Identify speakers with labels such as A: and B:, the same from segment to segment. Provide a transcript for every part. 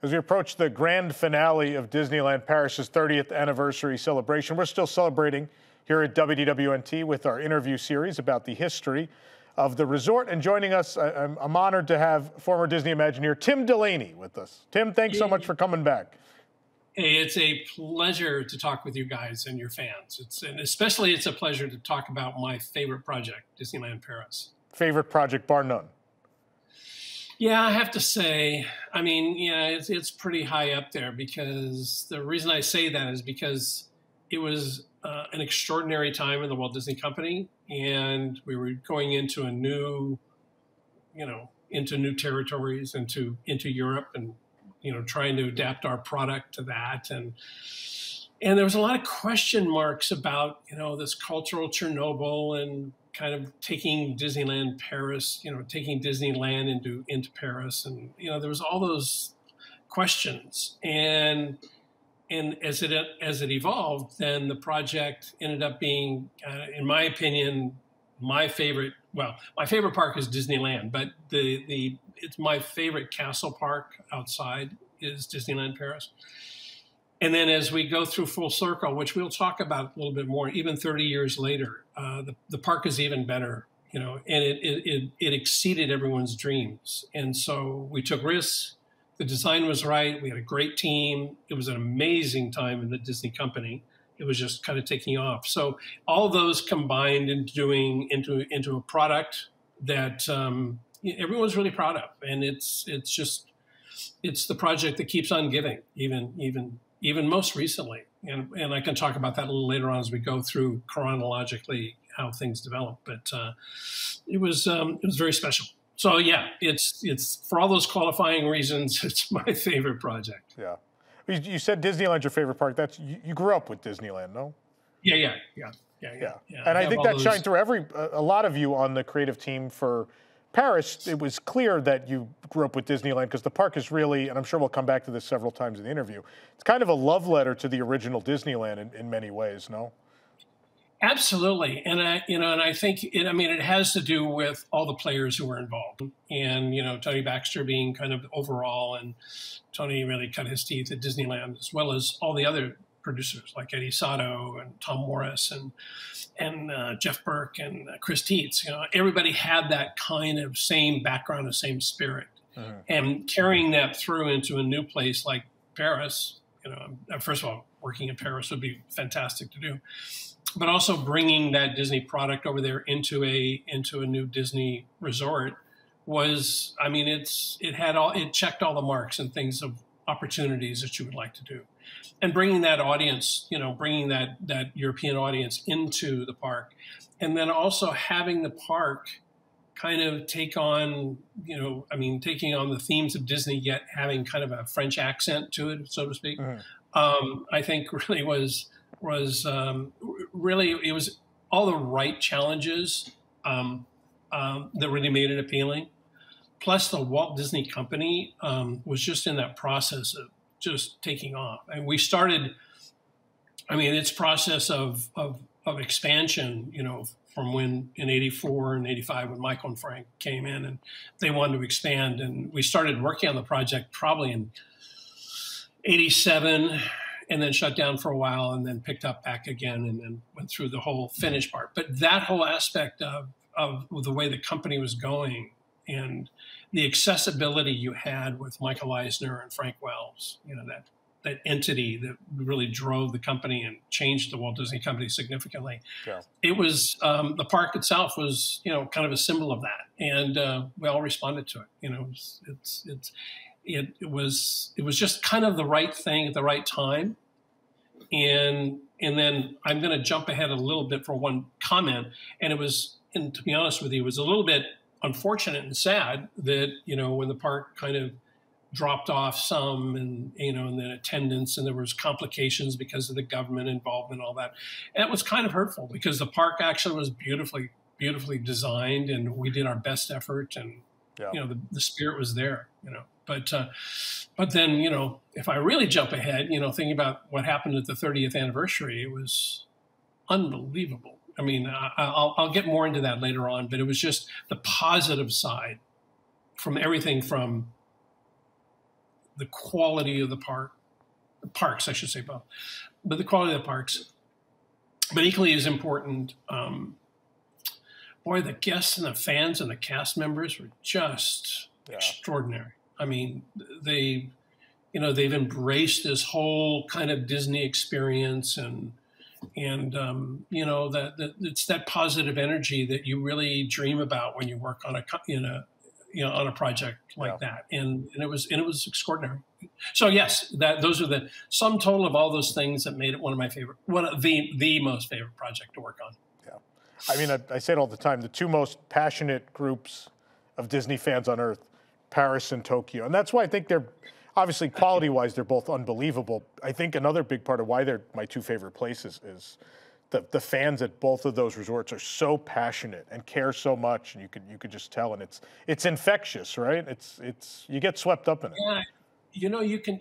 A: As we approach the grand finale of Disneyland Paris's 30th anniversary celebration, we're still celebrating here at WDWNT with our interview series about the history of the resort. And joining us, I'm honored to have former Disney Imagineer Tim Delaney with us. Tim, thanks so much for coming back.
B: Hey, it's a pleasure to talk with you guys and your fans. And especially it's a pleasure to talk about my favorite project, Disneyland Paris.
A: Favorite project, bar none.
B: Yeah, I have to say, I mean, yeah, it's pretty high up there, because the reason I say that is because it was an extraordinary time in the Walt Disney Company, and we were going into a new, into new territories, into Europe, and trying to adapt our product to that, and there was a lot of question marks about this cultural Chernobyl and kind of taking Disneyland Paris, taking Disneyland into Paris, and there was all those questions, and as it evolved, then the project ended up being, in my opinion, my favorite. Well, my favorite park is Disneyland, but it's my favorite castle park outside is Disneyland Paris. And then as we go through full circle, which we'll talk about a little bit more, even 30 years later, the park is even better, and it exceeded everyone's dreams. And so we took risks. The design was right. We had a great team. It was an amazing time in the Disney company. It was just kind of taking off. So all those combined into a product that everyone's really proud of, and it's the project that keeps on giving, even most recently, and I can talk about that a little later on as we go through chronologically how things develop. But it was very special. So yeah, it's for all those qualifying reasons, it's my favorite project.
A: Yeah, you said Disneyland's your favorite park. That's you grew up with Disneyland, no?
B: Yeah.
A: And I think that shined through a lot of you on the creative team for Paris. It was clear that you grew up with Disneyland, because the park is really, and I'm sure we'll come back to this several times in the interview, it's kind of a love letter to the original Disneyland in many ways, no?
B: Absolutely, and I think it has to do with all the players who were involved, and Tony Baxter being kind of overall, and Tony really cut his teeth at Disneyland, as well as all the other producers like Eddie Sato and Tom Morris and Jeff Burke and Chris Tietz. Everybody had that kind of same background, the same spirit, and carrying that through into a new place like Paris. First of all, working in Paris would be fantastic to do, but also bringing that Disney product over there into a new Disney resort was, it checked all the marks and things of opportunities that you would like to do. And bringing that audience, bringing that European audience into the park, and then also having the park kind of taking on the themes of Disney, yet having kind of a French accent to it, so to speak. I think really was it was all the right challenges that really made it appealing. Plus, the Walt Disney Company was just in that process of just taking off. And we started, its process of expansion, from when in '84 and '85 when Michael and Frank came in and they wanted to expand. And we started working on the project probably in '87, and then shut down for a while, and then picked up back again, and then went through the whole finish part. But that whole aspect of the way the company was going, and the accessibility you had with Michael Eisner and Frank Wells, that entity that really drove the company and changed the Walt Disney Company significantly. Yeah. It was, the park itself was, kind of a symbol of that. And we all responded to it. It was just kind of the right thing at the right time. And then I'm going to jump ahead a little bit for one comment. And to be honest with you, it was a little bit unfortunate and sad that, when the park kind of dropped off some, and, and then attendance, and there was complications because of the government involvement, all that. And it was kind of hurtful, because the park actually was beautifully designed, and we did our best effort, and, the spirit was there, But then, if I really jump ahead, thinking about what happened at the 30th anniversary, it was unbelievable. I'll get more into that later on, but it was just the positive side from everything from the quality of the parks, I should say both, but the quality of the parks. But equally as important, boy, the guests and the fans and the cast members were just extraordinary. I mean, they've embraced this whole kind of Disney experience, and that it's that positive energy that you really dream about when you work on on a project like that, and it was extraordinary. So yes, those are the sum total of all those things that made it one of the most favorite project to work on.
A: Yeah, I mean, I say it all the time. The two most passionate groups of Disney fans on earth, Paris and Tokyo, and that's why I think they're obviously quality-wise they're both unbelievable. I think another big part of why they're my two favorite places is the fans at both of those resorts are so passionate and care so much, and you could just tell, and it's infectious, right? It's you get swept up in it.
B: Yeah, you can,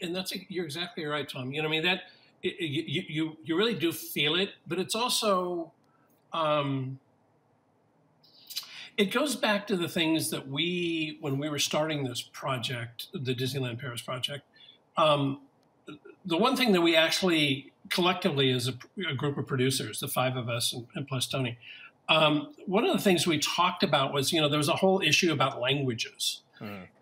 B: and you're exactly right, Tom. I mean that you really do feel it, but it's also it goes back to the things that when we were starting this project, the Disneyland Paris project. The one thing that we actually collectively as a group of producers, the five of us and plus Tony, one of the things we talked about was, there was a whole issue about languages.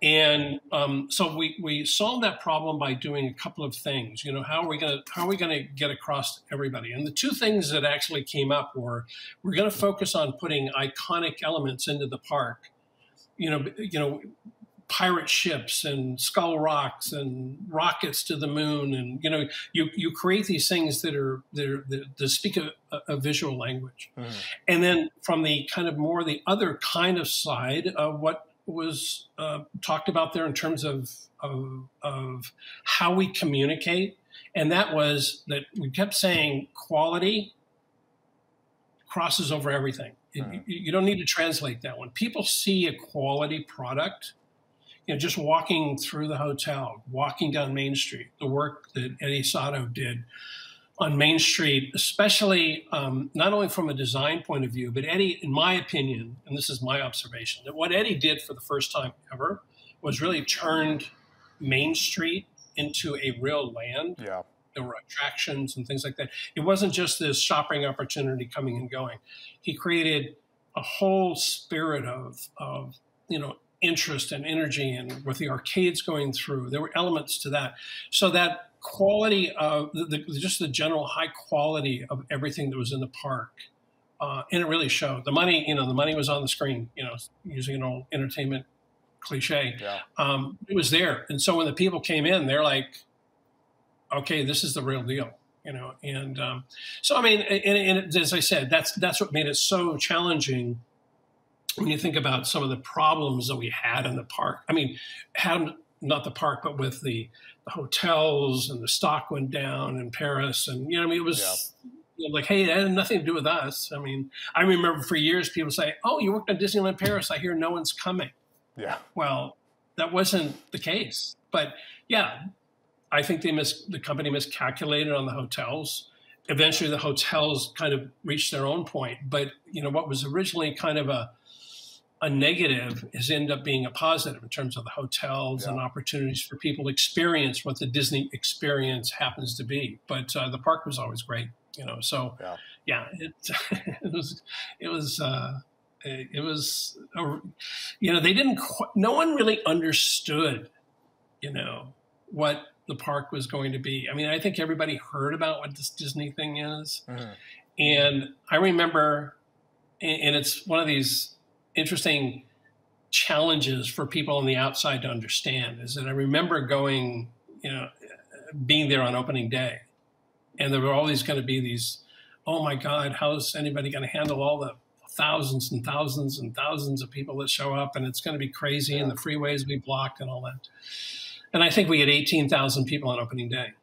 B: And so we solved that problem by doing a couple of things. How are we going to get across to everybody? And the two things that actually came up were, we're going to focus on putting iconic elements into the park. Pirate ships and skull rocks and rockets to the moon, and you create these things that speak a visual language. And then from the kind of more the other kind of side of what was talked about there in terms of how we communicate, and that was that we kept saying quality crosses over everything. You don't need to translate that one. People see a quality product. Just walking through the hotel, walking down Main Street, the work that Eddie Sato did on Main Street, especially not only from a design point of view, but Eddie, in my opinion, and this is my observation, that what Eddie did for the first time ever was really turned Main Street into a real land. Yeah. There were attractions and things like that. It wasn't just this shopping opportunity coming and going. He created a whole spirit of interest and energy, and with the arcades going through, there were elements to that. So that quality of just the general high quality of everything that was in the park, and it really showed. The money, the money was on the screen. Using an old entertainment cliche, it was there. And so when the people came in, they're like, "Okay, this is the real deal." And so I mean, and as I said, that's what made it so challenging. When you think about some of the problems that we had in the park, I mean, not the park, but with the hotels, and the stock went down in Paris, and it was like, hey, that had nothing to do with us. I mean, I remember for years people say, "Oh, you worked on Disneyland Paris. I hear no one's coming." Yeah. Well, that wasn't the case. But yeah, I think the company miscalculated on the hotels. Eventually, the hotels kind of reached their own point. But what was originally kind of a negative has ended up being a positive in terms of the hotels and opportunities for people to experience what the Disney experience happens to be. But the park was always great, So they didn't. No one really understood, what the park was going to be. I mean, I think everybody heard about what this Disney thing is, and I remember, and it's one of these interesting challenges for people on the outside to understand, is that I remember going, being there on opening day, and there were always going to be these, oh my God, how's anybody going to handle all the thousands and thousands and thousands of people that show up, and it's going to be crazy, and the freeways will be blocked and all that. And I think we had 18,000 people on opening day.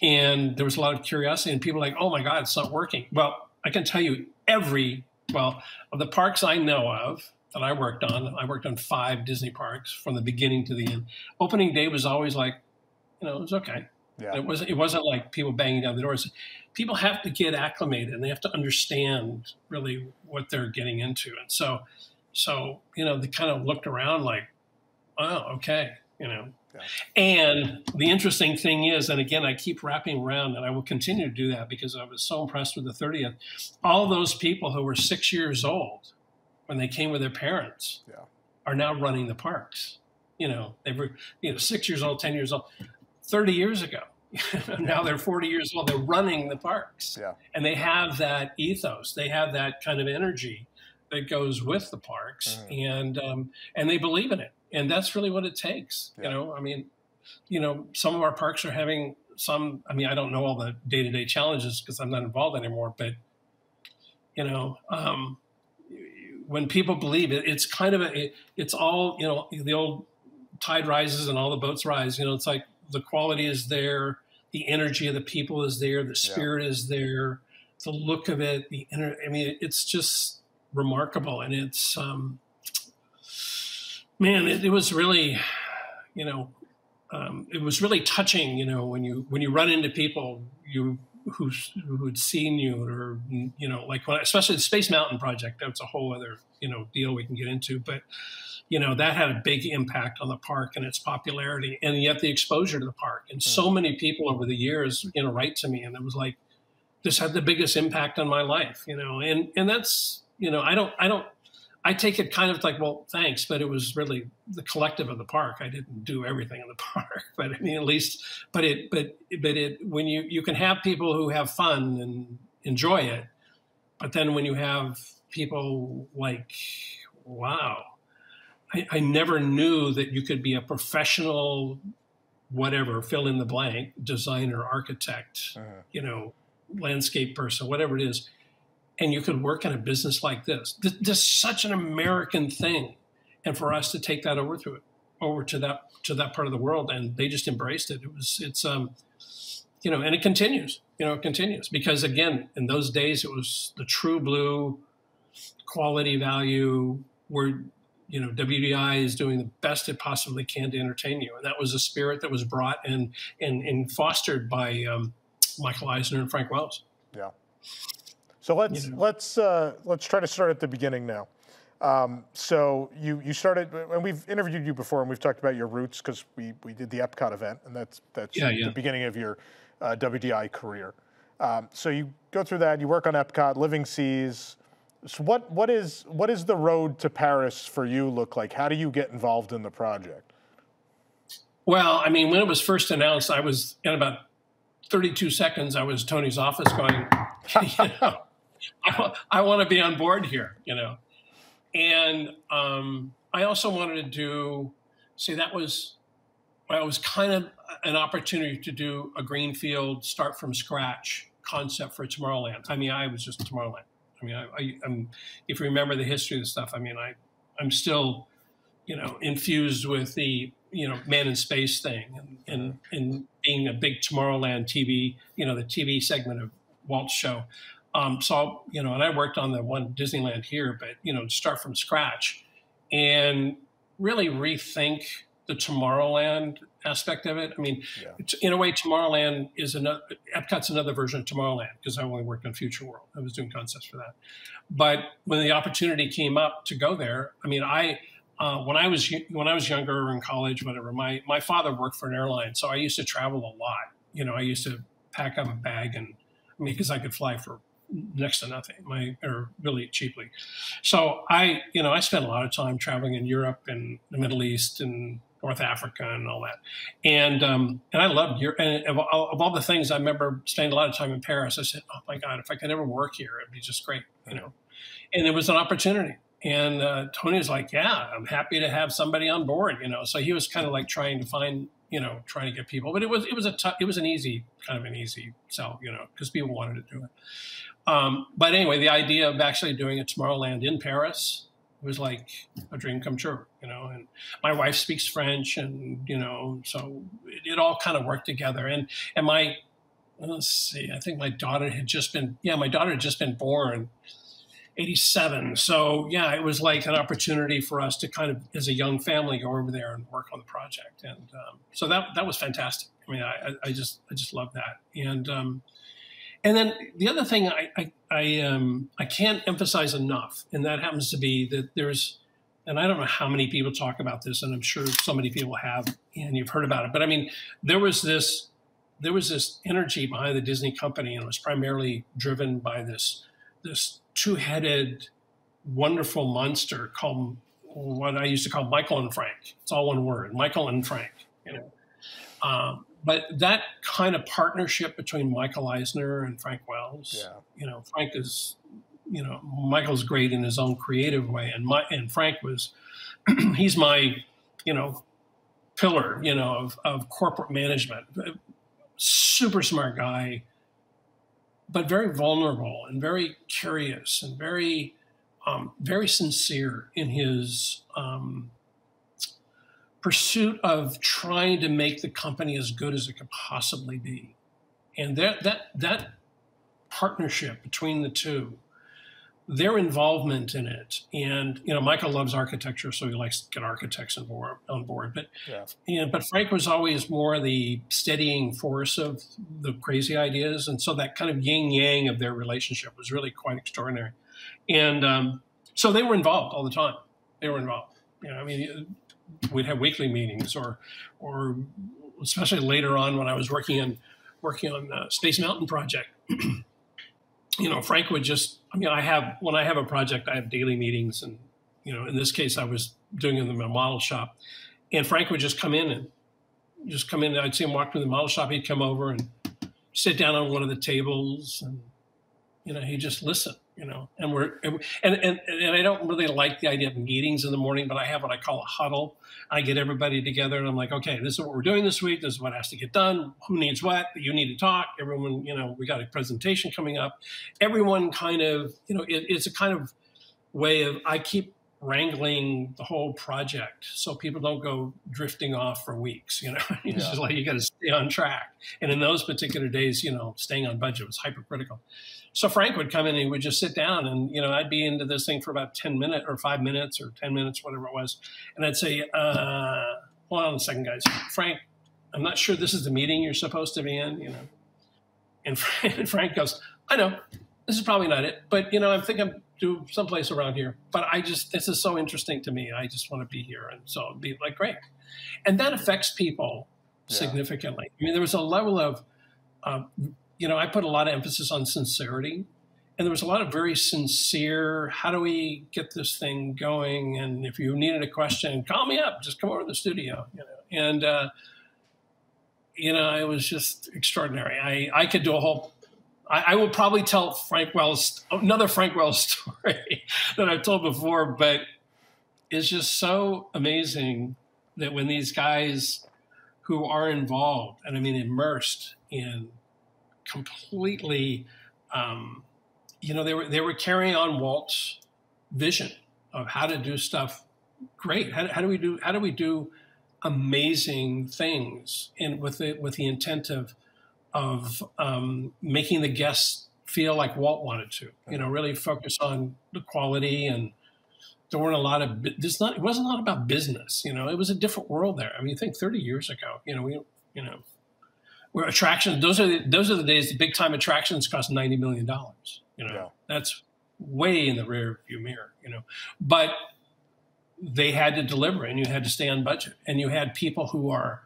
B: And there was a lot of curiosity, and people were like, oh my God, it's not working. Well, I can tell you of the parks I know of that I worked on 5 Disney parks from the beginning to the end. Opening day was always like, it was okay. Yeah. It wasn't like people banging down the doors. People have to get acclimated, and they have to understand really what they're getting into. And so they kind of looked around like, oh, okay, And the interesting thing is, and again, I keep wrapping around, and I will continue to do that because I was so impressed with the 30th. All those people who were 6 years old when they came with their parents are now running the parks. They were 6 years old, 10 years old, 30 years ago. Now they're 40 years old. They're running the parks, and they have that ethos. They have that kind of energy that goes with the parks, and they believe in it. And that's really what it takes. Some of our parks are having some, I don't know all the day-to-day challenges because I'm not involved anymore, but, when people believe it, it's kind of it's all, the old tide rises and all the boats rise. It's like the quality is there, the energy of the people is there, the spirit is there, the look of it, it's just remarkable. And it's, man, it was really, it was really touching, when you run into people who'd seen you, or, like especially the Space Mountain project, that's a whole other, deal we can get into, but, that had a big impact on the park and its popularity, and yet the exposure to the park. And so many people over the years, write to me, and it was like, this had the biggest impact on my life, and that's, I take it kind of like, well, thanks, but it was really the collective of the park. I didn't do everything in the park, but at least, but when you can have people who have fun and enjoy it, but then when you have people like, wow, I never knew that you could be a professional, whatever, fill in the blank, designer, architect, landscape person, whatever it is, and you could work in a business like this. This is such an American thing, and for us to take that over to that part of the world, and they just embraced it. And it continues. It continues because, again, in those days it was the true blue quality value where WDI is doing the best it possibly can to entertain you, and that was a spirit that was brought and fostered by Michael Eisner and Frank Wells.
A: Yeah. So let's try to start at the beginning now. So you started, and we've interviewed you before, and we've talked about your roots because we did the Epcot event, and that's the beginning of your WDI career. So you go through that, you work on Epcot, Living Seas. So what is the road to Paris for you look like? How do you get involved in the project?
B: Well, when it was first announced, I was in about 32 seconds. I was Tony's office going, I want to be on board here, And I also wanted to do, that was kind of an opportunity to do a greenfield, start from scratch concept for Tomorrowland. I was just Tomorrowland. If you remember the history of the stuff, I'm still, infused with the, man in space thing and being a big Tomorrowland TV, the TV segment of Walt's show. So, and I worked on the one Disneyland here, but, start from scratch and really rethink the Tomorrowland aspect of it. In a way, Tomorrowland is Epcot's another version of Tomorrowland because I only worked on Future World. I was doing concepts for that. But when the opportunity came up to go there, when I was younger or in college, whatever, my father worked for an airline, so I used to travel a lot. I used to pack up a bag and because I could fly for next to nothing, or really cheaply. So I spent a lot of time traveling in Europe and the Middle East and North Africa and all that. And I loved Europe. And of all the things, I remember spending a lot of time in Paris. I said, oh my God, if I could ever work here, it'd be just great, And it was an opportunity. And Tony was like, yeah, I'm happy to have somebody on board, So he was kind of like trying to find, trying to get people. But it was an easy sell, because people wanted to do it. But anyway, the idea of actually doing a Tomorrowland in Paris was like a dream come true, and my wife speaks French and, so it all kind of worked together. And let's see, I think my daughter had just been born 87. So yeah, it was like an opportunity for us to kind of, as a young family, go over there and work on the project. And so that was fantastic. I just love that. And then the other thing I can't emphasize enough, and that happens to be that there's and I don't know how many people talk about this, and I'm sure so many people have, and you've heard about it. But I mean, there was this energy behind the Disney company, and it was primarily driven by this two-headed, wonderful monster called what I used to call Michael and Frank. It's all one word, Michael and Frank. But that kind of partnership between Michael Eisner and Frank Wells, Frank is, Michael's great in his own creative way, and Frank was, he's my, pillar, of corporate management. Super smart guy, but very vulnerable and very curious and very, very sincere in his pursuit of trying to make the company as good as it could possibly be. And that partnership between the two, their involvement in it, and Michael loves architecture, so he likes to get architects on board. But Frank was always more the steadying force of the crazy ideas, and so that kind of yin yang of their relationship was really quite extraordinary. And so they were involved all the time. They were involved. We'd have weekly meetings, or especially later on when I was working on Space Mountain project. Frank would just, when I have a project, I have daily meetings, and in this case, I was doing it in the model shop, and Frank would just come in. I'd see him walk through the model shop. He'd come over and sit down on one of the tables, and he'd just listen. And I don't really like the idea of meetings in the morning, but I have what I call a huddle. I get everybody together, and I'm like, okay, this is what we're doing this week. This is what has to get done. Who needs what? You need to talk. Everyone, we got a presentation coming up. Everyone kind of, it's a kind of way of, I keep wrangling the whole project so people don't go drifting off for weeks. It's just like, you got to stay on track. And in those particular days, staying on budget was hypercritical. So Frank would come in and he would just sit down, and, I'd be into this thing for about 10 minutes or 5 minutes or 10 minutes, whatever it was. And I'd say, hold on a second, guys. Frank, I'm not sure this is the meeting you're supposed to be in, And Frank goes, I know, this is probably not it, but, I think I'm due someplace around here. But this is so interesting to me. I just want to be here. And so it'd be like, great. And that affects people significantly. There was a level of, I put a lot of emphasis on sincerity, and there was a lot of very sincere, how do we get this thing going? And if you needed a question, call me up, just come over to the studio, And, it was just extraordinary. I could do a whole, I will probably tell another Frank Wells story that I've told before, but it's just so amazing that when these guys who are involved, and immersed in completely, they were carrying on Walt's vision of how to do stuff great. How do we do amazing things, and with the intent of making the guests feel like Walt wanted to, really focus on the quality. And there weren't a lot of, it wasn't a lot about business, it was a different world there. Think 30 years ago, where attractions, those are the days, the big time attractions cost $90 million. That's way in the rear view mirror, but they had to deliver, and you had to stay on budget, and you had people who are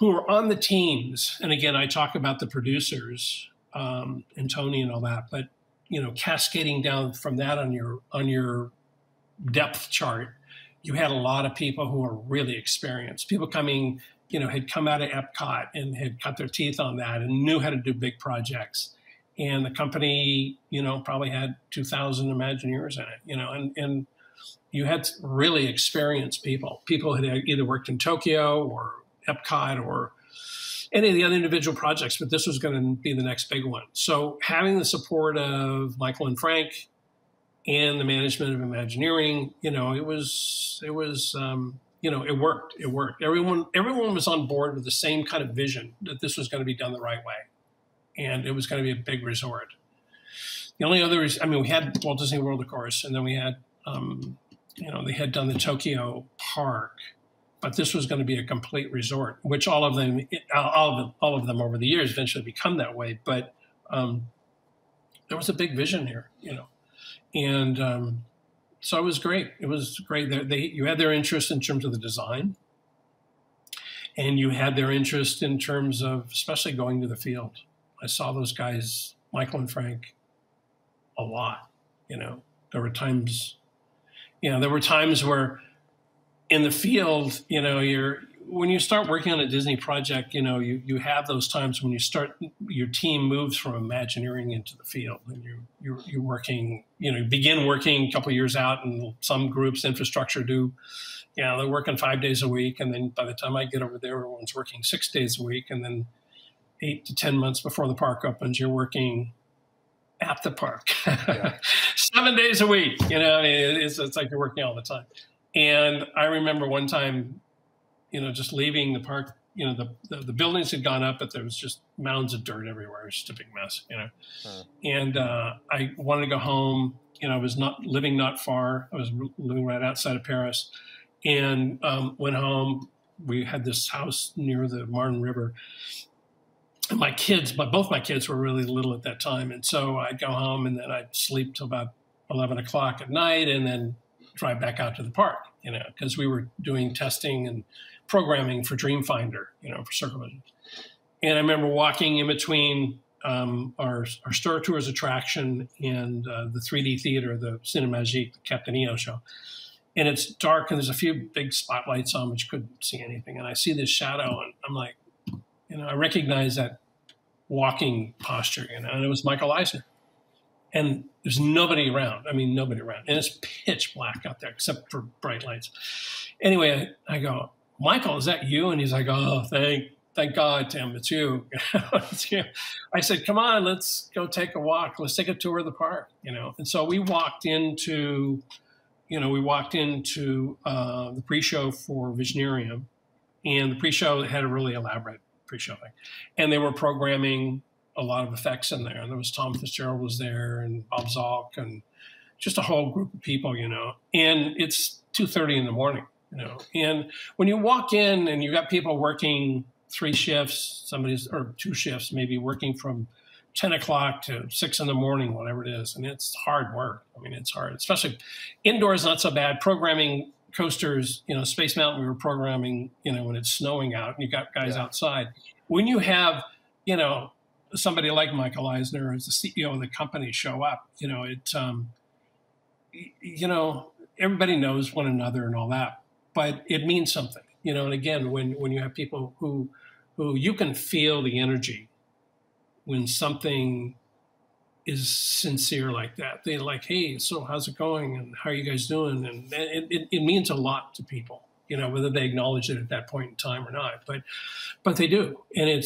B: on the teams. And again, I talk about the producers, and Tony and all that, but, cascading down from that on your depth chart, you had a lot of people who are really experienced, people coming, had come out of Epcot and had cut their teeth on that and knew how to do big projects. And the company, probably had 2,000 Imagineers in it, and you had really experienced people who had either worked in Tokyo or Epcot or any of the other individual projects, but this was going to be the next big one. So having the support of Michael and Frank and the management of Imagineering, it worked. It worked. Everyone was on board with the same kind of vision that this was going to be done the right way, and it was going to be a big resort. The only other we had Walt Disney World, of course, and then we had, they had done the Tokyo Park, but this was going to be a complete resort, which all of them over the years eventually become that way. But there was a big vision here, and So it was great. It was great. You had their interest in terms of the design, and you had their interest in terms of especially going to the field. I saw those guys, Michael and Frank, a lot. There were times, where in the field, when you start working on a Disney project, you have those times when your team moves from Imagineering into the field, and you're working, you begin working a couple of years out, and some groups, infrastructure do, they're working 5 days a week, and then by the time I get over there, everyone's working 6 days a week, and then 8 to 10 months before the park opens, you're working at the park, 7 days a week. It's like you're working all the time. And I remember one time, just leaving the park, the buildings had gone up, but there was just mounds of dirt everywhere. It was just a big mess, And I wanted to go home. I was living not far. I was living right outside of Paris, and went home. We had this house near the Marne River. And both my kids were really little at that time. And so I'd go home, and then I'd sleep till about 11 o'clock at night, and then drive back out to the park, because we were doing testing and programming for Dreamfinder, for Circle Vision. And I remember walking in between our Star Tours attraction and the 3D theater, the Cinemagique, the Captain EO show. And it's dark, and there's a few big spotlights on, which couldn't see anything. And I see this shadow, and I'm like, I recognize that walking posture, and it was Michael Eisner. And there's nobody around. Nobody around. And it's pitch black out there, except for bright lights. Anyway, I go, Michael, is that you? And he's like, oh, thank God, Tim, it's you. It's you. I said, come on, let's go take a walk. Let's take a tour of the park, And so we walked into, the pre-show for Visionarium. And the pre-show had a really elaborate pre-show thing. And they were programming a lot of effects in there. And there was Tom Fitzgerald was there, and Bob Zalk, and just a whole group of people, And it's 2:30 in the morning, And when you walk in and you got people working 3 shifts, or 2 shifts, maybe working from 10 o'clock to 6 in the morning, whatever it is. And it's hard work. It's hard, especially indoors, not so bad. Programming coasters, Space Mountain, we were programming, when it's snowing out and you got guys outside. When you have, somebody like Michael Eisner as the CEO of the company show up, everybody knows one another and all that, but it means something, and again, when you have people who you can feel the energy when something is sincere like that. They're like, hey, so how's it going? And how are you guys doing? And it means a lot to people, whether they acknowledge it at that point in time or not, but they do. And at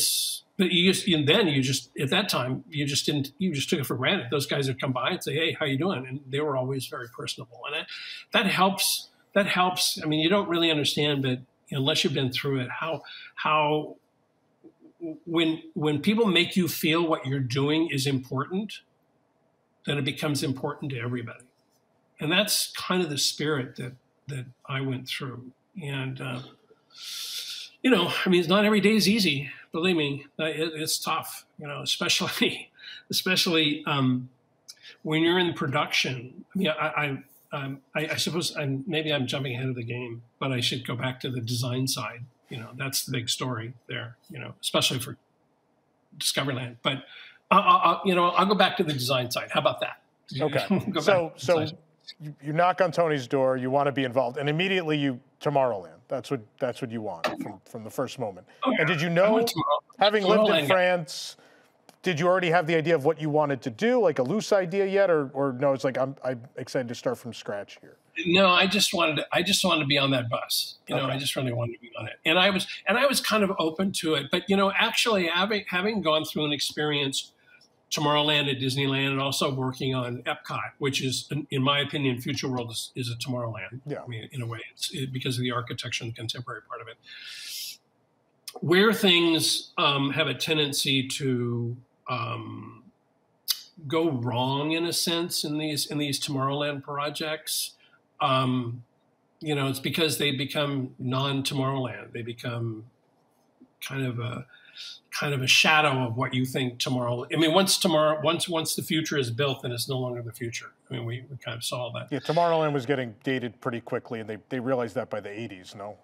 B: that time, you just took it for granted. Those guys would come by and say, hey, how you doing? And they were always very personable. And that helps. You don't really understand, but unless you've been through it, how when people make you feel what you're doing is important, then it becomes important to everybody. And that's kind of the spirit that I went through. And, it's not every day is easy. Believe me, it's tough, especially when you're in production. I suppose maybe I'm jumping ahead of the game, but I should go back to the design side. That's the big story there, especially for Discoveryland. But I'll go back to the design side. How about that?
A: Okay. So you knock on Tony's door. You want to be involved, and immediately Tomorrowland. That's what you want from the first moment. Oh, yeah. And did you know, having lived in France, did you already have the idea of what you wanted to do, like a loose idea yet, or no? It's like I'm excited to start from scratch here.
B: No, I just wanted to be on that bus. I just really wanted to be on it, and I was kind of open to it. But actually, having gone through an experience, Tomorrowland at Disneyland, and also working on Epcot, which is, in my opinion, Future World is a Tomorrowland. Yeah. In a way, it's because of the architecture and the contemporary part of it. Where things have a tendency to go wrong, in a sense, in these Tomorrowland projects, it's because they become non-Tomorrowland. They become kind of kind of a shadow of what you think tomorrow. I mean, once the future is built, then it's no longer the future. I mean, we kind of saw that.
A: Yeah, Tomorrowland was getting dated pretty quickly, and they realized that by the 80s, no?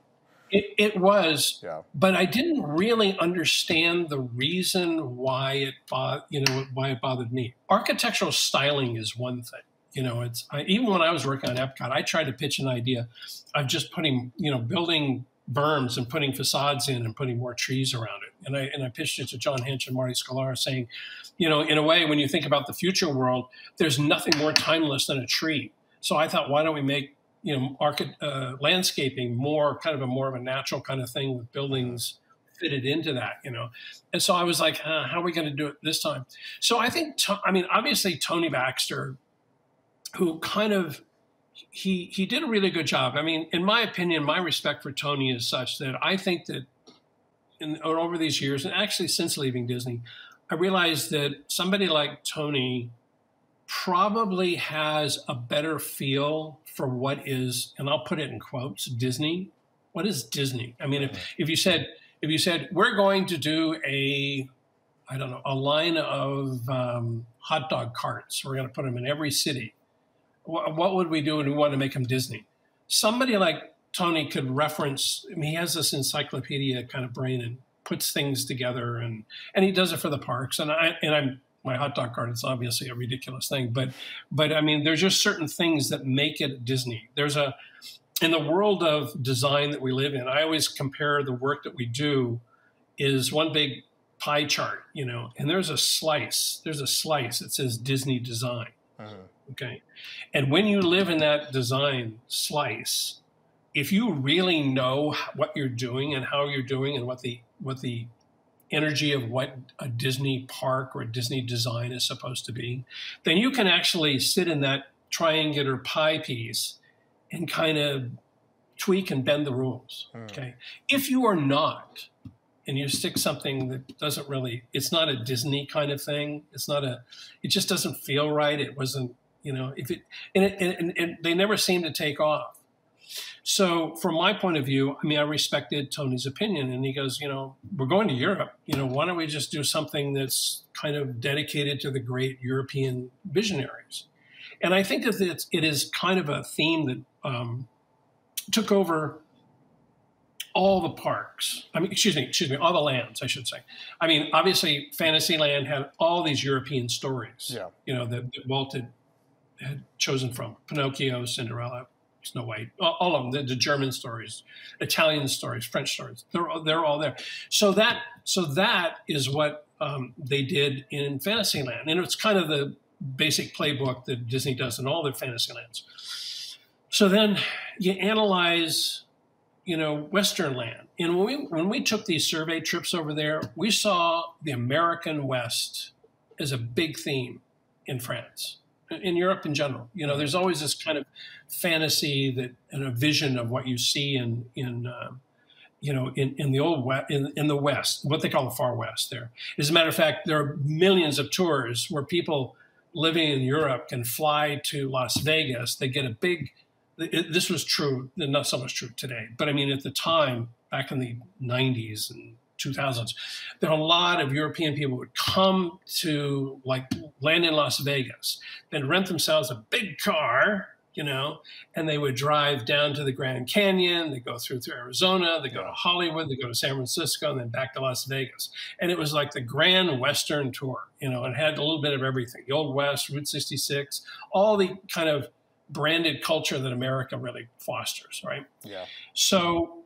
B: It was,
A: yeah.
B: But I didn't really understand the reason why it bothered me. Architectural styling is one thing. Even when I was working on Epcot, I tried to pitch an idea of just putting, building berms and putting facades in and putting more trees around it. And I pitched it to John Hench and Marty Sklar saying, in a way, when you think about the future world, there's nothing more timeless than a tree. So I thought, why don't we make, landscaping more of a natural kind of thing with buildings fitted into that, And so I was like, how are we going to do it this time? So I think, obviously Tony Baxter, who kind of, he did a really good job. I mean, in my opinion, my respect for Tony is such that I think that over these years, and actually since leaving Disney, I realized that somebody like Tony probably has a better feel for what is, and I'll put it in quotes, Disney. What is Disney? I mean, if you said we're going to do a line of hot dog carts, we're going to put them in every city. What would we do when we want to make them Disney? Somebody like Tony could reference, he has this encyclopedia kind of brain and puts things together, and he does it for the parks. And my hot dog cart is obviously a ridiculous thing, but I mean, there's just certain things that make it Disney. In the world of design that we live in, I always compare the work that we do is one big pie chart, and there's a slice that says Disney design. Okay. And when you live in that design slice, if you really know what you're doing and how you're doing and what the energy of what a Disney park or a Disney design is supposed to be, then you can actually sit in that triangular pie piece and kind of tweak and bend the rules. Okay. If you are not, and you stick something that doesn't really, it's not a Disney kind of thing. It just doesn't feel right. It wasn't, and they never seem to take off. So from my point of view, I respected Tony's opinion, and he goes, we're going to Europe, why don't we just do something that's kind of dedicated to the great European visionaries? And I think that it is kind of a theme that took over all the parks. Excuse me, all the lands, I should say. Obviously Fantasyland had all these European stories, that Walt had chosen from. Pinocchio, Cinderella, Snow White, all of them, the German stories, Italian stories, French stories, they're all there. So that is what they did in Fantasyland. And it's kind of the basic playbook that Disney does in all their Fantasylands. So then you analyze, Western land. And when we took these survey trips over there, we saw the American West as a big theme in France. In Europe in general, there's always this kind of fantasy and a vision of what you see in the old West, in the West, what they call the Far West. There, as a matter of fact, there are millions of tours where people living in Europe can fly to Las Vegas. They get a big. This was true, not so much true today, but at the time, back in the 90s and 2000s, there were a lot of European people would come to land in Las Vegas, then rent themselves a big car, and they would drive down to the Grand Canyon. They go through Arizona, they go to Hollywood, they go to San Francisco, and then back to Las Vegas. And it was like the Grand Western tour, it had a little bit of everything, the Old West, Route 66, all the kind of branded culture that America really fosters, right?
A: Yeah.
B: So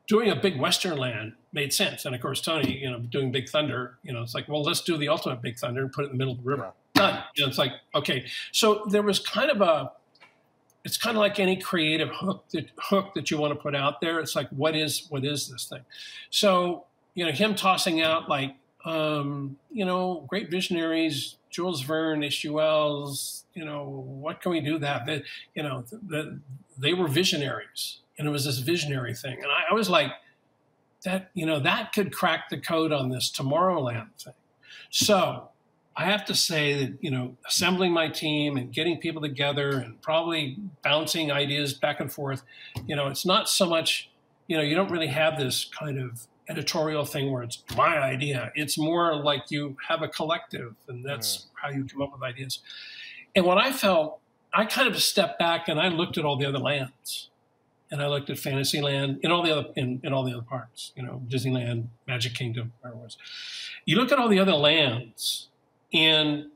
B: doing a big Western land made sense. And of course, Tony, doing Big Thunder, it's like, well, let's do the ultimate Big Thunder and put it in the middle of the river. Yeah. Done. It's like, okay. So there was it's kind of like any creative hook that you want to put out there. It's like, what is this thing? So, him tossing out great visionaries, Jules Verne, H.G. Wells, what can we do that? They were visionaries. And it was this visionary thing. And I was like, that could crack the code on this Tomorrowland thing. So I have to say that, assembling my team and getting people together and probably bouncing ideas back and forth, it's not so much, you don't really have this kind of editorial thing where it's my idea. It's more like you have a collective, and that's how you come up with ideas. And what I felt, I kind of stepped back and I looked at all the other lands, and I looked at Fantasyland in all the other in all the other parks, you know, Disneyland, Magic Kingdom, whatever it was. You look at all the other lands, and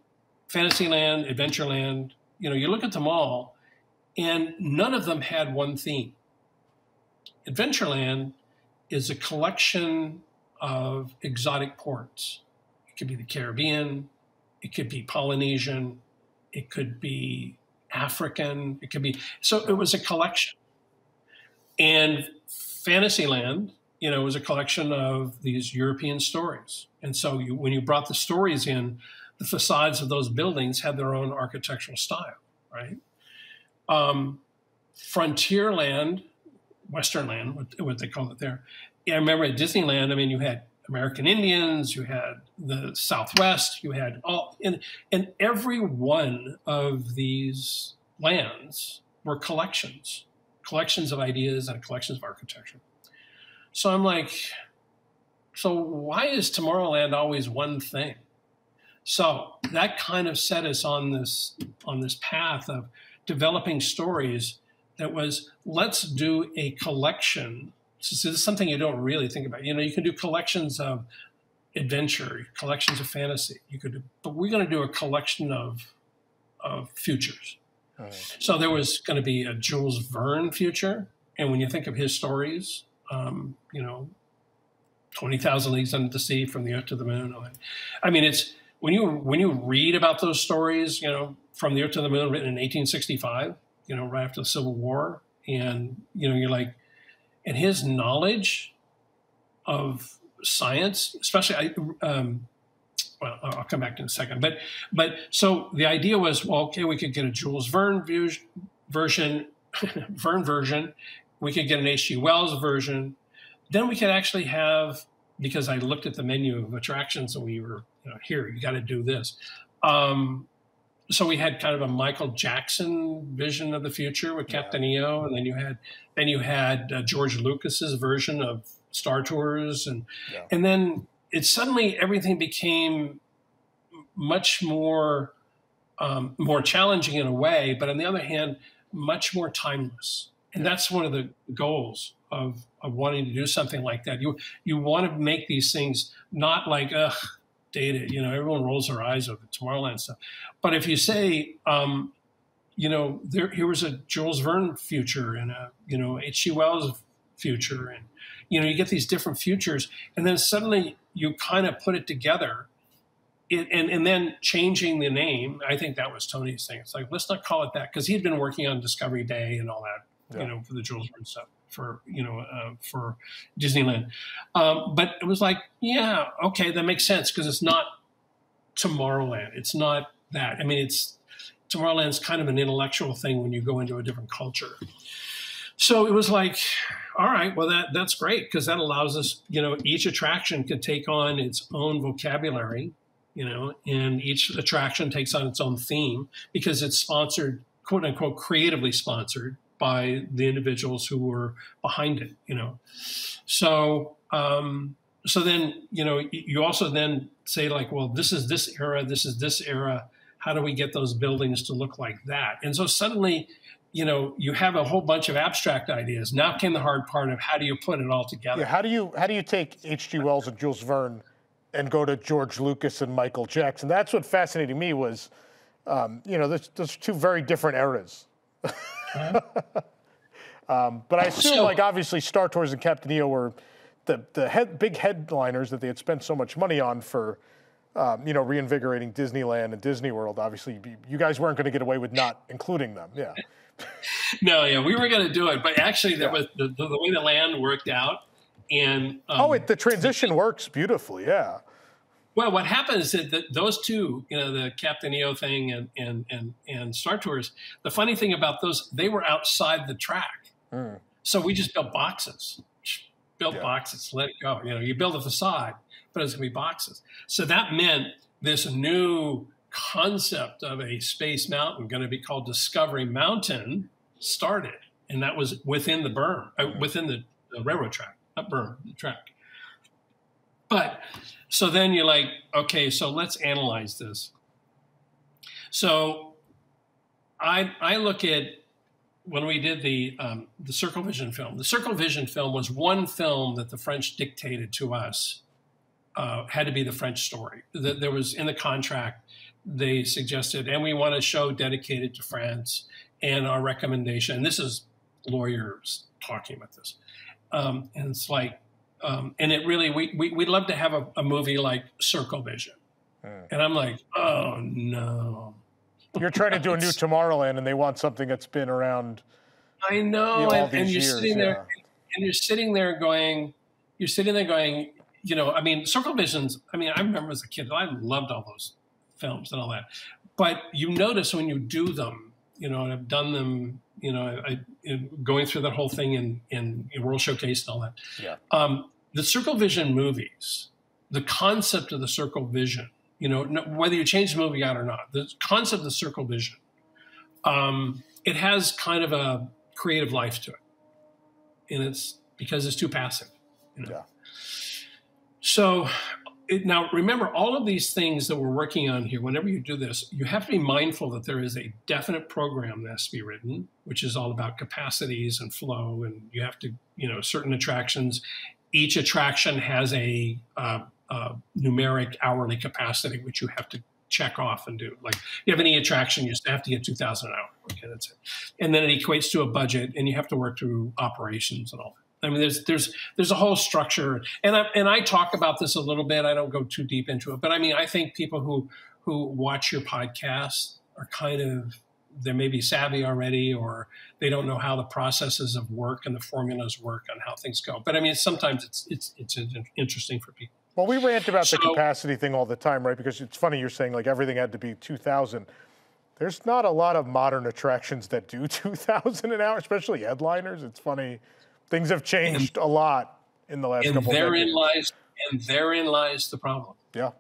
B: Fantasyland, Adventureland, you know, you look at them all, and none of them had one theme. Adventureland is a collection of exotic ports. It could be the Caribbean, it could be Polynesian, it could be African, it could be, so it was a collection. And Fantasyland, you know, was a collection of these European stories. And so when you brought the stories in, the facades of those buildings had their own architectural style, right? Frontierland, Westernland, what they call it there. Yeah, I remember at Disneyland, I mean, you had American Indians, you had the Southwest, you had all, and every one of these lands were collections of ideas and collections of architecture. So I'm like, so why is Tomorrowland always one thing? So that kind of set us on this path of developing stories that was, let's do a collection. So this is something you don't really think about. You know, you can do collections of adventure, collections of fantasy. You could do, but we're going to do a collection of futures. Right. So there was going to be a Jules Verne future. And when you think of his stories, you know, 20,000 Leagues Under the Sea, From the Earth to the Moon. I mean, it's, when you read about those stories, you know, From the Earth to the Moon, written in 1865, you know, right after the Civil War, and, you know, you're like, and his knowledge of science, especially, well, I'll come back in a second, but so the idea was, well, okay, we could get a Jules Verne version, we could get an H.G. Wells version, then we could actually have, because I looked at the menu of attractions and we were, you know, here, you got to do this. So we had kind of a Michael Jackson vision of the future with Captain EO, and then you had George Lucas's version of Star Tours, and then it suddenly everything became much more more challenging in a way, but on the other hand, much more timeless. And that's one of the goals of wanting to do something like that. You want to make these things not like, dated, you know, everyone rolls their eyes over Tomorrowland stuff. But if you say, you know, here was a Jules Verne future and a, you know, H.G. Wells future, and, you know, you get these different futures, and then suddenly you kind of put it together, and then changing the name. I think that was Tony's thing. It's like, let's not call it that, because he'd been working on Discovery Day and all that, you know, for the Jules Verne stuff, for, you know, for Disneyland. But it was like, yeah, okay, that makes sense, because it's not Tomorrowland. It's not that. I mean, Tomorrowland's kind of an intellectual thing when you go into a different culture. So it was like, all right, well, that's great, because that allows us, you know, each attraction could take on its own vocabulary, you know, and each attraction takes on its own theme, because it's sponsored, quote unquote, creatively sponsored by the individuals who were behind it, you know. So, so then, you know, you also then say, like, well, this is this era, this is this era. How do we get those buildings to look like that? And so suddenly, you know, you have a whole bunch of abstract ideas. Now came the hard part of how do you put it all together?
A: Yeah, how do you take H.G. Wells and Jules Verne and go to George Lucas and Michael Jackson? That's what fascinated me was, you know, those two very different eras. But I assume, like, obviously Star Tours and Captain EO were the big headliners that they had spent so much money on for, you know, reinvigorating Disneyland and Disney World. Obviously, you guys weren't going to get away with not including them. Yeah.
B: No, yeah, we were going to do it, but actually, that was the way the land worked out. And
A: the transition works beautifully. Yeah.
B: Well, what happens is that those two, you know, the Captain EO thing and Star Tours, the funny thing about those, they were outside the track. So we just built boxes, boxes, let it go. You know, you build a facade, but it's going to be boxes. So that meant this new concept of a space mountain going to be called Discovery Mountain started. And that was within the berm, within the railroad track, not berm, the track. But so then you're like, okay, so let's analyze this. So I look at when we did the Circle Vision film. The Circle Vision film was one film that the French dictated to us. Had to be the French story. There was in the contract, they suggested, and we want a show dedicated to France. And our recommendation, and this is lawyers talking about this, and it's like, and it really, we'd love to have a movie like Circle Vision. And I'm like, oh no.
A: You're trying to do a new Tomorrowland, and they want something that's been around.
B: I know, and you're
A: years,
B: sitting there, and you're sitting there going, you know, I mean, Circle Visions. I mean, I remember as a kid, I loved all those films and all that. But you notice when you do them, you know, and I've done them, you know, going through that whole thing in World Showcase and all that.
A: Yeah.
B: The Circle Vision movies, the concept of the Circle Vision, you know, whether you change the movie out or not, the concept of the Circle Vision, it has kind of a creative life to it. And it's because it's too passive. You know? Yeah. So now remember, all of these things that we're working on here, whenever you do this, you have to be mindful that there is a definite program that has to be written, which is all about capacities and flow. And you have to, you know, certain attractions, each attraction has a numeric hourly capacity, which you have to check off and do. Like you have any attraction, you have to get 2,000 an hour. Okay, that's it. And then it equates to a budget, and you have to work through operations and all that. I mean, there's a whole structure, and I talk about this a little bit. I don't go too deep into it, but I mean, I think people who watch your podcast are kind of, they may be savvy already, or they don't know how the processes of work and the formulas work and how things go. But I mean, sometimes it's interesting for people.
A: Well, we rant about the capacity thing all the time, right? Because it's funny, you're saying like everything had to be 2,000. There's not a lot of modern attractions that do 2,000 an hour, especially headliners. It's funny. Things have changed a lot in the last couple of decades.
B: And therein lies the problem.
A: Yeah.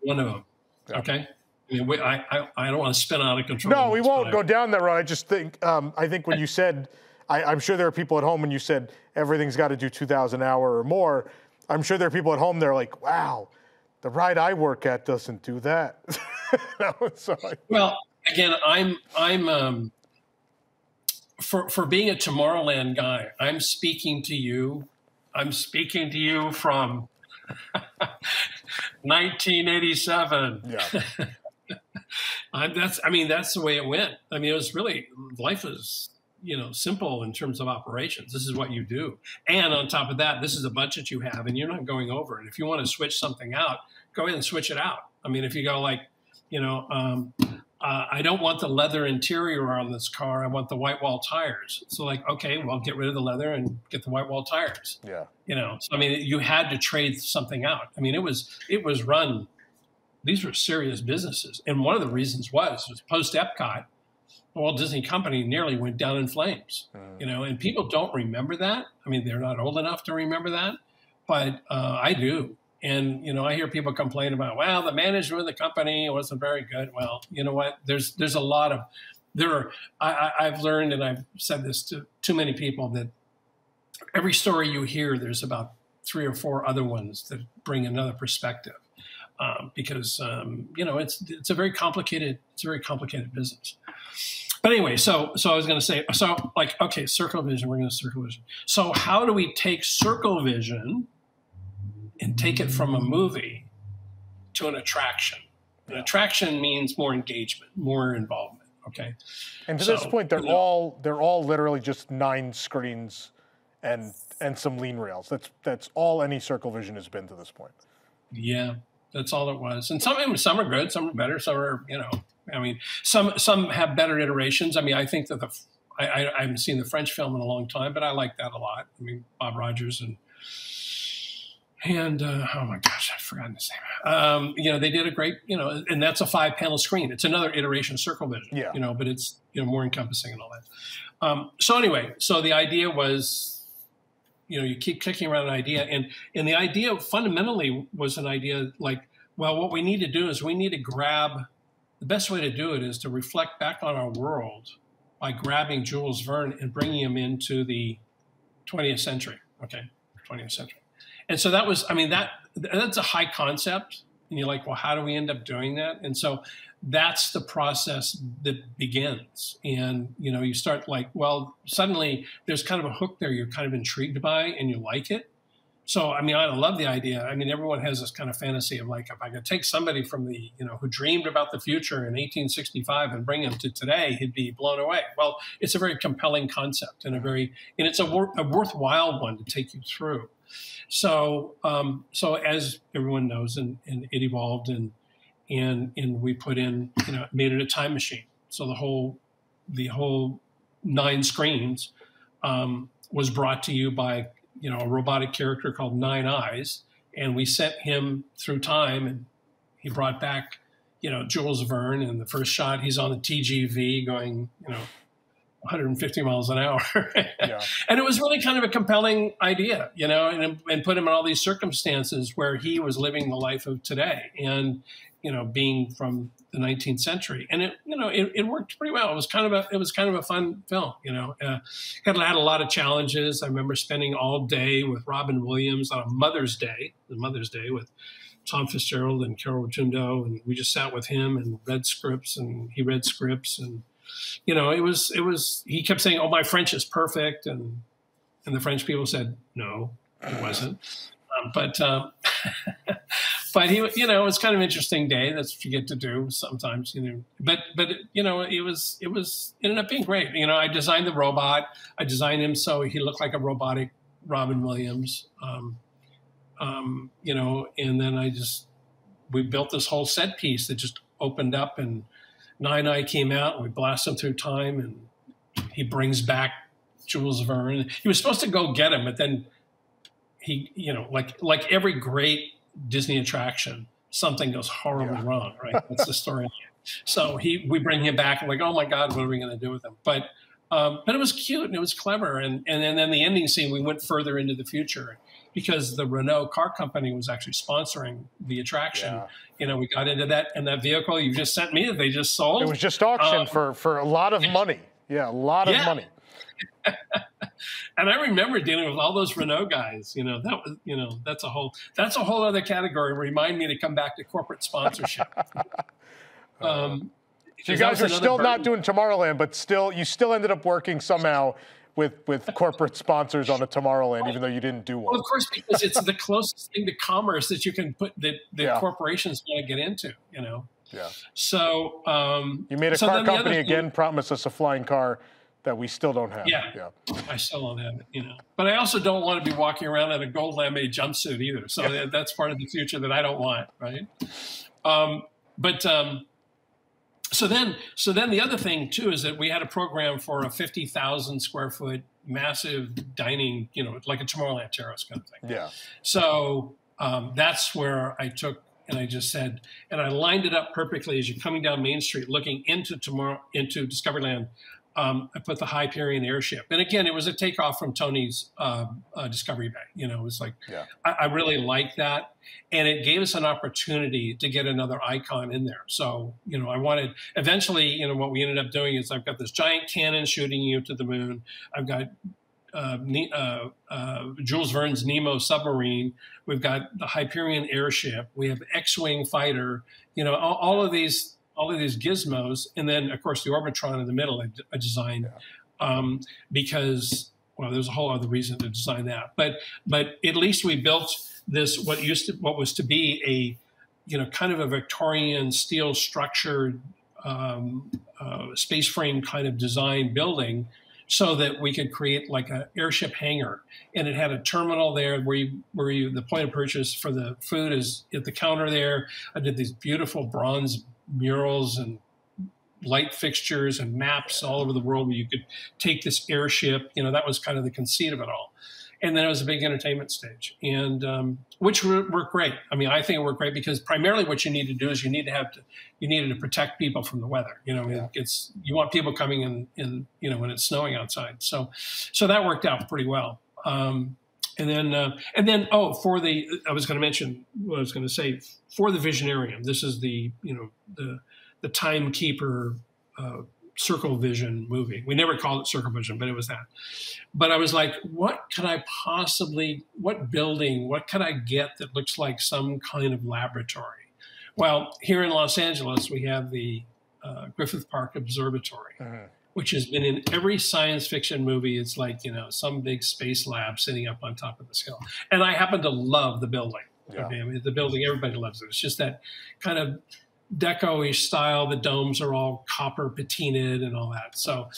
B: One of them. Yeah. Okay? I mean, I don't want to spin out of control.
A: No, we won't go down that road. I just think, I think when you said, I'm sure there are people at home when you said everything's got to do 2,000 an hour or more, I'm sure there are people at home, they're like, wow, the ride I work at doesn't do that.
B: Well, again, I'm for being a Tomorrowland guy, I'm speaking to you from 1987.
A: Yeah.
B: That's the way it went. I mean, it was really, life was, you know, simple in terms of operations. This is what you do. And on top of that, this is a budget you have, and you're not going over it. If you want to switch something out, go ahead and switch it out. I mean, if you go like, you know, I don't want the leather interior on this car. I want the white wall tires. So like, okay, well, get rid of the leather and get the white wall tires.
A: Yeah.
B: You know, so I mean, you had to trade something out. I mean, it was run. These were serious businesses, and one of the reasons was post Epcot, the Walt Disney Company nearly went down in flames. You know, and people don't remember that. I mean, they're not old enough to remember that, but I do. And, you know, I hear people complain about, well, the management of the company wasn't very good. Well, you know what? There's a lot of, I've learned, and I've said this to too many people, that every story you hear, there's about 3 or 4 other ones that bring another perspective. Because, you know, it's a very complicated business. But anyway, so I was going to say, so like, okay, Circle Vision, we're going to Circle Vision. So how do we take Circle Vision and take it from a movie to an attraction? An attraction means more engagement, more involvement. Okay.
A: And to this point, they're all literally just 9 screens and some lean rails. That's all any Circle Vision has been to this point.
B: Yeah, that's all it was. And some are good, some are better, some are, you know, I mean, some have better iterations. I mean, I think that I haven't seen the French film in a long time, but I like that a lot. I mean, Bob Rogers and oh my gosh, I've forgotten his name. You know, they did a great, you know, and that's a 5-panel screen. It's another iteration of Circle Vision, you know, but it's, you know, more encompassing and all that. So anyway, so the idea was, you know, you keep kicking around an idea, and the idea fundamentally was an idea like, well, what we need to do is we need to grab, the best way to do it is to reflect back on our world by grabbing Jules Verne and bringing him into the 20th century, okay, 20th century. And so that was, I mean, that's a high concept. And you're like, well, how do we end up doing that? And so that's the process that begins. And, you know, you start like, well, suddenly there's kind of a hook there you're kind of intrigued by and you like it. So, I mean, I love the idea. I mean, everyone has this kind of fantasy of like, if I could take somebody from the, you know, who dreamed about the future in 1865 and bring him to today, he'd be blown away. Well, it's a very compelling concept and it's a worthwhile one to take you through. So, so as everyone knows, and it evolved and we put in, you know, made it a time machine. So the whole 9 screens was brought to you by, you know, a robotic character called 9 Eyes, and we sent him through time, and he brought back, you know, Jules Verne. And the first shot, he's on the TGV going, you know, 150 miles an hour. Yeah. And it was really kind of a compelling idea, you know, and put him in all these circumstances where he was living the life of today and, you know, being from the 19th century. And it, you know, it worked pretty well. It was kind of a fun film, you know. Had a lot of challenges. I remember spending all day with Robin Williams on a Mother's Day with Tom Fitzgerald and Carol Rotundo, and we just sat with him and read scripts, and he read scripts, and you know, it was. He kept saying, "Oh, my French is perfect," and the French people said, "No, it wasn't." But he, you know, it was kind of an interesting day. That's what you get to do sometimes, you know. But you know, it ended up being great. You know, I designed the robot. I designed him so he looked like a robotic Robin Williams. You know, and then we built this whole set piece that just opened up, and 9 Eye came out, and we blast him through time, and he brings back Jules Verne. He was supposed to go get him, but then he, you know, like every great Disney attraction, something goes horribly wrong, right? That's the story. So we bring him back, and like, oh my God, what are we going to do with him? But it was cute and it was clever, and then the ending scene, we went further into the future because the Renault car company was actually sponsoring the attraction. Yeah. You know, we got into that, and that vehicle you just sent me, they just sold.
A: It was just auctioned for a lot of money. Yeah, a lot of money. And I remember dealing with all those Renault guys. You know, that was, you know, that's a whole other category. Remind me to come back to corporate sponsorship. So you guys are still not doing Tomorrowland, but you still ended up working somehow with corporate sponsors on a Tomorrowland, even though you didn't do one.
B: Well, of course, because it's the closest thing to commerce that you can put that corporations want to get into. You know. Yeah. So
A: you made a car company again. Promise us a flying car that we still don't have.
B: Yeah, I still don't have it, you know. But I also don't want to be walking around in a gold lame jumpsuit either. So that's part of the future that I don't want, right? So then the other thing too is that we had a program for a 50,000 square foot massive dining, you know, like a Tomorrowland Terrace kind of thing. Yeah. So that's where I took, and I just said, and I lined it up perfectly as you're coming down Main Street, looking into Discoveryland. I put the Hyperion airship. And again, it was a takeoff from Tony's Discovery Bay. You know, it was like, I really liked that. And it gave us an opportunity to get another icon in there. So, you know, I wanted, eventually, you know, what we ended up doing is I've got this giant cannon shooting you to the moon. I've got Jules Verne's Nemo submarine. We've got the Hyperion airship. We have X-Wing fighter, you know, all of these gizmos, and then of course the Orbitron in the middle I designed because, well, there's a whole other reason to design that, but at least we built this what was to be a, you know, kind of a Victorian steel structured space frame kind of design building, so that we could create like an airship hangar, and it had a terminal there where the point of purchase for the food is at the counter there. I did these beautiful bronze murals and light fixtures and maps all over the world where you could take this airship. You know, that was kind of the conceit of it all. And then it was a big entertainment stage, and which worked great. I mean, I think it worked great because primarily what you need to do is you needed to protect people from the weather. You know, you want people coming in, you know, when it's snowing outside. So that worked out pretty well. And then for the, I was going to mention what I was going to say for the Visionarium. This is the, you know, the timekeeper circle vision movie. We never called it circle vision, but it was that. But I was like, what could I possibly, what building, what could I get that looks like some kind of laboratory? Well, here in Los Angeles, we have the Griffith Park Observatory, which has been in every science fiction movie. It's like, some big space lab sitting up on top of this hill. And I happen to love the building. Yeah. Okay? I mean, the building, everybody loves it. It's just that kind of deco-ish style. The domes are all copper patinaed and all that. So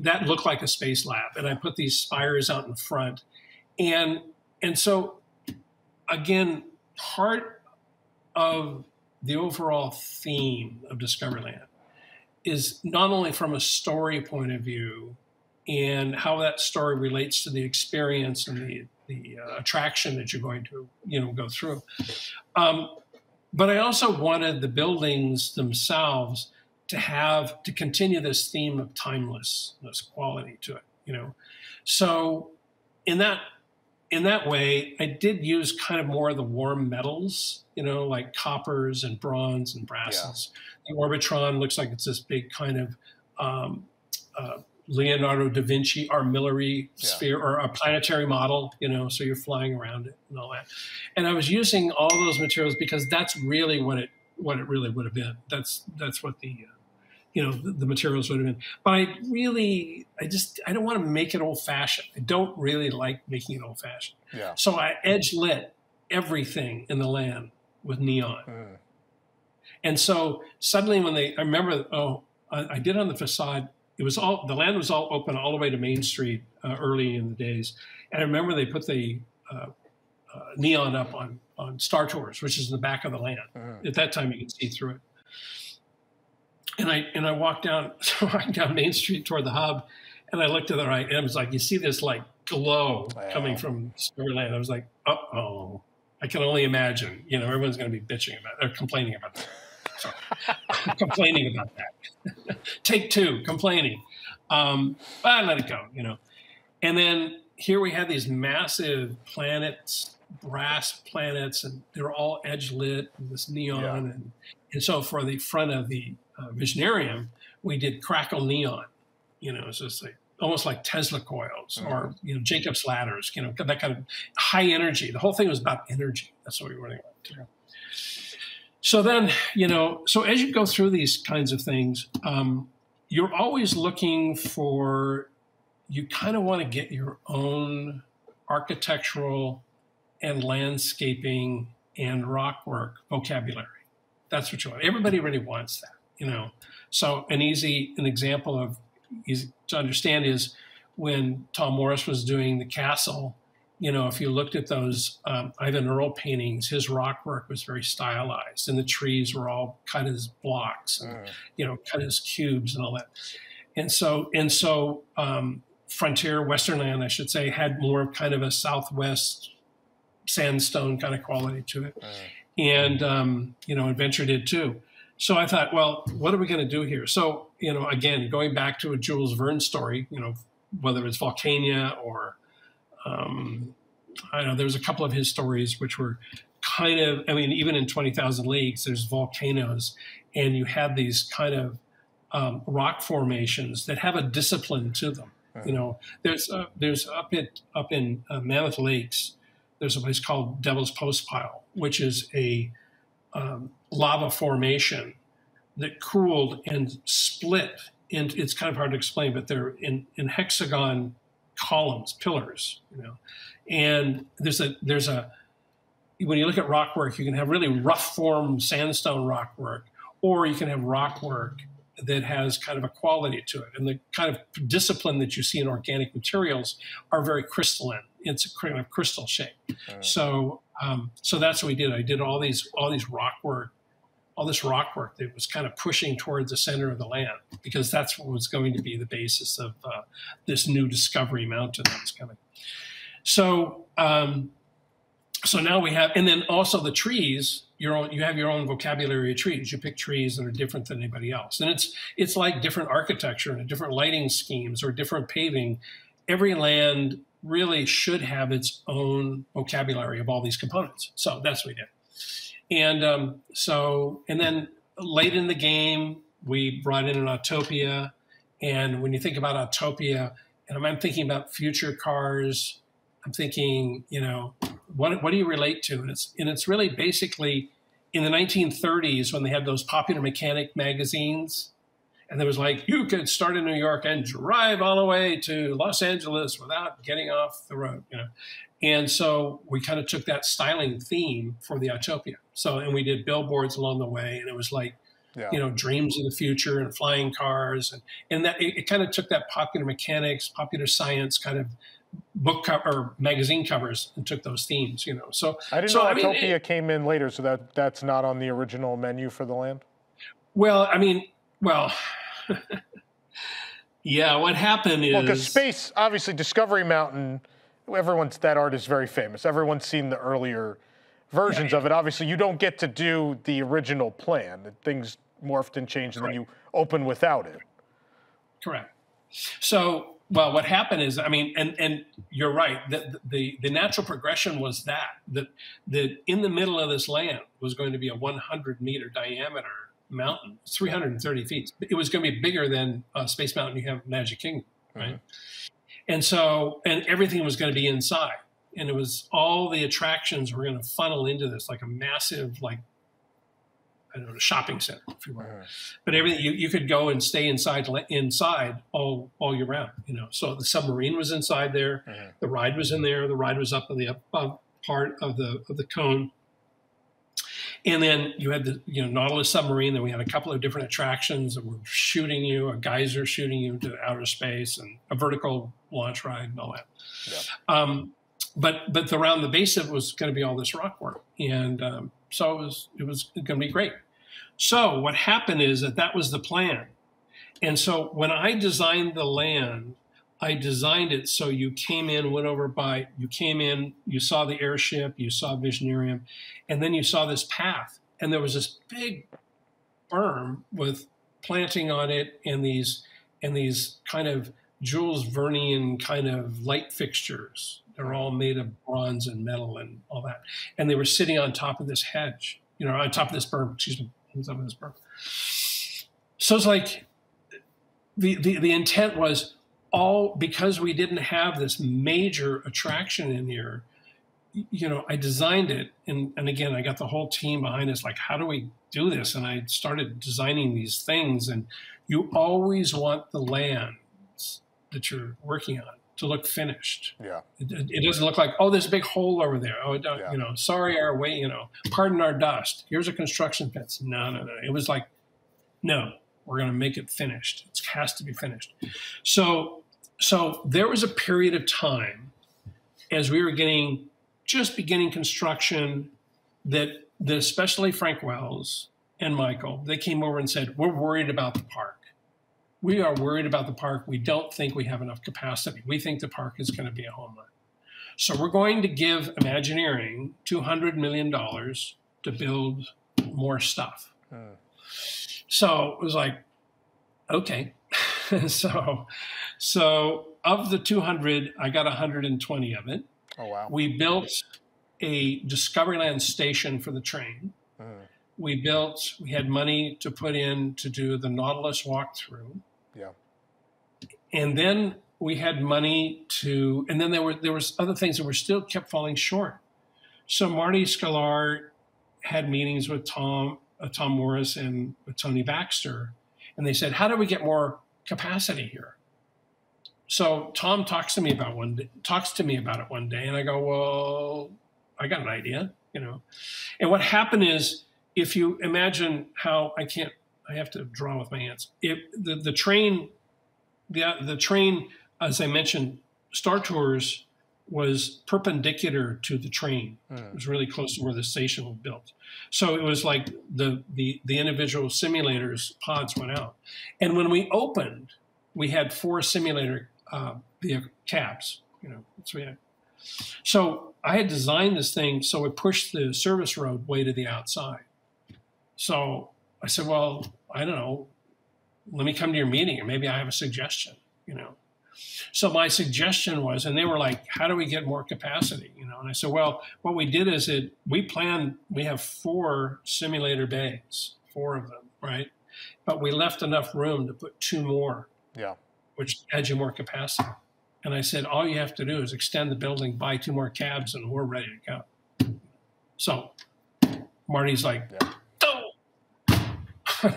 B: that looked like a space lab. And I put these spires out in front. And so, again, part of the overall theme of Discoveryland is not only from a story point of view and how that story relates to the experience and the attraction that you're going to go through, but I also wanted the buildings themselves to continue this theme of timelessness quality to it. So in that way, I did use kind of more of the warm metals, like coppers and bronze and brasses. Yeah. The Orbitron looks like it's this big kind of Leonardo da Vinci armillary sphere or a planetary model, so you're flying around it and all that. And I was using all those materials because that's really what it really would have been. That's what the materials would have been. But I don't want to make it old fashioned. I don't really like making it old fashioned. Yeah. So I edge lit everything in the land with neon. And so suddenly I remember, I did on the facade, the land was all open all the way to Main Street early in the days. And I remember they put the neon up on Star Tours, which is in the back of the land. At that time, you could see through it. And I walked down Main Street toward the hub, and I looked to the right, and it was like, you see this like glow coming from Discoveryland. I was like, uh-oh, I can only imagine. Everyone's going to be bitching about it, or complaining about that. Sorry. Complaining about that. Take two, complaining. But I let it go, And then here we had these massive planets, brass planets, and they were all edge lit with this neon. Yeah. And so for the front of the Visionarium, we did crackle neon, so it's like almost like Tesla coils or, Jacob's ladders, that kind of high energy. The whole thing was about energy. That's what we were running about. So then, so as you go through these kinds of things, you're always looking you kind of want to get your own architectural and landscaping and rock work vocabulary. That's what you want. Everybody really wants that, So an example of easy to understand is when Tom Morris was doing the castle. If you looked at those Ivan Earl paintings, his rock work was very stylized, and the trees were all cut as blocks, and, cut as cubes and all that. And so Frontier, Westernland, I should say, had more kind of a Southwest sandstone kind of quality to it. And, Adventure did too. So I thought, well, what are we going to do here? So, again, going back to a Jules Verne story, whether it's Volcania or I know there's a couple of his stories which were kind of, even in 20,000 Leagues, there's volcanoes, and you have these kind of rock formations that have a discipline to them. There's up in Mammoth Lakes, there's a place called Devil's Postpile, which is a lava formation that cooled and split. And it's kind of hard to explain, but they're in hexagon columns, pillars, and there's a when you look at rock work, you can have really rough form sandstone rock work, or you can have rock work that has kind of a quality to it. And the kind of discipline that you see in organic materials are very crystalline. It's a kind of crystal shape. So that's what we did. I did all these rock work, all this rock work that was kind of pushing towards the center of the land, because that's what was going to be the basis of this new Discovery Mountain that was coming. So now we have, and then also the trees. You have your own vocabulary of trees. You pick trees that are different than anybody else, and it's like different architecture and different lighting schemes or different paving. Every land really should have its own vocabulary of all these components. So that's what we did. And then late in the game, we brought in an Autopia, And when you think about Autopia, and I'm thinking about future cars, I'm thinking, you know, what do you relate to? And it's really basically in the 1930s when they had those Popular Mechanic magazines, and there was like, you could start in New York and drive all the way to Los Angeles without getting off the road, you know. And so we kind of took that styling theme for the Autopia. So, and we did billboards along the way, and it was like, you know, dreams of the future and flying cars. And that it kind of took that Popular Mechanics, Popular Science kind of book cover or magazine covers and took those themes, you know. So
A: I didn't know Autopia came in later, so that's not on the original menu for the land?
B: Well, I mean, well, yeah, what happened is...
A: Well, because space, obviously, Discovery Mountain, that art is very famous. Everyone's seen the earlier versions of it. Obviously, you don't get to do the original plan. Things morphed and changed, and then you open without it.
B: Correct. So, well, what happened is, I mean, and you're right, the natural progression was that in the middle of this land was going to be a 100-meter diameter mountain, 330 feet. It was going to be bigger than Space Mountain you have in Magic Kingdom, right? And so, and everything was going to be inside. And it was all the attractions were going to funnel into this like a massive, like, I don't know, shopping center, if you will. But everything, you could go and stay inside all year round, you know. So the submarine was inside there. The ride was in there. The ride was up on the up part of the cone. And then you had the Nautilus submarine. Then we had a couple of different attractions that were shooting you, a geyser shooting you to outer space, and a vertical launch ride and all that. Yeah. But around the base of it was going to be all this rock work, and so it was going to be great. So what happened is that was the plan, and so when I designed the land, I designed it so you came in, you saw the airship, you saw Visionarium, and then you saw this path, and there was this big berm with planting on it, and these kind of Jules Vernean kind of light fixtures. They're all made of bronze and metal and all that, and they were sitting on top of this hedge, on top of this berm. Excuse me, on top of this berm. So it's like the intent was, all because we didn't have this major attraction in here, I designed it. And again, I got the whole team behind us, like, how do we do this? And I started designing these things. And you always want the lands that you're working on to look finished. Yeah. It doesn't look like, oh, there's a big hole over there. Oh, sorry, our way, pardon our dust. Here's a construction pit. No. It was like, no, we're going to make it finished. It has to be finished. So there was a period of time as we were just beginning construction that especially Frank Wells and Michael, they came over and said, we're worried about the park. We are worried about the park. We don't think we have enough capacity. We think the park is going to be a home run. So we're going to give Imagineering $200 million to build more stuff. So it was like, okay. So of the 200, I got 120 of it. Oh, wow. We built a Discoveryland station for the train. We had money to put in to do the Nautilus walkthrough. Yeah. And then we had money and then there was other things that were still kept falling short. So Marty Sklar had meetings with Tom Morris and with Tony Baxter, and they said, how do we get more capacity here? So Tom talks to me about it one day, and I go, well, I got an idea, And what happened is, if you imagine how I have to draw with my hands. The train, as I mentioned, Star Tours was perpendicular to the train. It was really close to where the station was built. So it was like the individual simulators pods went out. And when we opened, we had 4 simulator cabs, that's what we had. So I had designed this thing so it pushed the service road way to the outside. So I said, well, I don't know, let me come to your meeting and maybe I have a suggestion, So my suggestion was, and they were like, how do we get more capacity? And I said, well, what we did is we have 4 simulator bays, 4 of them, right? But we left enough room to put 2 more
A: Yeah.
B: which adds you more capacity. And I said, all you have to do is extend the building, buy 2 more cabs, and we're ready to go. So Marty's like, oh,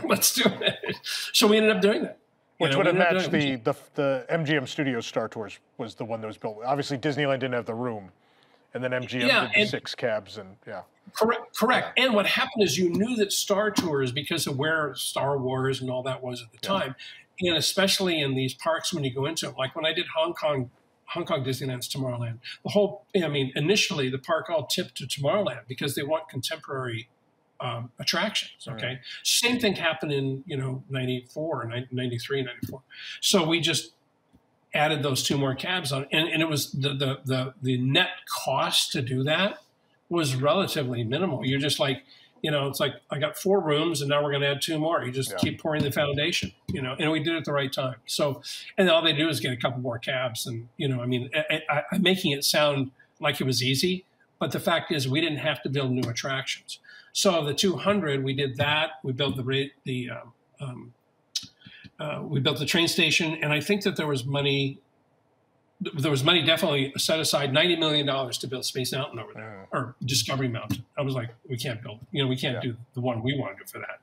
B: let's do it. So we ended up doing that.
A: Which would have matched the MGM Studios Star Tours was the one that was built. Obviously, Disneyland didn't have the room, and then MGM did the 6 cabs, and
B: Correct. And what happened is you knew that Star Tours, because of where Star Wars and all that was at the time, and especially in these parks when you go into it, like when I did Hong Kong Disneyland's Tomorrowland, initially the park all tipped to Tomorrowland because they want contemporary attractions. Okay. Same thing happened in, 94, 93, 94. So we just added those 2 more cabs on, and it was the net cost to do that was relatively minimal. You're just like, it's like, I got 4 rooms and now we're going to add 2 more. You just keep pouring the foundation, and we did it at the right time. So, and all they do is get a couple more cabs. And, I'm making it sound like it was easy, but the fact is we didn't have to build new attractions. So of the 200, we did that. We built we built the train station. And I think that there was money definitely set aside, $90 million to build Space Mountain over there, or Discovery Mountain. I was like, we can't build it. We can't do the one we want to do for that.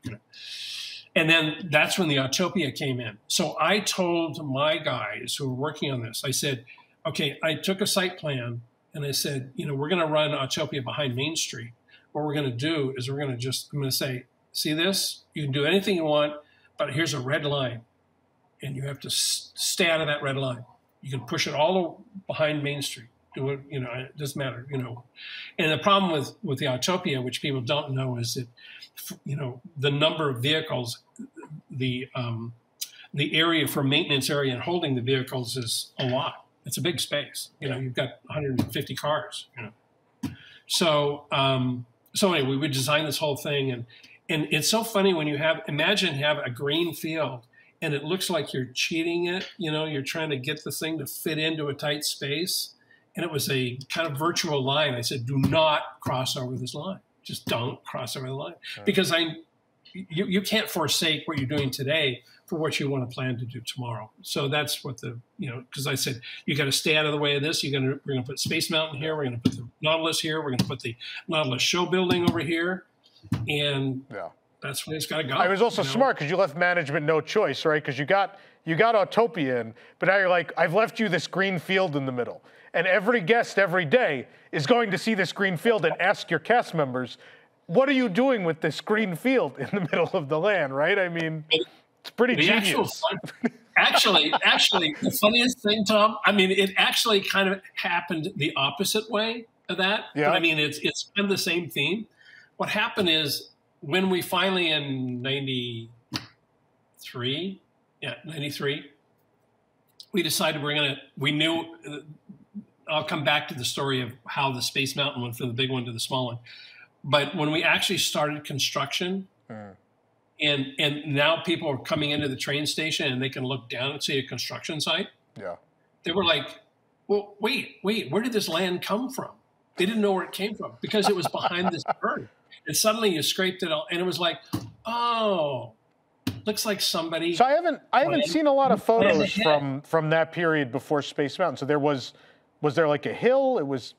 B: And then that's when the Autopia came in. So I told my guys who were working on this, I said, okay, I took a site plan and I said, we're going to run Autopia behind Main Street. What we're going to do is I'm going to say, see this? You can do anything you want, but here's a red line. And you have to stay out of that red line. You can push it all behind Main Street. Do it, it doesn't matter, And the problem with the Autopia, which people don't know, is that, the number of vehicles, the area for maintenance area and holding the vehicles is a lot. It's a big space. You've got 150 cars. So anyway, we would design this whole thing, and it's so funny when you have a green field. And it looks like you're cheating it. You're trying to get the thing to fit into a tight space. And it was a kind of virtual line. I said, do not cross over this line. Just don't cross over the line. Because you can't forsake what you're doing today for what you want to plan to do tomorrow. So that's what because I said, you got to stay out of the way of this. We're going to put Space Mountain here. We're going to put the Nautilus here. We're going to put the Nautilus show building over here. And that's where it's got to go.
A: I was also smart because you left management no choice, right? Because you got Autopia in, but now you're like, I've left you this green field in the middle. And every guest every day is going to see this green field and ask your cast members, what are you doing with this green field in the middle of the land, right? I mean, it's pretty genius.
B: Actually, the funniest thing, Tom, it actually kind of happened the opposite way of that.
A: Yeah.
B: But it's kind of the same theme. What happened is, when we finally in 93, we decided we knew, I'll come back to the story of how the Space Mountain went from the big one to the small one. But when we actually started construction, and now people are coming into the train station and they can look down and see a construction site.
A: Yeah.
B: They were like, well, wait, where did this land come from? They didn't know where it came from because it was behind this bird. And suddenly you scraped it all, and it was like, oh, looks like somebody.
A: So I haven't seen a lot of photos from that period before Space Mountain. So was there like a hill? It was.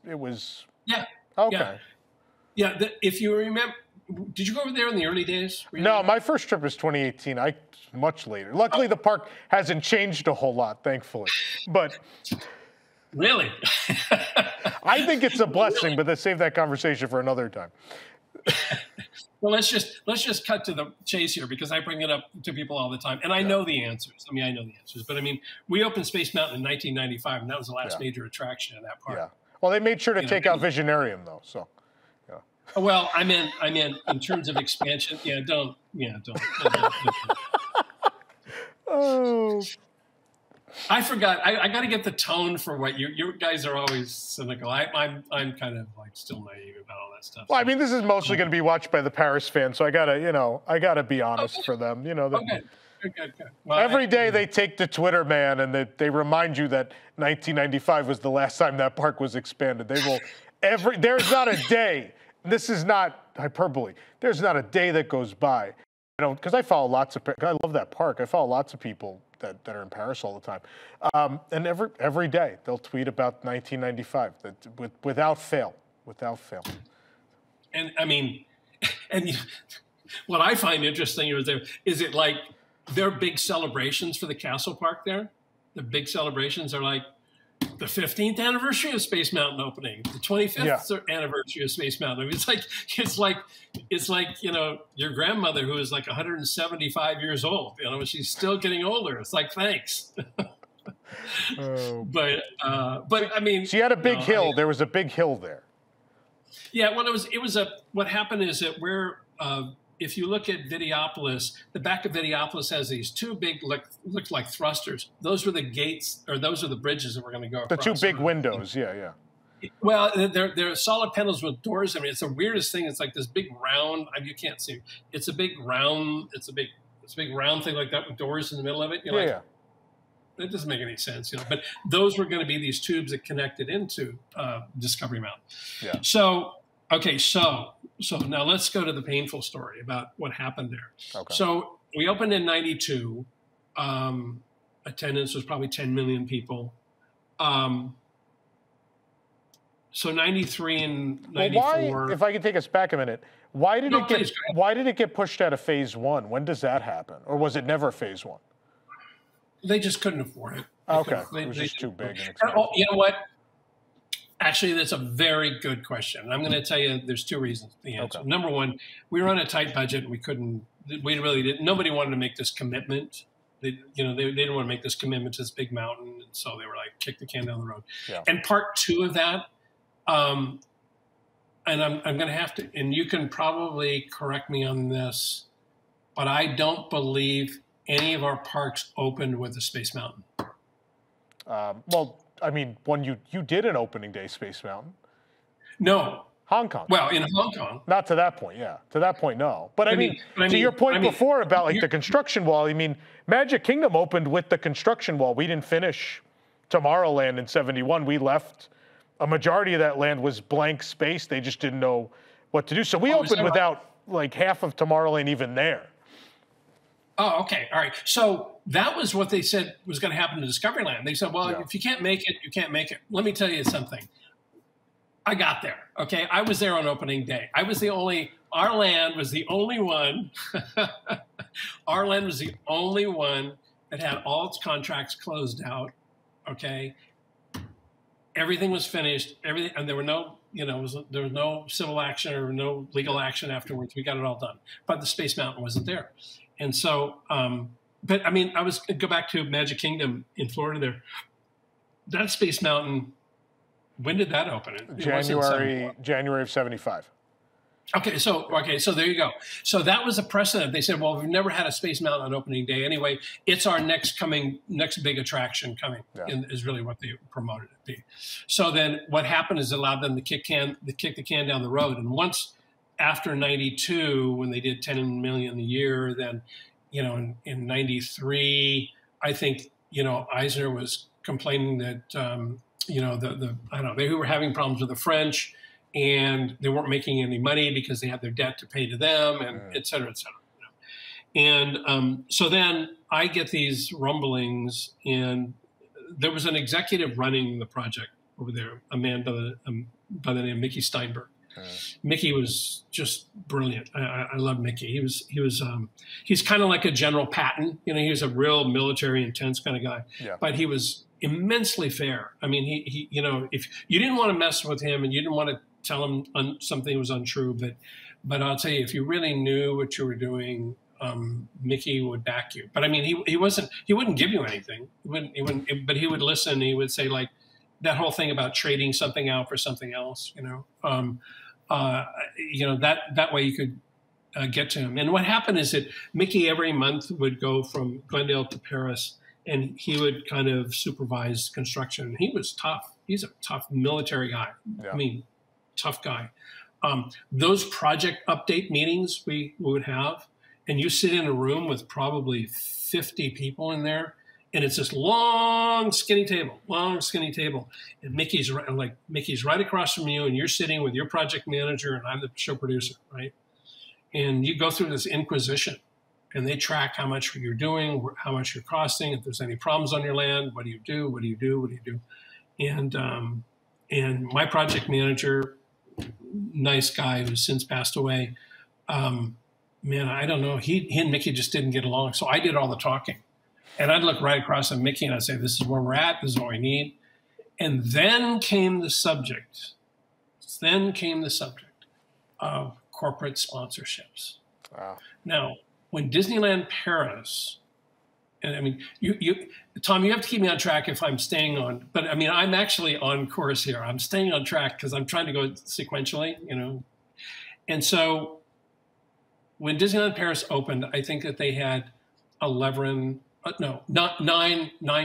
B: Yeah.
A: Okay.
B: Yeah. If you remember, did you go over there in the early days?
A: No, my first trip was 2018. Much later. Luckily, the park hasn't changed a whole lot, thankfully. But.
B: Really?
A: I think it's a blessing, but let's save that conversation for another time.
B: Well, let's just cut to the chase here, because I bring it up to people all the time, and I know the answers. I know the answers, but we opened Space Mountain in 1995, and that was the last major attraction in that park.
A: Yeah. Well, they made sure to take out Visionarium, though. So. Yeah.
B: Well, I mean, in terms of expansion, don't.
A: Oh.
B: I forgot. I got to get the tone for what you guys are always cynical. I'm kind of like still naive about all that stuff.
A: Well, this is mostly going to be watched by the Paris fans, so I gotta be honest for them.
B: Okay. Good. Well,
A: every day they take to Twitter, man, and they remind you that 1995 was the last time that park was expanded. They will there's not a day. This is not hyperbole. There's not a day that goes by. Because I follow I love that park. I follow lots of people that are in Paris all the time. And every day they'll tweet about 1995 without fail.
B: And I mean, what I find interesting is it like their big celebrations for the Castle Park there? The big celebrations are like the 15th anniversary of Space Mountain opening, the 25th anniversary of Space Mountain. I mean, it's like, you know, your grandmother who is like 175 years old, you know, she's still getting older. It's like, thanks. But I mean,
A: she had a big hill. There was a big hill there.
B: Yeah, well, what happened is that if you look at Videopolis, the back of Videopolis has these two big, looked like thrusters. Those were the gates, or those are the bridges that we're going to go across.
A: The two big windows, yeah.
B: Well, they're solid panels with doors. I mean, it's the weirdest thing. It's like this big round. You can't see. It's a big round. It's a big round thing like that with doors in the middle of it.
A: Yeah.
B: That doesn't make any sense, you know. But those were going to be these tubes that connected into Discovery Mountain. Yeah. So now let's go to the painful story about what happened there. Okay. So we opened in '92. Attendance was probably 10 million people. So '93 and '94.
A: Why, if I could take us back a minute, why did it get pushed out of Phase 1? When does that happen, or was it never Phase 1?
B: They just couldn't afford it.
A: It was just too big and expensive.
B: You know what? Actually, that's a very good question. I'm going to tell you there's two reasons the answer. Okay. Number one, we were on a tight budget. We really didn't. Nobody wanted to make this commitment. They didn't want to make this commitment to this big mountain. And so they were like, kick the can down the road. Yeah. And part two of that, and I'm going to have to, and you can probably correct me on this, but I don't believe any of our parks opened with a Space Mountain.
A: Well, I mean, when you did an opening day Space Mountain.
B: No.
A: Hong Kong.
B: Well, in Hong Kong.
A: Not to that point, yeah. To that point, no. But I mean, to your point before about like the construction wall, I mean, Magic Kingdom opened with the construction wall. We didn't finish Tomorrowland in '71. We left. A majority of that land was blank space. They just didn't know what to do. So we opened without like half of Tomorrowland even there.
B: Oh, okay. All right. So that was what they said was going to happen to Discoveryland. They said, well, if you can't make it, you can't make it. Let me tell you something. I got there. Okay. I was there on opening day. Our land was the only one. Our land was the only one that had all its contracts closed out. Okay. Everything was finished. And there were no, there was no civil action or no legal action afterwards. We got it all done. But the Space Mountain wasn't there. And so, but I mean, go back to Magic Kingdom in Florida there. That Space Mountain, when did that open?
A: January of '75.
B: Okay, so there you go. So that was a precedent. They said, well, we've never had a Space Mountain on opening day anyway. It's our next big attraction coming, is really what they promoted it to be. So then what happened is it allowed them to kick the can down the road. And once after '92, when they did 10 million a year, then, in '93, I think, Eisner was complaining that, I don't know, they were having problems with the French and they weren't making any money because they had their debt to pay to them, and et cetera, et cetera. And so then I get these rumblings, and there was an executive running the project over there, a man by the name of Mickey Steinberg. Mickey was just brilliant. I love Mickey. He's kind of like a General Patton. He was a real military intense kind of guy, but he was immensely fair. I mean, he if you didn't want to mess with him and you didn't want to tell him something was untrue, but I'll tell you, if you really knew what you were doing, Mickey would back you. But I mean, he wouldn't give you anything. He wouldn't, but he would listen. He would say, like, that whole thing about trading something out for something else, that way you could get to him. And what happened is that Mickey every month would go from Glendale to Paris, and he would kind of supervise construction. He was tough. He's a tough military guy. Yeah. I mean, tough guy. Those project update meetings we would have, and you sit in a room with probably 50 people in there, and it's this long, skinny table, and Mickey's right across from you, and you're sitting with your project manager, and I'm the show producer, right? And you go through this inquisition, and they track how much you're doing, how much you're costing. If there's any problems on your land, what do you do? What do you do? What do you do? And my project manager, nice guy who's since passed away, man, I don't know. He and Mickey just didn't get along. So I did all the talking. And I'd look right across at Mickey and I'd say, this is where we're at. This is what we need. And then came the subject. Of corporate sponsorships. Wow. Now, when Disneyland Paris, and I mean, Tom, you have to keep me on track if I'm staying on, but I mean, I'm actually on course here. I'm staying on track because I'm trying to go sequentially, you know. And so when Disneyland Paris opened, I think that they had 9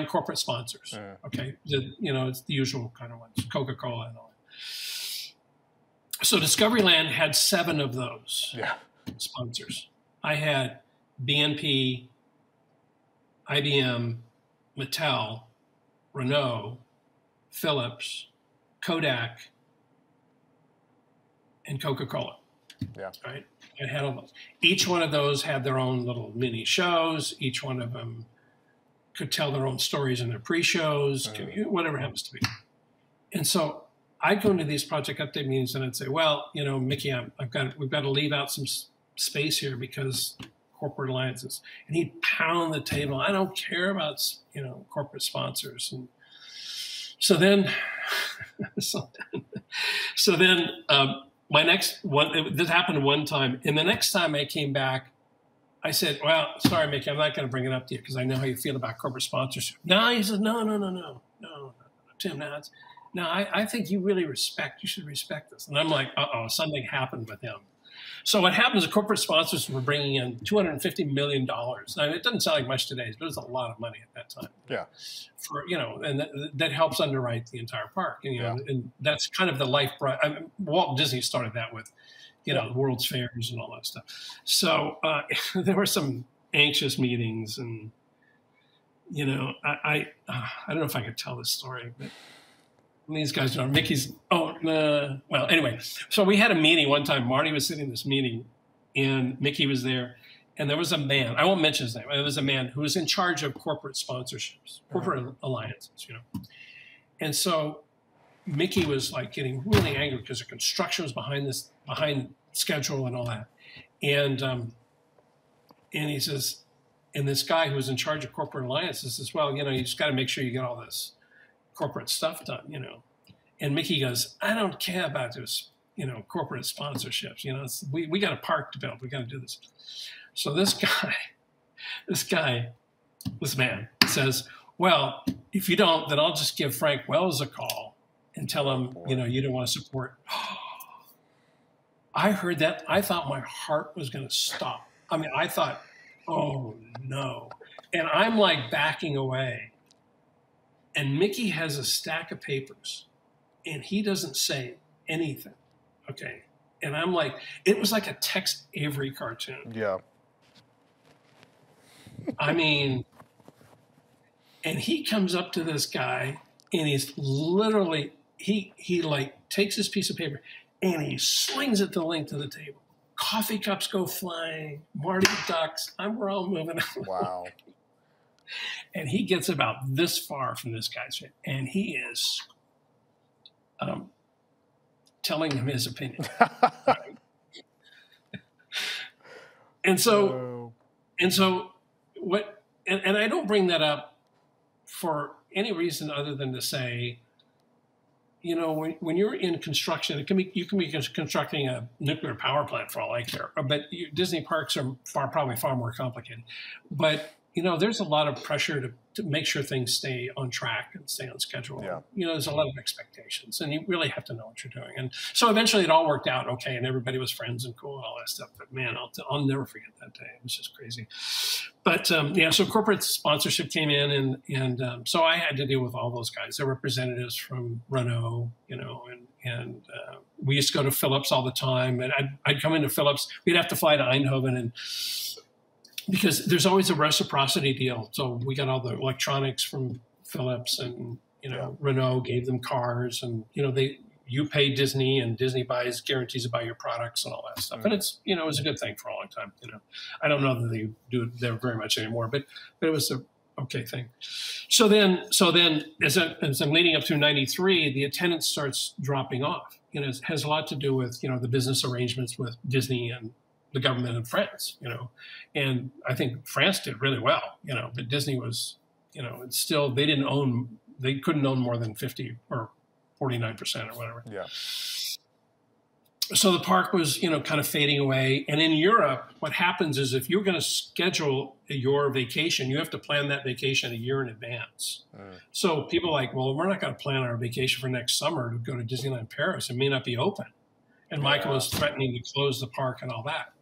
B: corporate sponsors. Okay. You know, it's the usual kind of ones, Coca-Cola and all that. So Discoveryland had 7 of those sponsors. I had BNP, IBM, Mattel, Renault, Philips, Kodak, and Coca-Cola. Yeah. Right? I had all those. Each one of those had their own little mini shows. Each one of them could tell their own stories in their pre-shows, whatever it happens to be. And so I'd go into these project update meetings and I'd say, well, you know, Mickey, we've got to leave out some space here because corporate alliances. And he'd pound the table. I don't care about, you know, corporate sponsors. And so then, my next one, this happened one time. And the next time I came back, I said, well, sorry, Mickey, I'm not going to bring it up to you because I know how you feel about corporate sponsorship. No, he says, no, Tim, I think you should respect this. And I'm like, something happened with him. So what happens is corporate sponsors were bringing in $250 million. Now, it doesn't sound like much today, but it was a lot of money at that time. Yeah. For, you know, and that helps underwrite the entire park. And, you know, and that's kind of the lifeblood. I mean, Walt Disney started that with, you know, World's Fairs and all that stuff. So there were some anxious meetings and, you know, I don't know if I could tell this story, but these guys know Mickey's. Well, anyway, so we had a meeting one time. Marty was sitting in this meeting, and Mickey was there, and there was a man. I won't mention his name. There was a man who was in charge of corporate sponsorships, corporate alliances, you know. And so Mickey was like getting really angry because the construction was behind schedule and all that. And he says, and this guy who was in charge of corporate alliances says, well, you know, you just got to make sure you get all this corporate stuff done, you know. And Mickey goes, I don't care about this, you know, corporate sponsorships. You know, we got a park to build. We got to do this. So this man says, well, if you don't, then I'll just give Frank Wells a call and tell him, you know, you don't want to support. I heard that. I thought my heart was going to stop. I mean, I thought, oh no. And I'm like backing away. And Mickey has a stack of papers, and he doesn't say anything, okay? And I'm like, it was like a Tex Avery cartoon. Yeah. I mean, and he comes up to this guy, and he's literally, he like takes this piece of paper, and he slings it the length of the table. Coffee cups go flying, Marty ducks, we're all moving. Wow. And he gets about this far from this guy's face, and he is telling him his opinion. And so what? And I don't bring that up for any reason other than to say, you know, when you're in construction, you can be constructing a nuclear power plant for all I care. But Disney parks are probably far more complicated. But you know, there's a lot of pressure to make sure things stay on track and stay on schedule. Yeah. You know, there's a lot of expectations, and you really have to know what you're doing. And so eventually it all worked out okay, and everybody was friends and cool and all that stuff. But man, I'll never forget that day. It was just crazy. But yeah, so corporate sponsorship came in, and so I had to deal with all those guys. There were representatives from Renault, you know, and we used to go to Philips all the time. And I'd come into Philips. We'd have to fly to Eindhoven and because there's always a reciprocity deal. So we got all the electronics from Philips, and, you know, Renault gave them cars, and, you know, you pay Disney and Disney guarantees to buy your products and all that stuff. And it's, it was a good thing for a long time. I don't know that they do it there very much anymore, but it was a okay thing. So then as I'm leading up through 93, the attendance starts dropping off. It has a lot to do with, the business arrangements with Disney and the government in France, and I think France did really well, but Disney was, it's still, they couldn't own more than 50 or 49% or whatever.
A: Yeah.
B: So the park was, kind of fading away. And in Europe, what happens is if you're going to schedule your vacation, you have to plan that vacation a year in advance. So people are like, well, we're not going to plan our vacation for next summer to go to Disneyland Paris. It may not be open. And Michael was threatening to close the park and all that.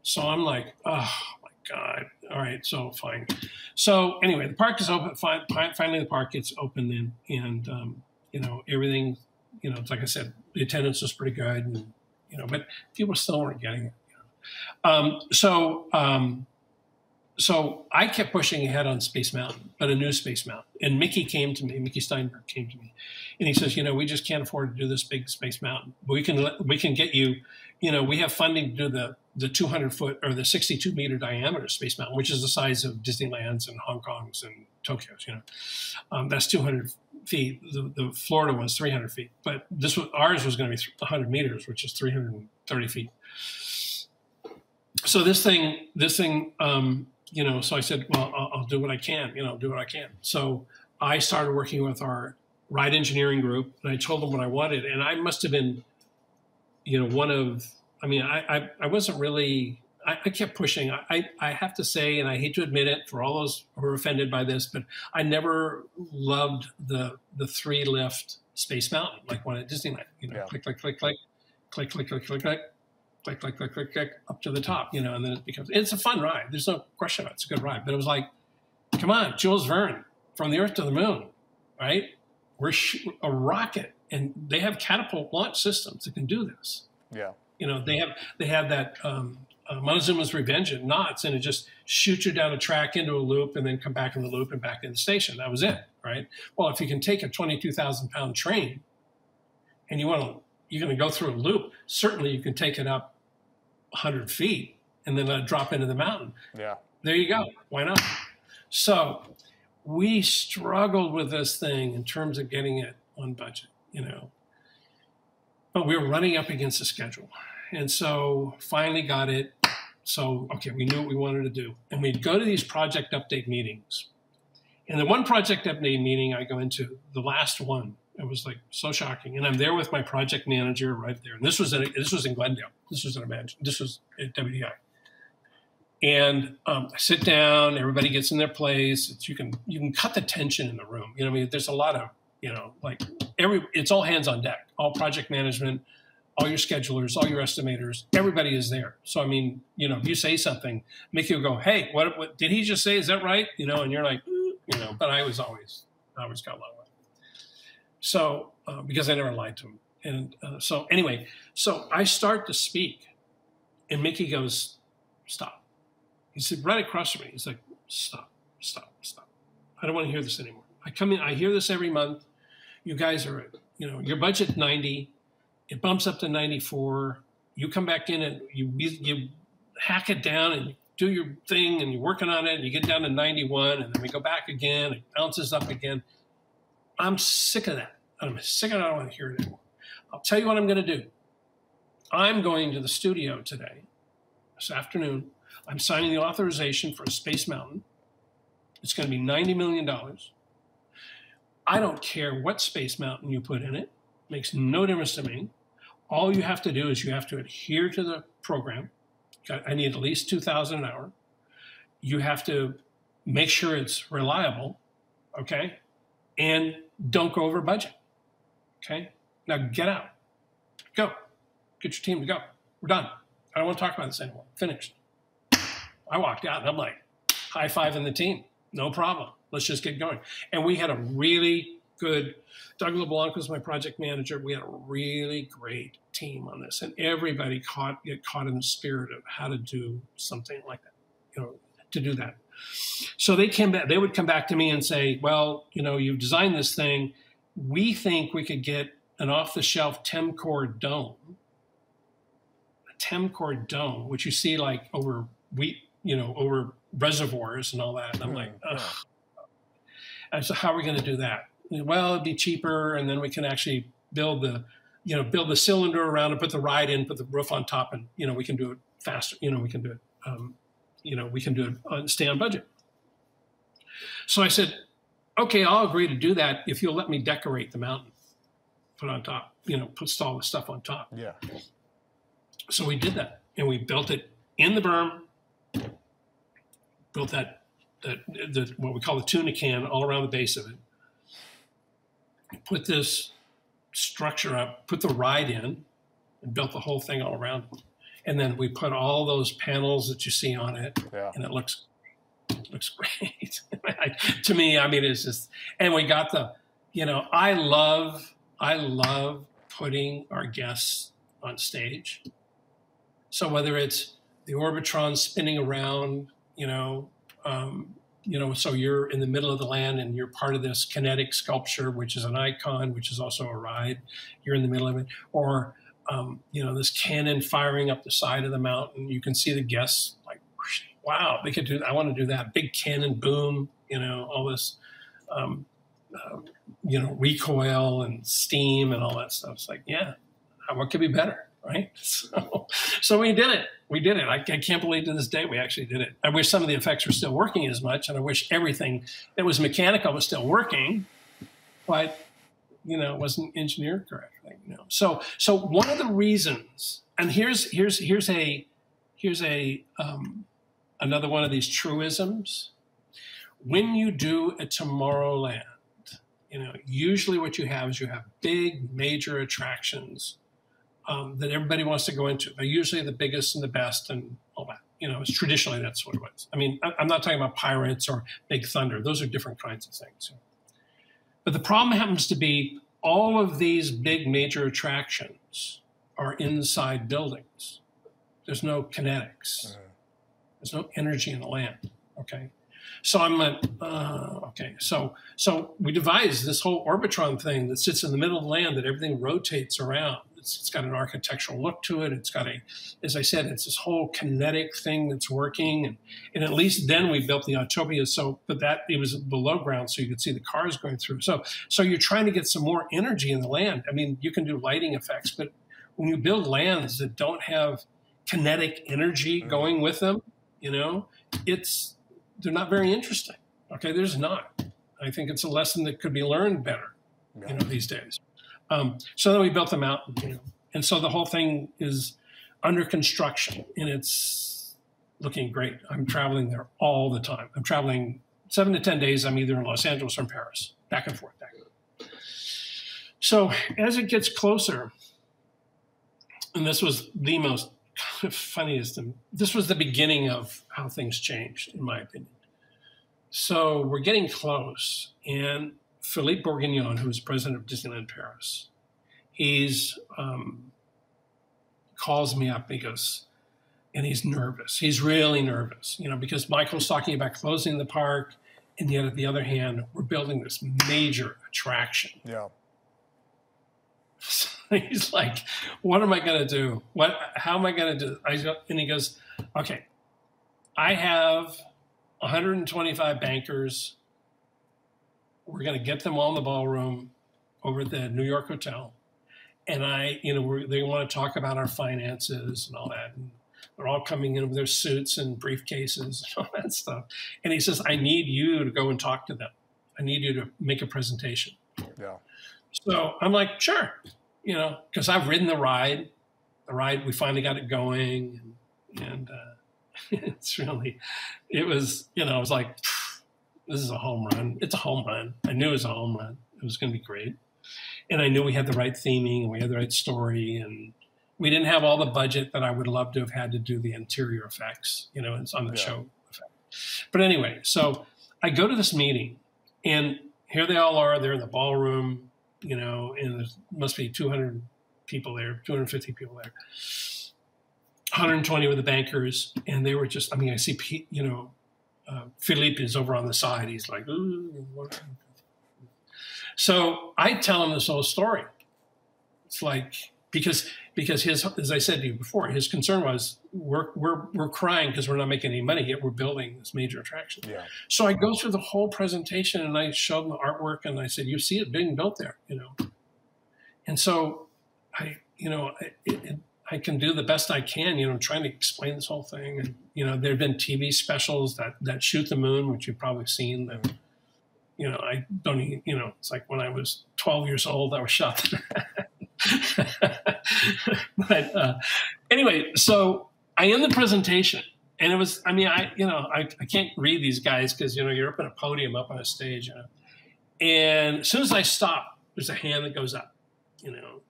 B: So I'm like, oh my God. All right, so fine. So anyway, the park is open. Finally, the park gets open, and everything. It's like I said, the attendance was pretty good, and but people still weren't getting it. So I kept pushing ahead on Space Mountain, but a new Space Mountain. And Mickey Steinberg came to me, and he says, we just can't afford to do this big Space Mountain. But we can get you, we have funding to do the 200-foot or the 62-meter diameter Space Mountain, which is the size of Disneyland's and Hong Kong's and Tokyo's. That's 200 feet. The Florida one's 300 feet, but ours was going to be 100 meters, which is 330 feet. So this thing. So I said, well, I'll do what I can. Do what I can. So I started working with our ride engineering group, and I told them what I wanted, and I must have been, I wasn't really. I kept pushing. I have to say, and I hate to admit it for all those who are offended by this, but I never loved the 3-lift Space Mountain like one at Disneyland. Click, click, click, click, click, click, click, click, click, click, click, click, click, click, up to the top. And then it's a fun ride. There's no question about it. It's a good ride. But it was like, come on, Jules Verne, from the Earth to the Moon, right? We're a rocket, and they have catapult launch systems that can do this.
A: Yeah.
B: They have that. Montezuma's Revenge at Knott's, and it just shoots you down a track into a loop and then come back in the loop and back in the station. That was it, right? Well, if you can take a 22,000-pound train and you're going to go through a loop, certainly you can take it up 100 feet and then let it drop into the mountain.
A: Yeah.
B: There you go. Why not? So we struggled with this thing in terms of getting it on budget, but we were running up against the schedule. And so finally got it. So, okay, we knew what we wanted to do. And we'd go to these project update meetings. And the one project update meeting I go into, the last one, it was like so shocking. And I'm there with my project manager right there. And this was in Glendale. This was at WDI. And I sit down, everybody gets in their place. You can cut the tension in the room. There's a lot of, it's all hands on deck, all project management, all your schedulers, all your estimators, everybody is there. So, if you say something, Mickey will go, hey, what did he just say? Is that right? And you're like, but I always got along with it. So, because I never lied to him. And so anyway, so I start to speak, and Mickey goes, stop. He said, right across from me, he's like, stop. I don't want to hear this anymore. I come in, I hear this every month. You guys are, your budget 90. It bumps up to 94. You come back in and you hack it down and you do your thing and you're working on it and you get down to 91 and then we go back again. It bounces up again. I'm sick of that. I'm sick of it. I don't want to hear it anymore. I'll tell you what I'm going to do. I'm going to the studio today, this afternoon. I'm signing the authorization for a Space Mountain. It's going to be $90 million. I don't care what Space Mountain you put in it. Makes no difference to me. All you have to do is you have to adhere to the program. I need at least 2,000 an hour. You have to make sure it's reliable, okay? And don't go over budget, okay? Now get out. Go. Get your team to go. We're done. I don't want to talk about this anymore. Finished. I walked out and I'm like, high-fiving the team. No problem. Let's just get going. And we had a really good, Doug LeBlanc was my project manager. We had a really great team on this, and everybody get caught in the spirit of how to do something like that, to do that. So they would come back to me and say, well, you've designed this thing. We think we could get an off-the-shelf Temcore dome, a Temcore dome, which you see like over over reservoirs and all that. And I'm like, ugh. And so how are we going to do that? Well, it'd be cheaper, and then we can actually build the cylinder around and put the ride in, put the roof on top, and we can do it faster. We can do it. We can do it stay on budget. So I said, okay, I'll agree to do that if you'll let me decorate the mountain, put on top, put all the stuff on top.
A: Yeah. So
B: we did that, and we built it in the berm. Built that what we call the tuna can all around the base of it. Put this structure up, put the ride in, and built the whole thing all around it. And then we put all those panels that you see on it, and it looks great. To me, I mean, it's just, and we got the, I love putting our guests on stage. So whether it's the Orbitron spinning around, so you're in the middle of the land and you're part of this kinetic sculpture, which is an icon, which is also a ride. You're in the middle of it. Or, this cannon firing up the side of the mountain. You can see the guests like, wow, they could do that. I want to do that. Big cannon boom, all this, recoil and steam and all that stuff. It's like, yeah, what could be better? Right. So we did it. We did it. I can't believe to this day we actually did it. I wish some of the effects were still working as much, and I wish everything that was mechanical was still working, but it wasn't engineered correctly. So one of the reasons, and here's another one of these truisms. When you do a Tomorrowland, usually what you have is big major attractions that everybody wants to go into. They're usually the biggest and the best and all that. It's traditionally that's what it was. I mean, I'm not talking about Pirates or Big Thunder. Those are different kinds of things. But the problem happens to be all of these big major attractions are inside buildings. There's no kinetics. There's no energy in the land. Okay. So I'm like, okay. So we devised this whole Orbitron thing that sits in the middle of the land that everything rotates around. It's got an architectural look to it. It's got as I said, it's this whole kinetic thing that's working. And at least then we built the Autopia. But it was below ground, so you could see the cars going through. So you're trying to get some more energy in the land. I mean, you can do lighting effects, but when you build lands that don't have kinetic energy going with them, they're not very interesting. Okay, there's not. I think it's a lesson that could be learned better, these days. So then we built the mountain, and so the whole thing is under construction, and it's looking great. I'm traveling there all the time. I'm traveling 7 to 10 days. I'm either in Los Angeles or in Paris, back and forth. So as it gets closer, and this was the most funniest, this was the beginning of how things changed, in my opinion. So we're getting close, and Philippe Bourguignon, who's president of Disneyland Paris, he's calls me up. He goes, and he's nervous. He's really nervous, because Michael's talking about closing the park, and yet at the other hand, we're building this major attraction.
A: Yeah.
B: So he's like, what am I going to do? How am I going to do? And he goes, okay, I have 125 bankers. We're going to get them all in the ballroom over at the New York Hotel. And they want to talk about our finances and all that. And they're all coming in with their suits and briefcases and all that stuff. And he says, I need you to go and talk to them. I need you to make a presentation.
A: Yeah. So
B: I'm like, sure, because I've ridden the ride. We finally got it going. And it was like, this is a home run. It's a home run. I knew it was a home run. It was going to be great. And I knew we had the right theming and we had the right story. And we didn't have all the budget that I would love to have had to do the interior effects, it's on the show effect. But anyway, so I go to this meeting, and here they all are. They're in the ballroom, and there must be 200 people there, 250 people there. 120 were the bankers, and they were just, I see, Philippe is over on the side. He's like, ooh. So I tell him this whole story. It's like, because his, as I said to you before, his concern was we're crying because we're not making any money yet we're building this major attraction. Yeah. So I go through the whole presentation and I showed them the artwork and I said, you see it being built there, you know. And so I can do the best I can, you know, trying to explain this whole thing. And, you know, there have been TV specials that shoot the moon, which you've probably seen. That, you know, I don't even, you know, it's like when I was 12 years old, I was shot. But anyway, so I end the presentation. And it was, I mean, I can't read these guys because, you know, you're up on a podium, up on a stage. You know? And as soon as I stop, there's a hand that goes up, you know.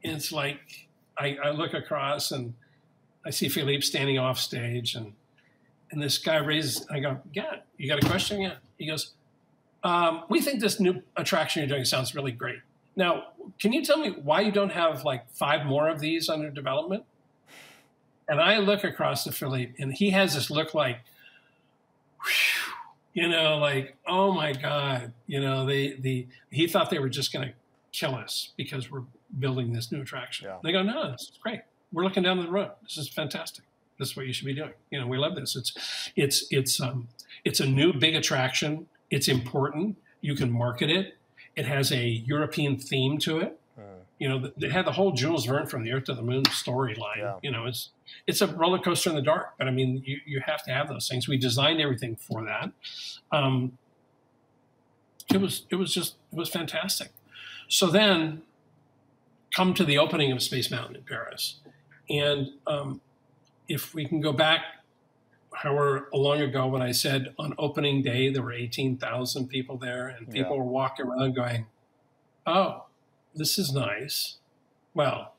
B: And it's like, I look across and I see Philippe standing off stage, and this guy raises, I go, yeah, you got a question? Yeah. He goes, we think this new attraction you're doing sounds really great. Now, can you tell me why you don't have like 5 more of these under development? And I look across to Philippe, and he has this look like, whew, you know, like, oh my God, you know, he thought they were just going to kill us because we're building this new attraction. Yeah. They go, no, this is great. We're looking down the road. This is fantastic. This is what you should be doing. You know, we love this. It's a new big attraction. It's important. You can market it. It has a European theme to it. You know, they had the whole Jules Verne from the Earth to the Moon storyline. Yeah. You know, it's a roller coaster in the dark, but I mean, you have to have those things. We designed everything for that. It was fantastic. So then come to the opening of Space Mountain in Paris. And if we can go back however long ago when I said on opening day, there were 18,000 people there and people were walking around going, oh, this is nice. Well,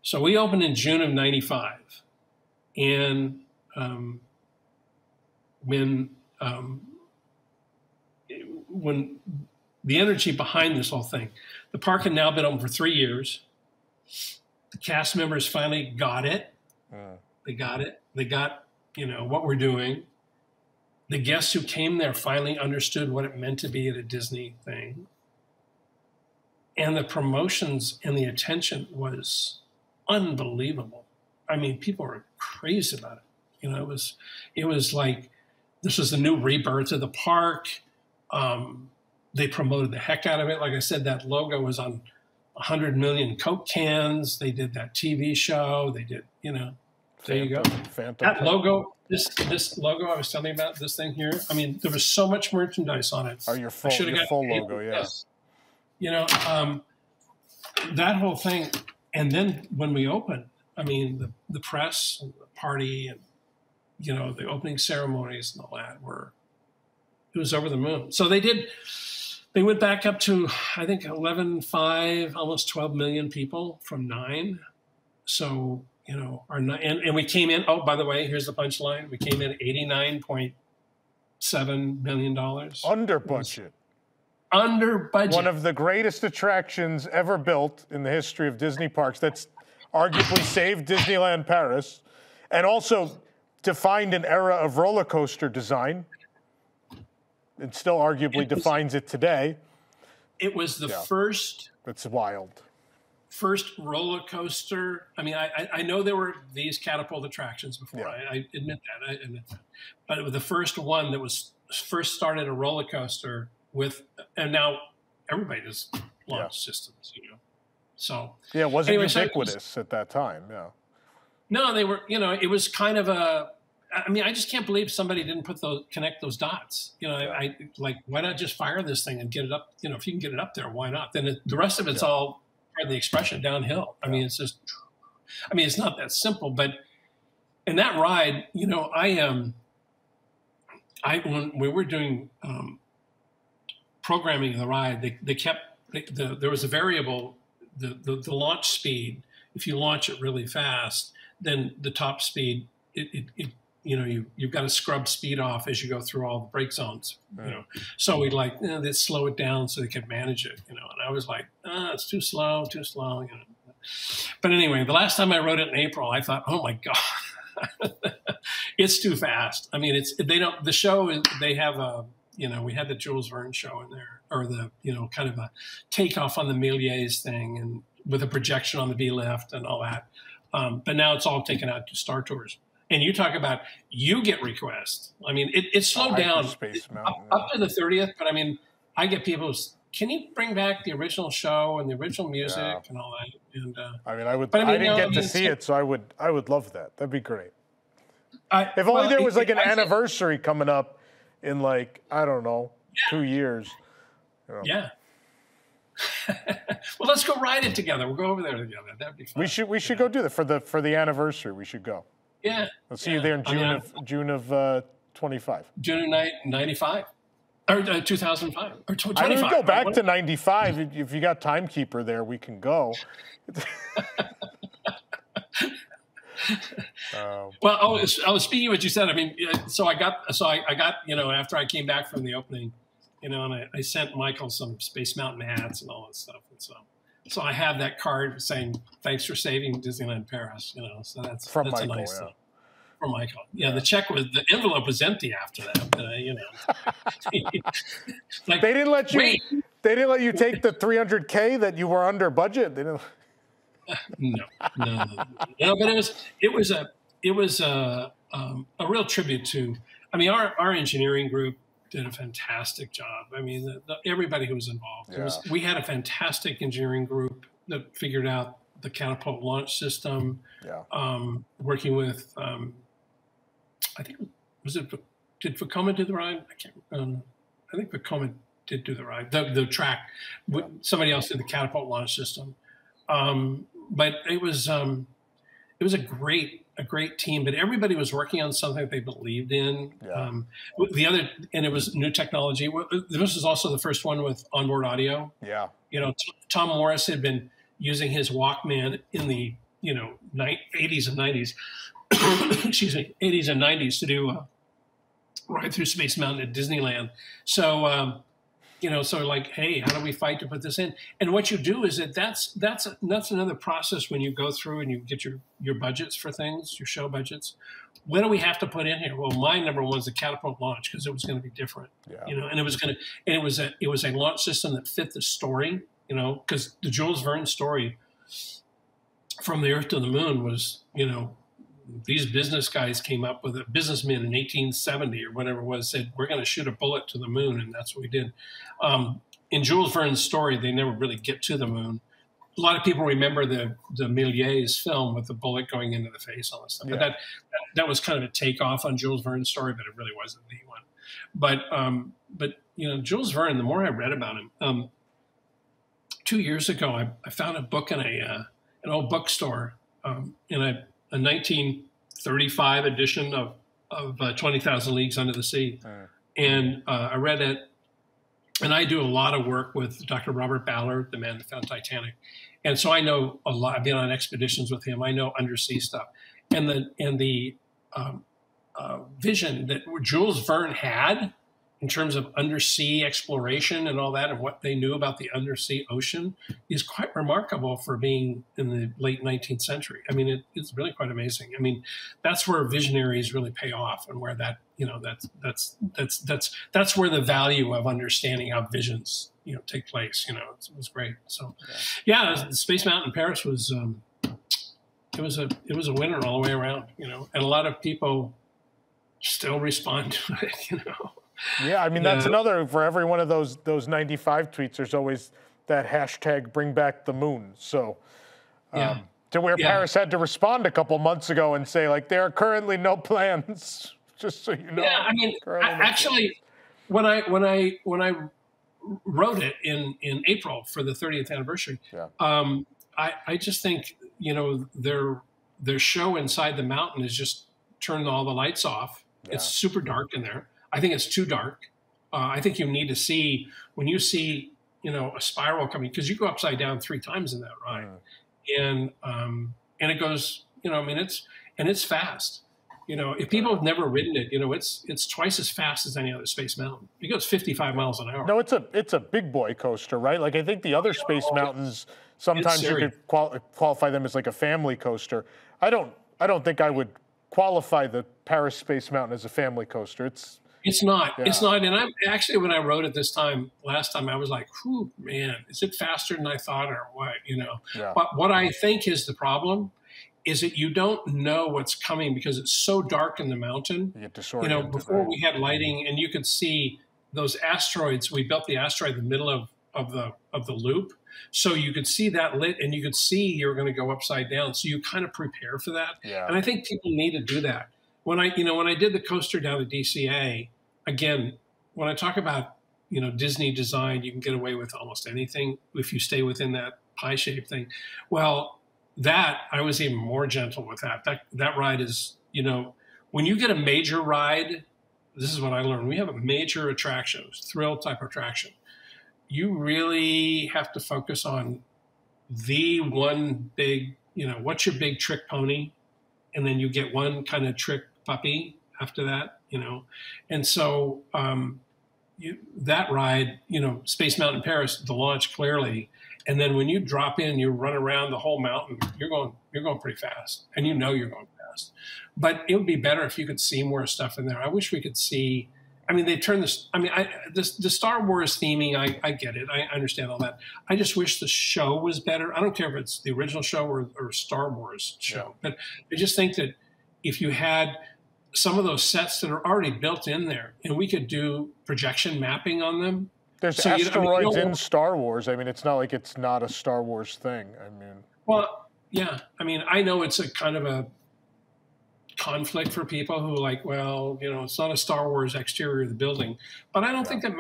B: so we opened in June of '95. And when the energy behind this whole thing, the park had now been open for 3 years. The cast members finally got it. They got it. They got, you know, what we're doing. The guests who came there finally understood what it meant to be at a Disney thing. And the promotions and the attention was unbelievable. I mean, people were crazy about it. You know, it was like, this was the new rebirth of the park. They promoted the heck out of it. Like I said, that logo was on 100 million Coke cans. They did that TV show. They did, you know, there you go. That logo, this logo I was telling you about, this thing here. I mean, there was so much merchandise on it.
A: Oh, your full logo, yeah.
B: You know, that whole thing. And then when we opened, I mean, the press and the party and, you know, the opening ceremonies and all that it was over the moon. So they went back up to, I think, 11.5, almost 12 million people from 9. So, you know, and we came in, oh, by the way, here's the punchline. We came in at $89.7 million.
A: Under budget.
B: Under budget.
A: One of the greatest attractions ever built in the history of Disney parks. That's arguably saved Disneyland Paris and also defined an era of roller coaster design. It still arguably defines it today.
B: It was the first.
A: That's wild.
B: First roller coaster. I mean, I know there were these catapult attractions before. Yeah. I admit that. But it was the first one that was first started a roller coaster with, and now everybody does launch systems, you know. So
A: yeah, it wasn't ubiquitous at that time. Yeah.
B: No, they were. You know, it was kind of a. I mean, I just can't believe somebody didn't connect those dots. You know, I like, why not just fire this thing and get it up? You know, if you can get it up there, why not? Then the rest of it's all, pardon the expression, downhill. I mean, it's just, I mean, it's not that simple. But in that ride, you know, when we were doing programming of the ride, they kept there was a variable, the launch speed. If you launch it really fast, then the top speed, you know, you've got to scrub speed off as you go through all the brake zones, you know. So we they'd slow it down so they could manage it, you know. And I was like, it's too slow, you know. But anyway, the last time I rode it in April, I thought, oh my God, it's too fast. I mean, the show is, they have a, you know, we had the Jules Verne show in there, or the, you know, kind of a takeoff on the Méliès thing. And with a projection on the V lift and all that. But now it's all taken out to Star Tours. And you talk about, you get requests. I mean, it slowed down up to the 30th, but I mean, I get people, can you bring back the original show and the original music and all that? And I
A: mean, I didn't get to see it, so I would love that. That'd be great. If only there was like an anniversary coming up in like, I don't know, 2 years. You know.
B: Yeah. Well, let's go ride it together. We'll go over there together. That'd be fun.
A: We should go do that for the anniversary. We should go.
B: Yeah.
A: Let's see you there in June of 25.
B: June of 95 or 2005 or 25.
A: I would go back to 95 if you got timekeeper there. We can go.
B: Well, speaking of what you said, I mean, so I got after I came back from the opening. And I sent Michael some Space Mountain hats and all that stuff. And so I have that card saying, thanks for saving Disneyland Paris, so that's
A: Michael,
B: a nice thing. From Michael. Yeah, the envelope was empty after that, like,
A: they didn't let you take the 300K that you were under budget. They didn't.
B: No. But it was a real tribute to, I mean, our engineering group did a fantastic job. I mean, everybody who was involved.
A: Yeah.
B: We had a fantastic engineering group that figured out the catapult launch system.
A: Yeah.
B: Working with, I think, did Vekoma do the ride? I think Vekoma did do the ride, the track. Somebody else did the catapult launch system. But it was a great team, but everybody was working on something that they believed in.
A: Yeah.
B: And it was new technology. This was also the first one with onboard audio.
A: Yeah.
B: Tom Morris had been using his Walkman in the 80s and 90s. Excuse me, 80s and 90s to do ride through Space Mountain at Disneyland. So. So like, hey, how do we fight to put this in? And what you do is that's another process when you go through and you get your budgets for things, your show budgets. What do we have to put in here? Well, my number one was the catapult launch because it was going to be different.
A: Yeah.
B: And it was a launch system that fit the story. Because the Jules Verne story from the Earth to the Moon was, these business guys came up with it. Businessmen in 1870 or whatever it was said, we're going to shoot a bullet to the moon. And that's what we did. In Jules Verne's story, they never really get to the moon. A lot of people remember the Méliès film with the bullet going into the face, all that stuff.
A: Yeah.
B: But that was kind of a takeoff on Jules Verne's story, but it really wasn't the one. But Jules Verne, the more I read about him, 2 years ago, I found a book in an old bookstore in a 1935 edition of 20,000 Leagues Under the Sea. And I read it, and I do a lot of work with Dr. Robert Ballard, the man that found Titanic. And so I know a lot. I've been on expeditions with him. I know undersea stuff. And the vision that Jules Verne had in terms of undersea exploration and all that, and what they knew about the undersea ocean is quite remarkable for being in the late 19th century. I mean, it's really quite amazing. I mean, that's where visionaries really pay off, and where that, that's where the value of understanding how visions, take place. It was great. So, the Space Mountain Paris was, it was a winner all the way around. And a lot of people still respond to it.
A: Yeah, I mean, that's another, for every one of those 95 tweets, there's always that hashtag bring back the moon. So to where Paris had to respond a couple months ago and say, like, there are currently no plans, just so you know.
B: Yeah, I mean, actually, when I wrote it in April for the 30th anniversary, I just think, their show Inside the Mountain is just turned all the lights off. Yeah. It's super dark in there. I think it's too dark. I think you need to see, when you see, a spiral coming, because you go upside down 3 times in that ride. And it goes, it's fast. If people have never ridden it, it's twice as fast as any other Space Mountain. It goes 55 miles an hour.
A: No, it's a big boy coaster, right? Like, I think the other Space Mountains, sometimes you could qualify them as like a family coaster. I don't think I would qualify the Paris Space Mountain as a family coaster.
B: It's not.
A: Yeah.
B: It's not. And I'm actually, when I wrote it last time, I was like, "Whew, man, is it faster than I thought, or what?"
A: Yeah.
B: But what I think is the problem is that you don't know what's coming because it's so dark in the mountain.
A: You get disoriented.
B: Before we had lighting, and you could see those asteroids. We built the asteroid in the middle of the loop, so you could see that lit, and you could see you're going to go upside down. So you kind of prepare for that.
A: Yeah.
B: And I think people need to do that. When I did the coaster down at DCA, again, when I talk about Disney design, you can get away with almost anything if you stay within that pie shape thing. Well, that I was even more gentle with that. That ride is, when you get a major ride, this is what I learned. We have a major attraction, thrill type attraction. You really have to focus on the one big, what's your big trick pony? And then you get one kind of trick puppy after that, And so that ride, Space Mountain Paris, the launch clearly. And then when you drop in, you run around the whole mountain, you're going pretty fast, and you're going fast. But it would be better if you could see more stuff in there. I wish we could see. I mean, they turned this. I mean, the Star Wars theming. I get it. I understand all that. I just wish the show was better. I don't care if it's the original show or Star Wars show, but I just think that if you had some of those sets that are already built in there, and we could do projection mapping on them.
A: There's asteroids in Star Wars. I mean, it's not like it's not a Star Wars thing. I mean,
B: well, yeah. I mean, I know it's a kind of a conflict for people who it's not a Star Wars exterior of the building, but I don't think that.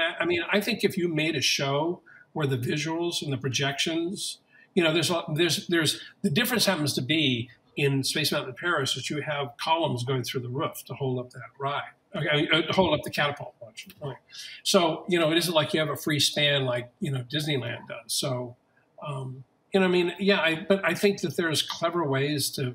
B: I think if you made a show where the visuals and the projections, there's the difference happens to be in Space Mountain Paris that you have columns going through the roof to hold up that ride. Okay, hold up the catapult launch. Right. So, it isn't like you have a free span like, Disneyland does. So, but I think that there's clever ways to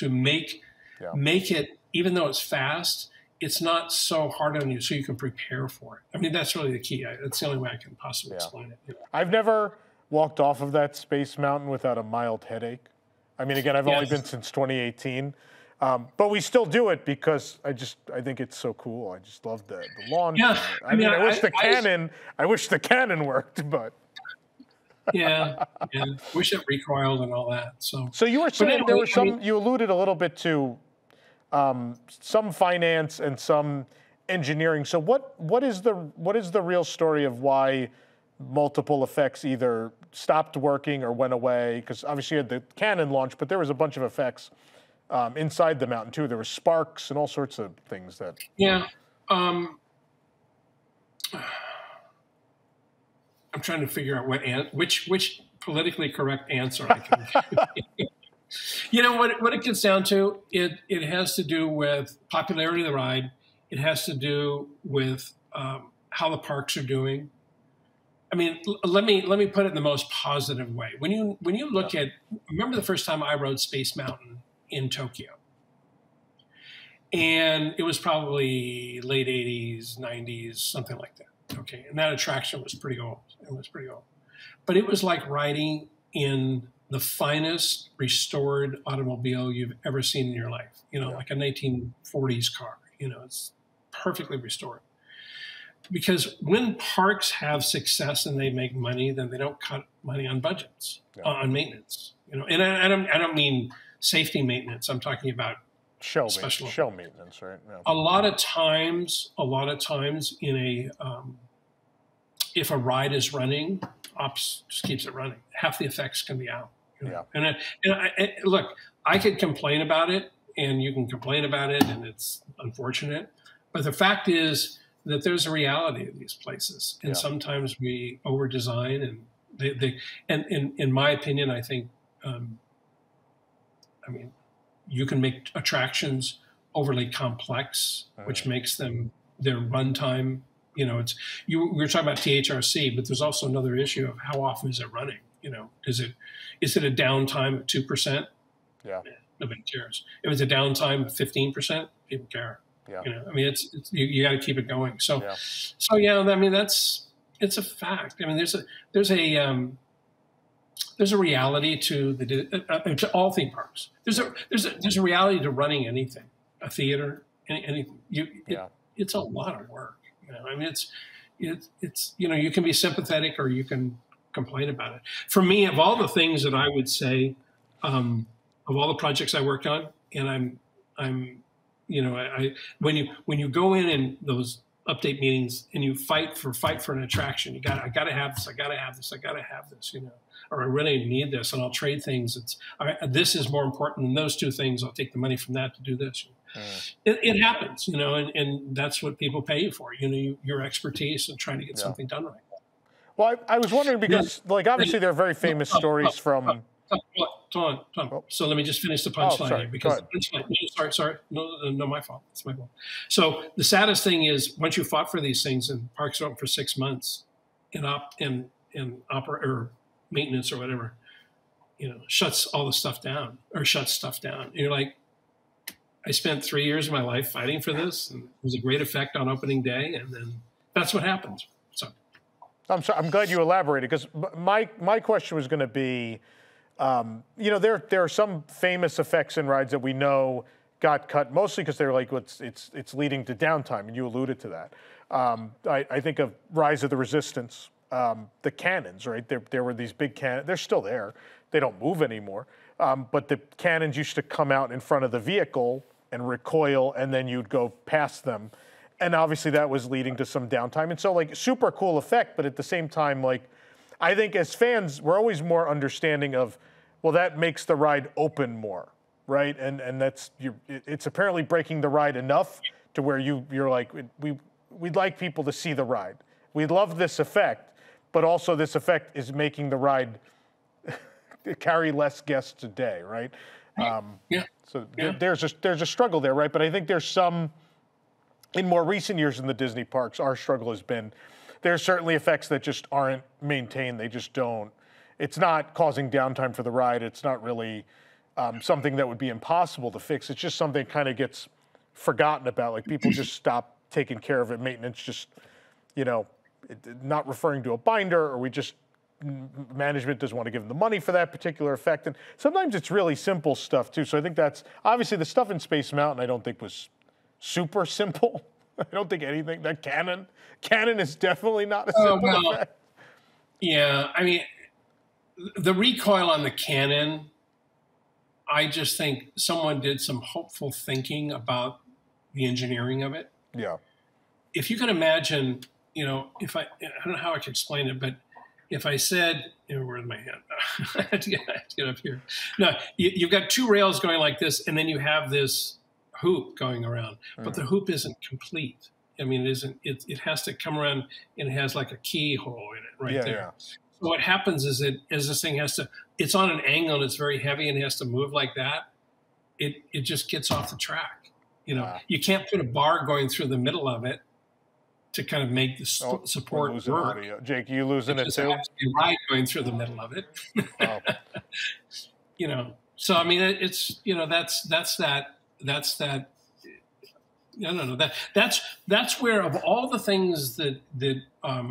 B: make it, even though it's fast, it's not so hard on you so you can prepare for it. I mean, that's really the key. That's the only way I can possibly explain it.
A: I've never walked off of that Space Mountain without a mild headache. I mean, again, I've only been since 2018. But we still do it because I think it's so cool. I just love the launch.
B: Yeah,
A: I wish the cannon worked, but
B: yeah, wish it recoiled and all that. So
A: you were saying there was some. You alluded a little bit to some finance and some engineering. So what is the real story of why multiple effects either stopped working or went away? Because obviously you had the cannon launch, but there was a bunch of effects inside the mountain too. There were sparks and all sorts of things that.
B: Yeah. I'm trying to figure out which politically correct answer I can give. What it gets down to, it has to do with popularity of the ride. It has to do with how the parks are doing. I mean, let me put it in the most positive way. When you look at, remember the first time I rode Space Mountain in Tokyo, and it was probably late 80s, 90s, something like that. Okay, and that attraction was pretty old. It was pretty old, but it was like riding in the finest restored automobile you've ever seen in your life. Like a 1940s car. It's perfectly restored. Because when parks have success and they make money, then they don't cut money on budgets, on maintenance. And I don't mean safety maintenance. I'm talking about
A: show maintenance, right? Yeah.
B: A lot of times in if a ride is running, ops just keeps it running. Half the effects can be out. And look, I could complain about it, and you can complain about it, and it's unfortunate. But the fact is that there's a reality of these places, and sometimes we over design, and and in my opinion, I think, you can make attractions overly complex, which makes them their runtime. We were talking about THRC, but there's also another issue of how often is it running? Is it a downtime of 2%? Yeah, nobody cares. If it's a downtime of 15%, people care. Yeah. It's you got to keep it going. So it's a fact. I mean, there's a reality to all theme parks. There's a reality to running anything, a theater, it's a lot of work. I mean, it's you can be sympathetic or you can complain about it. For me, of all the things that I would say, of all the projects I worked on, and I'm when you go in those update meetings and you fight for an attraction, I gotta have this, I gotta have this, I gotta have this, or I really need this, and I'll trade things. This is more important than those two things. I'll take the money from that to do this. It happens, and that's what people pay you for. Your expertise and trying to get something done right.
A: Well, I was wondering because, obviously, there are very famous stories from.
B: Tom. So let me just finish the punchline here, because the punchline. Sorry, no, my fault. It's my fault. So the saddest thing is, once you fought for these things and parks are open for 6 months, in maintenance or whatever, shuts all the stuff down or shuts stuff down. And you're like, I spent 3 years of my life fighting for this, and it was a great effect on opening day, and then that's what happens. So
A: I'm glad you elaborated, because my question was going to be, there are some famous effects in rides that we know got cut, mostly because they're like, it's leading to downtime, and you alluded to that. I think of Rise of the Resistance, the cannons, right? There were these big cannons. They're still there. They don't move anymore. But the cannons used to come out in front of the vehicle and recoil, and then you'd go past them. And obviously that was leading to some downtime. And so, super cool effect, but at the same time, I think as fans, we're always more understanding of, well, that makes the ride open more, right? And it's apparently breaking the ride enough to where you're like, we'd like people to see the ride. We love this effect, but also this effect is making the ride carry less guests today, right? So there's a struggle there, right? But I think there's some, in more recent years in the Disney parks, our struggle has been, there's certainly effects that just aren't maintained. They just don't. It's not causing downtime for the ride. It's not really something that would be impossible to fix. It's just something that kind of gets forgotten about. People just stop taking care of it. Maintenance just, not referring to a binder, or management doesn't want to give them the money for that particular effect. And sometimes it's really simple stuff too. So I think that's, obviously the stuff in Space Mountain I don't think was super simple. I don't think anything, that cannon is definitely not a simple effect.
B: Yeah, I mean, the recoil on the cannon, I just think someone did some hopeful thinking about the engineering of it.
A: Yeah. If
B: you can imagine, if I don't know how I can explain it, but if I said, where's my hand? I have to get up here. No, you've got two rails going like this, and then you have this hoop going around, but the hoop isn't complete. I mean, it has to come around, and it has like a keyhole in it there. Yeah. So what happens is as this thing it's on an angle and it's very heavy and it has to move like that, it just gets off the track. You can't put a bar going through the middle of it to kind of make the support work.
A: Audio. Jake, you losing it too?
B: Right, going through the middle of it. Oh. So I mean, it's that's that. No. That's where, of all the things that I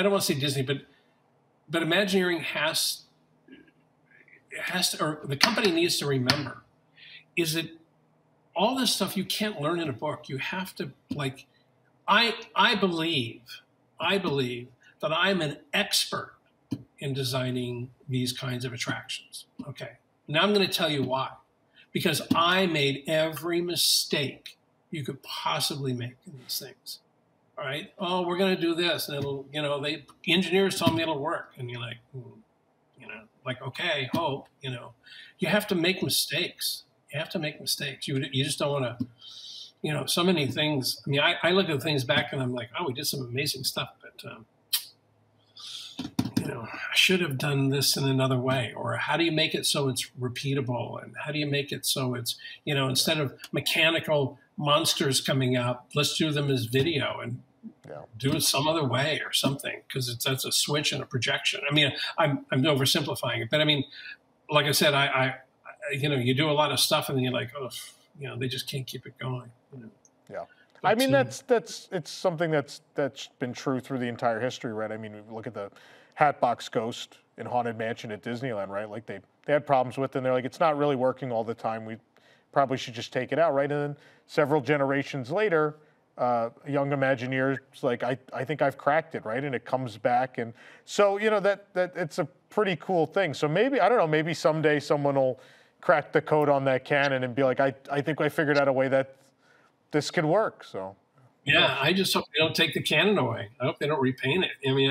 B: don't want to say Disney, but Imagineering has to, or the company needs to remember, is that all this stuff you can't learn in a book. You have to, I believe that I'm an expert in designing these kinds of attractions. Okay. Now I'm going to tell you why. Because I made every mistake you could possibly make in these things. All right. Oh, we're going to do this, and it'll, engineers tell me it'll work, and you're like, okay, hope. You have to make mistakes. You have to make mistakes. You just don't want to, so many things. I mean, I look at things back and I'm like, oh, we did some amazing stuff, but I should have done this in another way. Or how do you make it so it's repeatable? And how do you make it so it's, instead of mechanical monsters coming out, let's do them as video and do it some other way or something, because that's a switch and a projection. I mean, I'm oversimplifying it, but I mean, like I said, I you do a lot of stuff and then you're like, oh, they just can't keep it going.
A: Yeah. I mean, it's something that's been true through the entire history, right? I mean, look at the Hatbox Ghost in Haunted Mansion at Disneyland, right? They had problems with it, and they're like, it's not really working all the time. probably should just take it out, right? And then several generations later, a young Imagineer's like, I think I've cracked it, right? And it comes back. And so, you know, that it's a pretty cool thing. So maybe, I don't know, maybe someday someone will crack the code on that cannon and be like, I think I figured out a way that this could work. So.
B: Yeah, I just hope they don't take the cannon away. I hope they don't repaint it. I mean,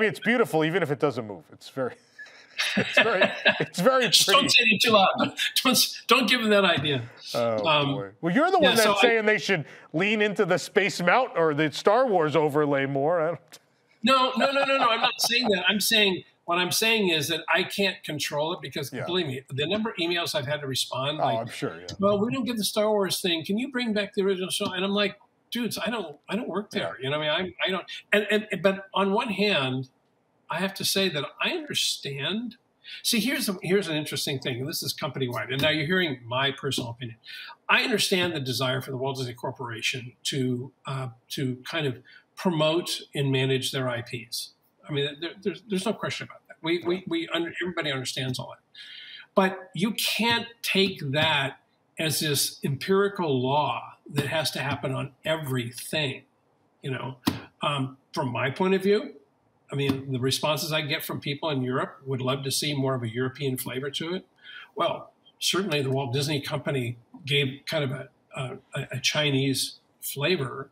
A: it's beautiful, even if it doesn't move. It's very pretty.
B: Just don't say it too loud. Don't give them that idea.
A: Oh, boy. Well, you're the one that's saying they should lean into the Space Mountain or the Star Wars overlay more.
B: No. I'm not saying that. What I'm saying is that I can't control it because, believe me, the number of emails I've had to respond. Like,
A: I'm sure. Yeah.
B: Well, we don't get the Star Wars thing. Can you bring back the original show? And I'm like, dudes, I don't work there. You know, I mean, I don't. But on one hand, I have to say that I understand. See, here's an interesting thing, and this is company-wide. And now you're hearing my personal opinion. I understand the desire for the Walt Disney Corporation to kind of promote and manage their IPs. I mean, there's no question about that. Everybody understands all that. But you can't take that as this empirical law that has to happen on everything. You know, from my point of view, I mean, the responses I get from people in Europe would love to see more of a European flavor to it. Well, certainly the Walt Disney Company gave kind of a Chinese flavor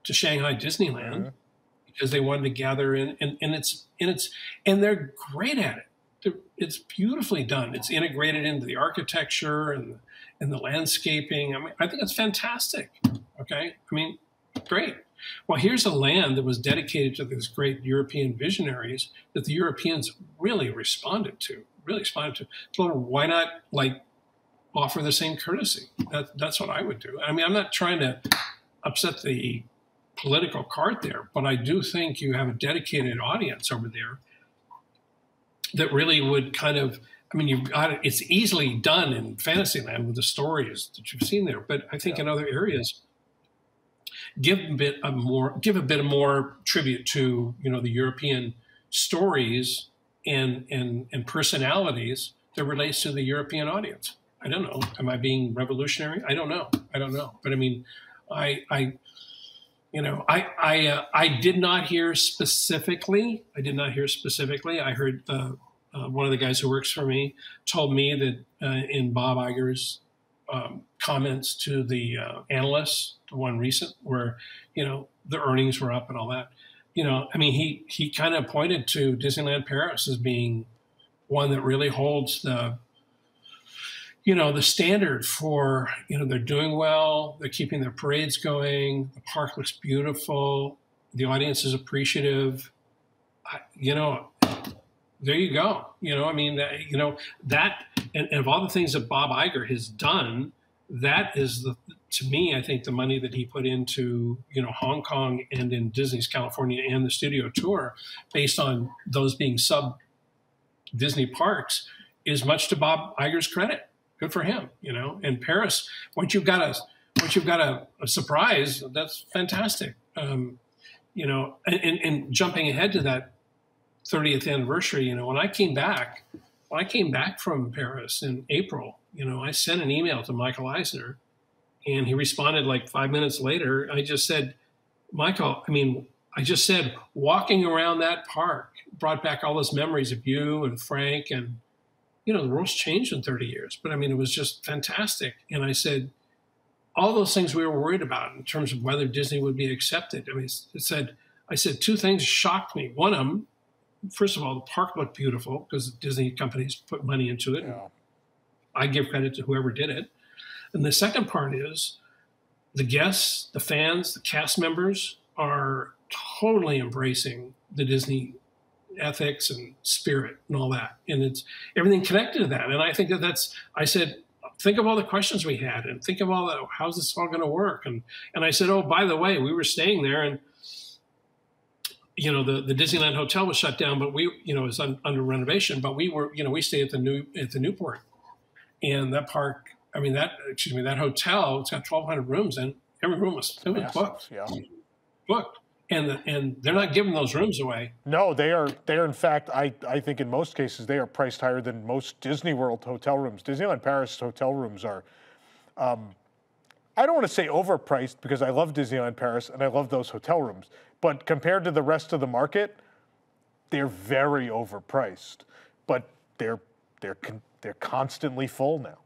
B: to Shanghai Disneyland because they wanted to gather in, and they're great at it. It's beautifully done. It's integrated into the architecture and the landscaping. I mean, I think it's fantastic. Okay, I mean, great. Well, here's a land that was dedicated to these great European visionaries that the Europeans really responded to. So why not offer the same courtesy? That's what I would do. I mean, I'm not trying to upset the political cart there, but I do think you have a dedicated audience over there that really would kind of, I mean, you've got it. It's easily done in Fantasyland with the stories that you've seen there, but I think in other areas, give a bit of more tribute to, you know, the European stories and personalities that relates to the European audience. I don't know. Am I being revolutionary? I don't know. But I mean, I did not hear specifically. I heard one of the guys who works for me told me that in Bob Iger's comments to the analysts, the one recent where, you know, the earnings were up and all that, you know, I mean, he kind of pointed to Disneyland Paris as being one that really holds the, you know, the standard for, you know, they're doing well, they're keeping their parades going, the park looks beautiful, the audience is appreciative, you know, there you go. You know, I mean, and of all the things that Bob Iger has done, that is to me, I think the money that he put into, you know, Hong Kong and in Disney's California and the studio tour, based on those being sub-Disney parks, is much to Bob Iger's credit. Good for him, you know. And Paris, once you've got a surprise, that's fantastic. You know, and jumping ahead to that 30th anniversary, you know, when I came back from Paris in April, you know, I sent an email to Michael Eisner, and he responded like 5 minutes later. I just said, Michael, I just said, walking around that park brought back all those memories of you and Frank, and, you know, the world's changed in 30 years, but I mean, it was just fantastic. And I said, all those things we were worried about in terms of whether Disney would be accepted. I mean, I said two things shocked me. One of them, first of all, the park looked beautiful because Disney companies put money into it. Yeah. I give credit to whoever did it. And the second part is the guests, the fans, the cast members are totally embracing the Disney ethics and spirit and all that. And it's everything connected to that. And I think I said, think of all the questions we had and think of all that, how's this all going to work? And I said, oh, by the way, we were staying there and, you know, the Disneyland Hotel was shut down, but we, you know, it was under renovation, but we were, you know, we stayed at the Newport, and that park, I mean, that hotel, it's got 1,200 rooms, and every room was booked. Yeah. Booked. And they're not giving those rooms away.
A: No, they are in fact, I think in most cases, they are priced higher than most Disney World hotel rooms. Disneyland Paris hotel rooms are I don't want to say overpriced because I love Disneyland Paris and I love those hotel rooms, but compared to the rest of the market, they're very overpriced. But they're constantly full now.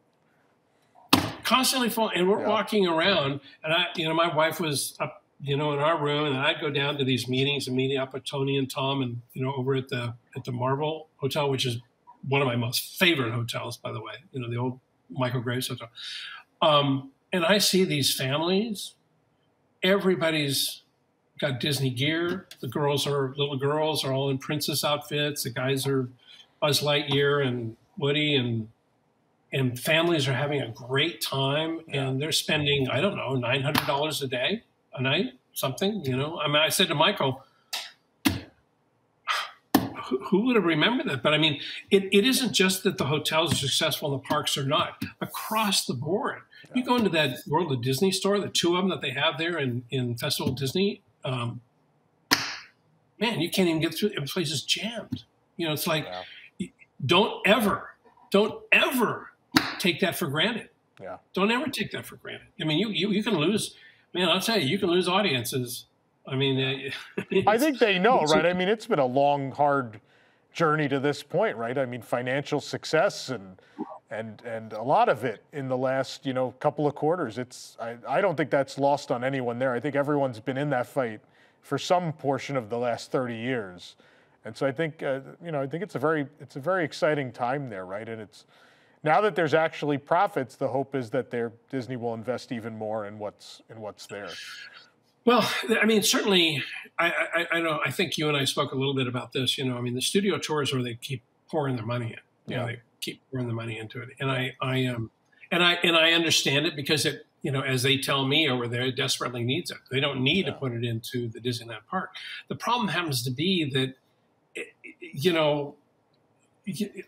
B: Constantly full, and we're walking around, and my wife was up, in our room, and I'd go down to these meetings and meeting up with Tony and Tom, and over at the Marble Hotel, which is one of my most favorite hotels, by the way. The old Michael Graves Hotel. And I see these families. Everybody's got Disney gear. The little girls are all in princess outfits. The guys are Buzz Lightyear and Woody, and families are having a great time, and they're spending, I don't know, $900 a day, a night, something, I said to Michael, who would have remembered that? But I mean, it isn't just that the hotels are successful and the parks are not. Across the board, you go into that World of Disney store, the two of them that they have there in Festival Disney, man, you can't even get through. The place is jammed. It's like, don't ever take that for granted. Yeah. Don't ever take that for granted. I mean, you can lose, man, I'll tell you, you can lose audiences. I mean,
A: I think they know, right? I mean, it's been a long, hard journey to this point, right? I mean, financial success and a lot of it in the last, couple of quarters. I don't think that's lost on anyone there. I think everyone's been in that fight for some portion of the last 30 years. And so I think, I think it's a very exciting time there, right? And it's now that there's actually profits, the hope is that Disney will invest even more in what's there.
B: Well, I mean, certainly, I know. I think you and I spoke a little bit about this. I mean, the studio tours where they keep pouring their money in. They keep pouring the money into it, and I understand it because it, as they tell me over there, it desperately needs it. They don't need to put it into the Disneyland park. The problem happens to be that,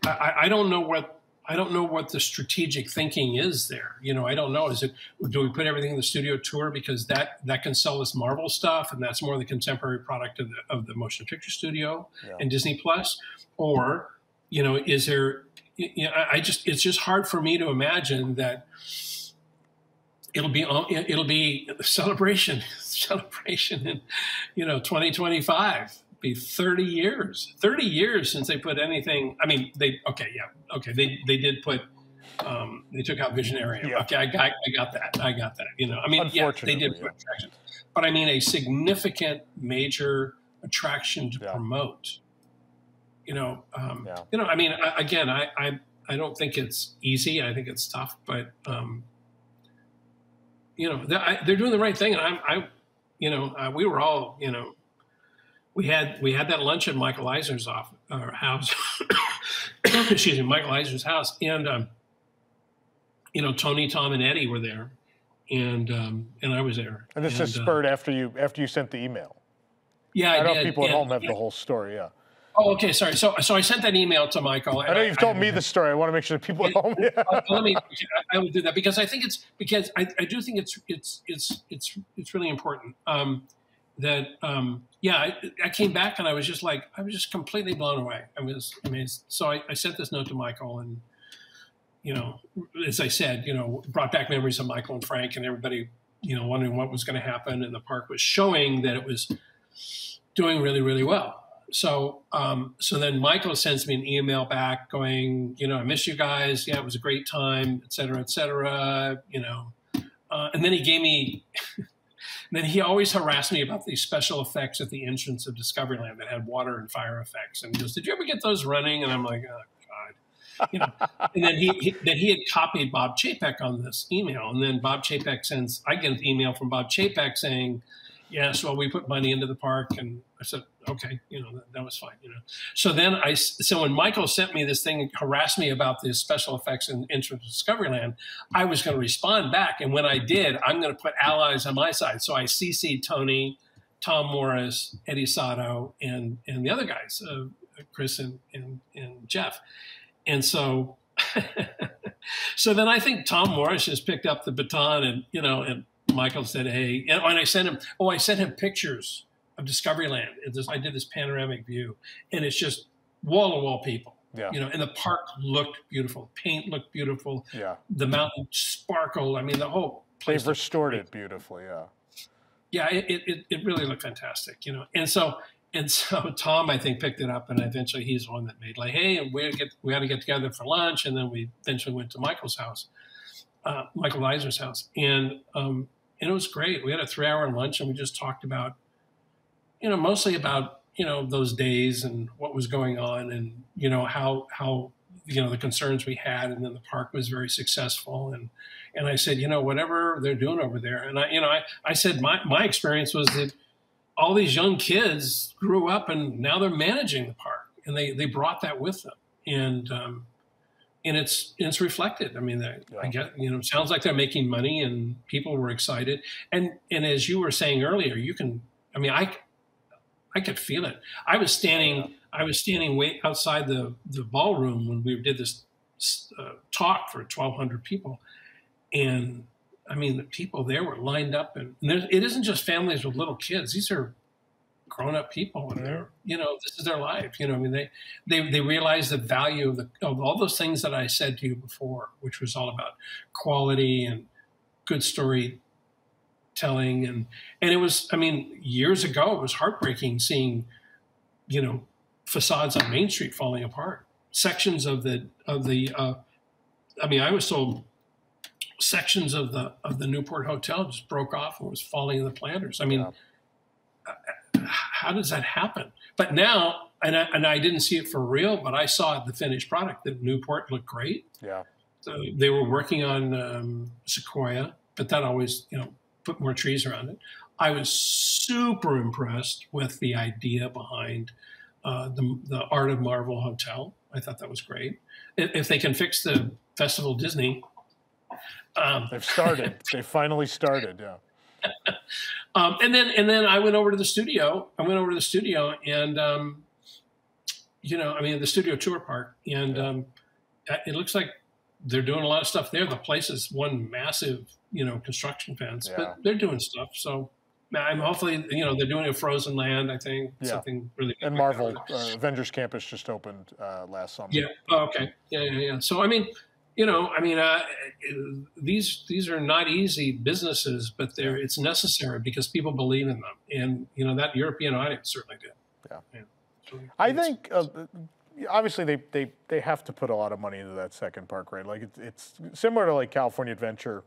B: I don't know what the strategic thinking is there. I don't know. Do we put everything in the studio tour because that can sell us Marvel stuff and that's more the contemporary product of the motion picture studio and Disney Plus, or is there? It's just hard for me to imagine that it'll be celebration in 2025. Be 30 years since they put anything. I mean, they did put, they took out Visionary. Yeah. Okay, I got that. I got that. I mean, they did put attraction, but I mean a significant major attraction to promote. I mean, again, I don't think it's easy. I think it's tough, but they're doing the right thing, and we were all, We had that lunch at Michael Eisner's house. Excuse me, Michael Eisner's house, and Tony, Tom, and Eddie were there, and I was there.
A: And this is spurred after you sent the email.
B: Yeah,
A: I know people at home have the whole story. Yeah.
B: Oh, okay, sorry. So I sent that email to Michael.
A: I know you've told me the story. I want to make sure that people at home.
B: I will do that because I think I do think it's really important. That I came back and I was just completely blown away. I was amazed. So I sent this note to Michael, and as I said, brought back memories of Michael and Frank and everybody, wondering what was going to happen, and the park was showing that it was doing really, really well. So then Michael sends me an email back going, I miss you guys. Yeah, it was a great time, et cetera, et cetera. And then he gave me. Then he always harassed me about these special effects at the entrance of Discoveryland that had water and fire effects. And he goes, "Did you ever get those running?" And I'm like, "Oh God." And then he had copied Bob Chapek on this email. And then Bob Chapek I get an email from Bob Chapek saying, "Yes, well, we put money into the park." And I said, "Okay, that was fine." So then so when Michael sent me this thing, harassed me about the special effects in Entrance to Discoveryland, I was going to respond back. And when I did, I'm going to put allies on my side. So I CC'd Tony, Tom Morris, Eddie Sato, and the other guys, Chris and Jeff. And so, so then I think Tom Morris just picked up the baton, and and Michael said, "Hey," and I sent him pictures of Discoveryland. I did this panoramic view, and it's just wall-to-wall people.
A: Yeah.
B: And the park looked beautiful. Paint looked beautiful.
A: Yeah.
B: The mountain sparkled. I mean, the whole place.
A: They've restored it beautifully. Yeah.
B: Yeah, it really looked fantastic, And so Tom, I think, picked it up, and eventually he's the one that made like, hey, we had to get together for lunch, and then we eventually went to Michael's house, Michael Eisner's house, and it was great. We had a 3-hour lunch, and we just talked about, mostly about those days and what was going on, and how the concerns we had, and then the park was very successful, and I said, whatever they're doing over there, and I said my experience was that all these young kids grew up and now they're managing the park, and they brought that with them, and it's reflected. I mean, I get it sounds like they're making money, and people were excited, and as you were saying earlier, I could feel it. I was standing way outside the ballroom when we did this talk for 1,200 people, and I mean, the people there were lined up, and it isn't just families with little kids. These are grown-up people, and they're, this is their life. I mean, they realize the value of all those things that I said to you before, which was all about quality and good storytelling, and it was, I mean, years ago, it was heartbreaking seeing, facades on Main Street falling apart. Sections of the I was told sections of the Newport Hotel just broke off and was falling in the planters. I mean, how does that happen? But now, and I didn't see it for real, but I saw the finished product. That Newport looked great.
A: Yeah.
B: So they were working on Sequoia, but that always, put more trees around it. I was super impressed with the idea behind the Art of Marvel Hotel. I thought that was great. If they can fix the Festival Disney.
A: They've started. They finally started. Yeah.
B: And then I went over to the studio. And the studio tour park, and it looks like they're doing a lot of stuff there. The place is one massive, construction fence, but they're doing stuff. So I'm hopefully, they're doing a Frozen Land. I think something really.
A: And Marvel Avengers Campus just opened last summer.
B: Yeah. Oh, okay. Yeah. So I mean. These are not easy businesses, but it's necessary because people believe in them, and that European audience certainly did.
A: Yeah. So I think obviously they have to put a lot of money into that second park, right? Like it's similar to like California Adventure.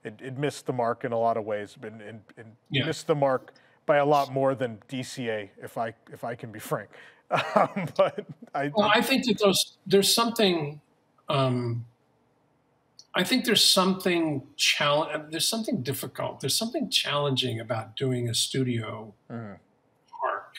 A: It missed the mark in a lot of ways, and missed the mark by a lot more than DCA, if I can be frank. But
B: I think that there's something. I think there's something difficult. There's something challenging about doing a studio park.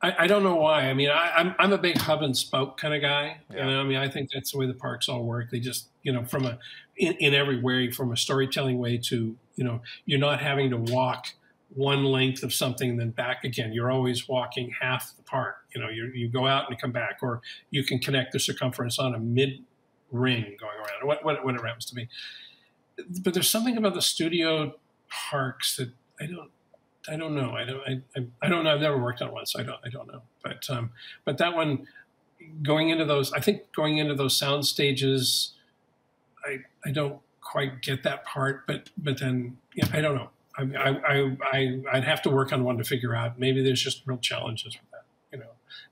B: I don't know why. I mean, I'm a big hub and spoke kind of guy.
A: Yeah.
B: I mean, I think that's the way the parks all work. They just, from in every way, from a storytelling way to, you're not having to walk one length of something and then back again. You're always walking half the park. You go out and come back, or you can connect the circumference on a mid-ring going around, or whatever it happens to be. But there's something about the studio parks that I don't know. I don't know. I've never worked on one, so I don't know. But that one, going into those sound stages, I don't quite get that part. But then I don't know. I'd have to work on one to figure out. Maybe there's just real challenges with that.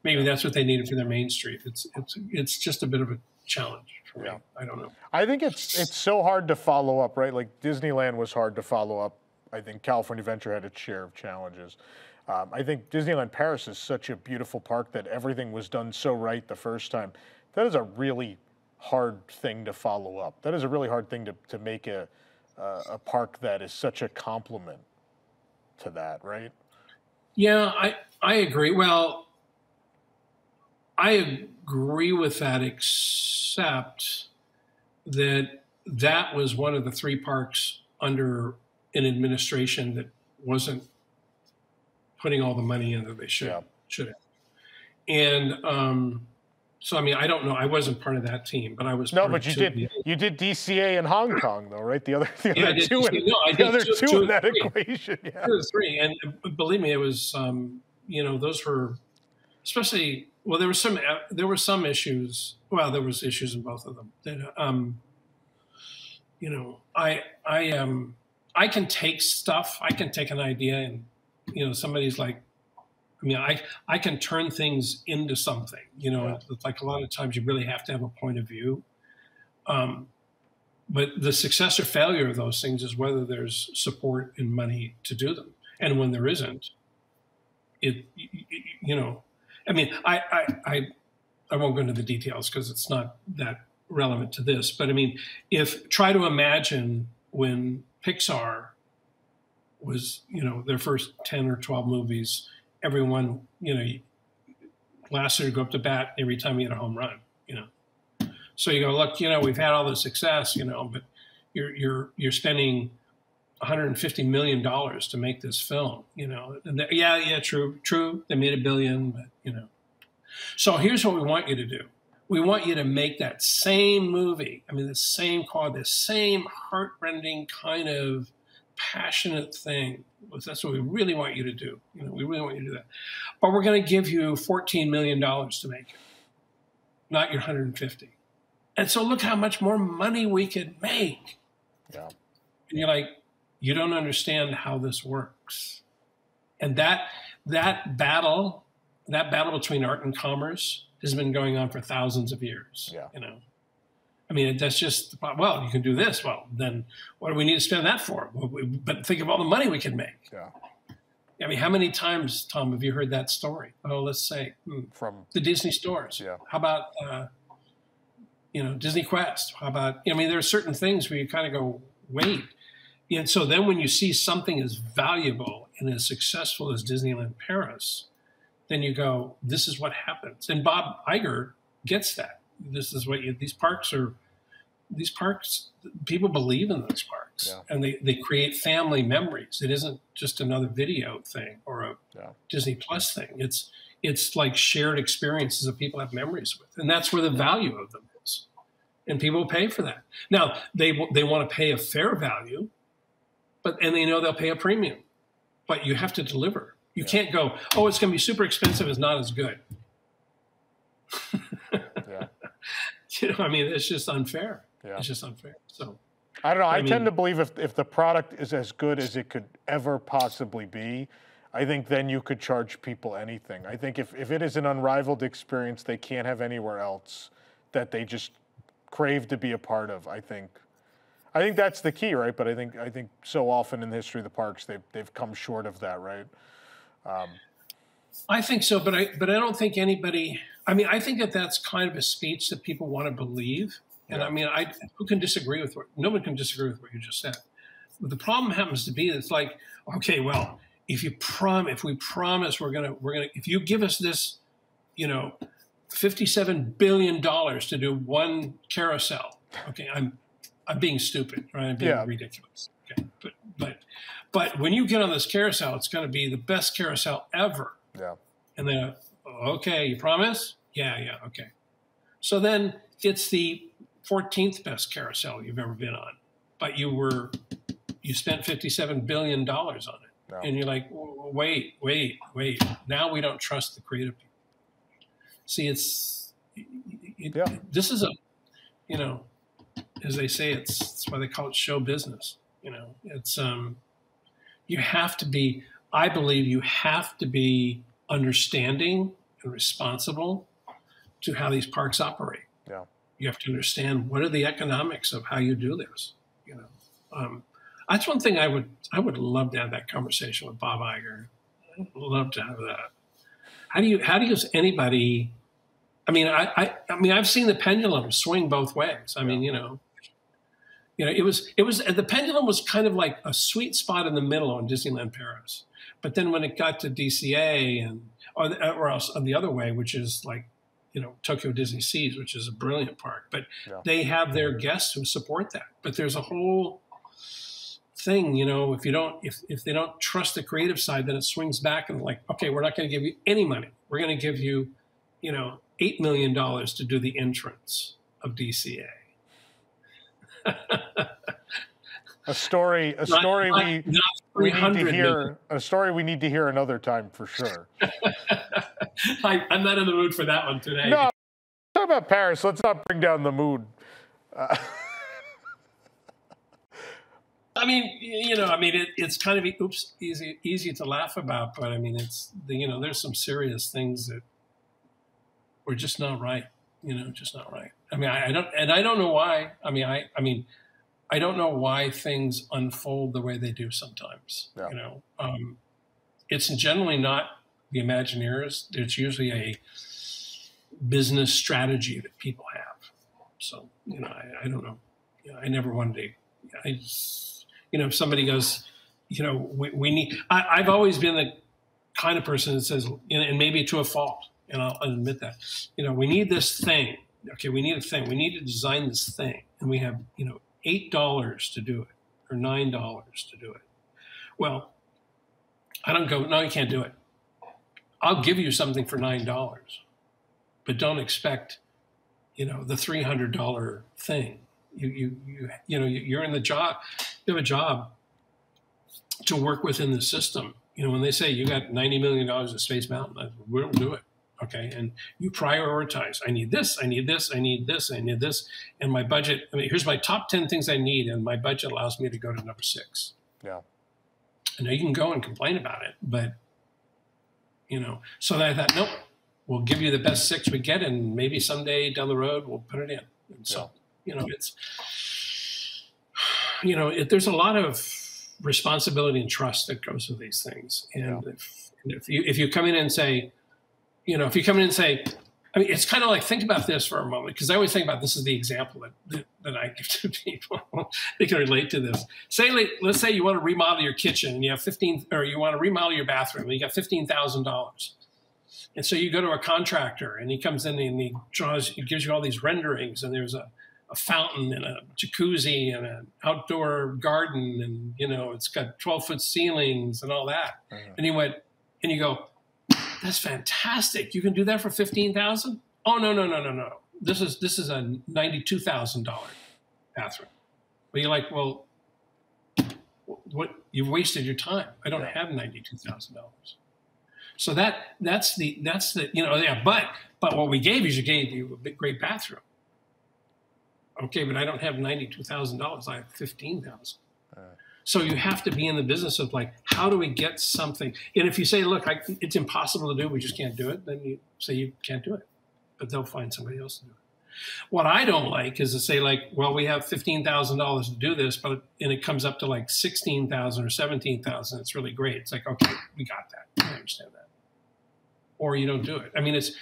B: Maybe that's what they needed for their Main Street. It's just a bit of a challenge for me. I don't know.
A: I think it's so hard to follow up, right? Like Disneyland was hard to follow up. I think California Adventure had its share of challenges. I think Disneyland Paris is such a beautiful park that everything was done so right the first time. That is a really hard thing to follow up. That is a really hard thing to make a park that is such a complement to that, right?
B: Yeah, I agree. Well, I agree with that, except that was one of the three parks under an administration that wasn't putting all the money in that they should have. And so, I mean, I don't know. I wasn't part of that team, but I was.
A: No, but you did DCA in Hong Kong, though, right? The other two in that equation. Yeah.
B: 2 or 3, and believe me, it was those were, especially Well, there were some issues. Well, there was issues in both of them. That you know, I can take stuff. I can take an idea, and you know, somebody's like, I mean, I can turn things into something. You know,
A: Yeah.
B: it's like a lot of times you really have to have a point of view. But the success or failure of those things is whether there's support and money to do them, and when there isn't, you know, I mean, I won't go into the details because it's not that relevant to this. But I mean, try to imagine when Pixar was, you know, their first 10 or 12 movies, everyone, you know, last year go up to bat every time you hit a home run, you know. So you go, look, you know, we've had all this success, you know, but you're spending $150 million to make this film, you know. And yeah, true. They made $1 billion, but you know. So here's what we want you to do. We want you to make that same movie. I mean, the same heartrending kind of passionate thing. That's what we really want you to do. You know, we really want you to do that. But we're going to give you $14 million to make it, not your 150. And so look how much more money we could make.
A: Yeah.
B: And you're like, you don't understand how this works. And that battle between art and commerce has been going on for thousands of years.
A: Yeah.
B: You know, I mean, that's just, well, you can do this. Well, then what do we need to spend that for? But think of all the money we could make.
A: Yeah.
B: I mean, how many times, Tom, have you heard that story? Oh, let's say
A: From
B: the Disney stores.
A: Yeah.
B: How about, you know, Disney Quest? How about, I mean, there are certain things where you kind of go, wait. And so then when you see something as valuable and as successful as Disneyland Paris, then you go, this is what happens. And Bob Iger gets that. This is what these parks, people believe in those parks.
A: Yeah.
B: And they create family memories. It isn't just another video thing or a Disney Plus thing. It's like shared experiences that people have memories with. And that's where the value of them is. And people pay for that. Now, they want to pay a fair value, and they know they'll pay a premium. But you have to deliver. You can't go, oh, it's going to be super expensive. It's not as good.
A: Yeah.
B: You know, I mean, it's just unfair.
A: Yeah.
B: It's just unfair. So
A: I don't know. I
B: mean,
A: tend to believe if the product is as good as it could ever possibly be, I think then you could charge people anything. I think if it is an unrivaled experience they can't have anywhere else, that they just crave to be a part of, I think that's the key, right? But I think so often in the history of the parks they've come short of that, right?
B: I think so, but I don't think anybody. I mean, I think that's kind of a speech that people want to believe, and I mean, who can disagree with no one can disagree with what you just said. But the problem happens to be that it's like, okay, well, if we promise we're gonna, if you give us this, you know, $57 billion to do one carousel, okay, I'm being stupid, right? I'm being ridiculous. Okay, but when you get on this carousel, it's going to be the best carousel ever.
A: Yeah. And
B: then, okay, you promise? Yeah, okay. So then it's the 14th best carousel you've ever been on, but you spent $57 billion on it. No. And you're like, wait. Now we don't trust the creative people. See, this is you know, as they say, it's why they call it show business. You know, it's you have to be. I believe you have to be understanding and responsible to how these parks operate.
A: Yeah, you
B: have to understand what are the economics of how you do this. You know, that's one thing I would love to have that conversation with Bob Iger. I'd love to have that. How do you anybody? I mean, I mean, I've seen the pendulum swing both ways. I mean, you know, it was the pendulum was kind of like a sweet spot in the middle on Disneyland Paris, but then when it got to DCA or else on the other way, which is like, you know, Tokyo Disney Seas, which is a brilliant park, but they have their guests who support that. But there's a whole thing, you know, if they don't trust the creative side, then it swings back and like, okay, we're not going to give you any money. We're going to give you, you know, $8 million to do the entrance of DCA.
A: A story we need to hear another time for sure.
B: I'm not in the mood for that one today.
A: No, talk about Paris. Let's not bring down the mood.
B: I mean, it's kind of easy to laugh about, but I mean, there's some serious things that were just not right. Just not right. I mean, I don't know why. I mean, I don't know why things unfold the way they do sometimes. Yeah. It's generally not the Imagineers. It's usually a business strategy that people have. So, I don't know. I never wanted to. If somebody goes, we need. I've always been the kind of person that says, and maybe to a fault, and I'll admit that. We need this thing. Okay, we need a thing. We need to design this thing, and we have $8 to do it, or $9 to do it. Well, I don't go, no, you can't do it. I'll give you something for $9, but don't expect, the $300 thing. You're in the job. You have a job to work within the system. When they say you got $90 million at Space Mountain, we'll do it. Okay, and you prioritize. I need this. I need this. I need this. I need this. And my budget. Here's my top 10 things I need, and my budget allows me to go to number 6.
A: Yeah.
B: And you can go and complain about it, but so I thought, nope, we'll give you the best 6 we get, and maybe someday down the road we'll put it in. And so there's a lot of responsibility and trust that goes with these things. And if you come in and say, I mean, it's kind of like, think about this for a moment, because I always think about this as the example that I give to people. They can relate to this. Let's say you want to remodel your kitchen, and you have you want to remodel your bathroom, and you got $15,000. And so you go to a contractor, and he comes in and he gives you all these renderings, and there's a fountain and a jacuzzi and an outdoor garden, and it's got 12-foot ceilings and all that. And you go, that's fantastic. You can do that for $15,000? Oh, no. This is a $92,000 bathroom. But you're like, well, what? You've wasted your time. I don't have $92,000. So that's the But what we gave you gave you a big, great bathroom. Okay, but I don't have $92,000. I have $15,000. So you have to be in the business of how do we get something? And if you say, look, it's impossible to do, we just can't do it, then you say you can't do it. But they'll find somebody else to do it. What I don't like is to say, well, we have $15,000 to do this, and it comes up to $16,000 or $17,000. It's really great. It's like, okay, we got that. I understand that. Or you don't do it. I mean, it's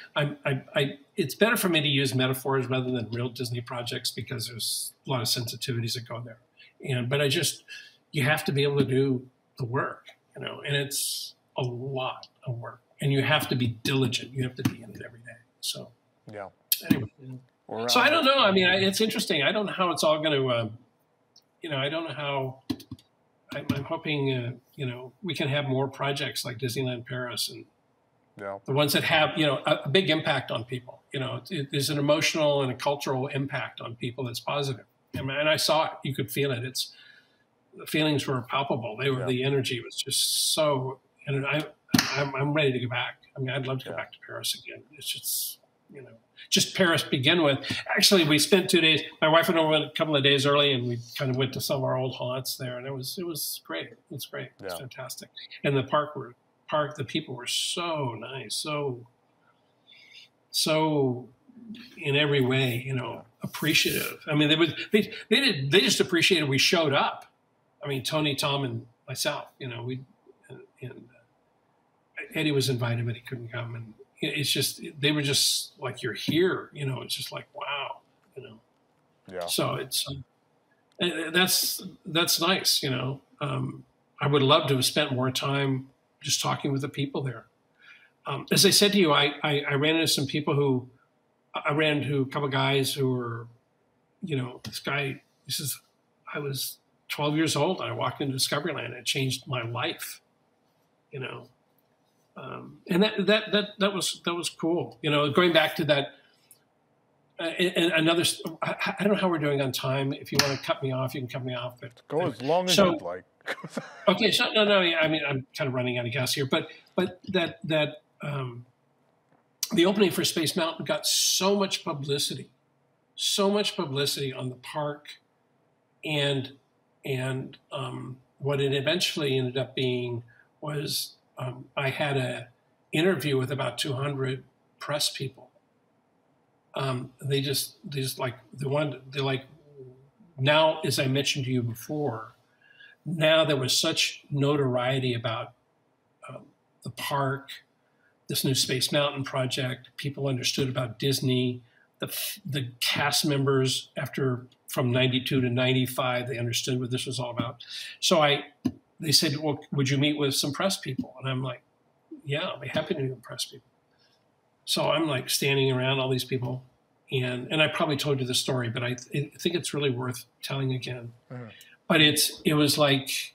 B: better for me to use metaphors rather than real Disney projects, because there's a lot of sensitivities that go there. But you have to be able to do the work, and it's a lot of work, and you have to be diligent. You have to be in it every day. So,
A: yeah.
B: Anyway, so I don't know. I mean, it's interesting. I don't know how it's all going to, I don't know how. I'm hoping, we can have more projects like Disneyland Paris, and the ones that have, a big impact on people. There's an emotional and a cultural impact on people that's positive. And I saw it. You could feel it. The feelings were palpable. The energy was just so, and I'm ready to go back. I mean, I'd love to go back to Paris again. It's just, just Paris to begin with. Actually, we spent 2 days. My wife went over a couple of days early, and we kind of went to some of our old haunts there, and it was great. It was great. It was fantastic. And the the people were so nice, so in every way, appreciative. I mean, they just appreciated we showed up. I mean, Tony, Tom, and myself, Eddie was invited, but he couldn't come. And it's just, they were just like, you're here, it's just like, wow, Yeah. So that's nice, I would love to have spent more time just talking with the people there. As I said to you, I ran into some people I ran into a couple of guys who were, this guy, he says, I was 12 years old. I walked into Discoveryland. It changed my life, and that was cool. Going back to that, and another. I don't know how we're doing on time. If you want to cut me off, you can cut me off. But
A: go as long as you'd like.
B: Okay. So no. I mean, I'm kind of running out of gas here, but that the opening for Space Mountain got so much publicity on the park, and what it eventually ended up being was I had a interview with about 200 press people. They just like they're like, now, as I mentioned to you before, now there was such notoriety about the park, this new Space Mountain project. People understood about Disney. The cast members, from 92 to 95, they understood what this was all about. So they said, well, would you meet with some press people? And I'm like, yeah, I'll be happy to meet with press people. So I'm like standing around all these people, and I probably told you the story, but I think it's really worth telling again. Mm-hmm. But it was like,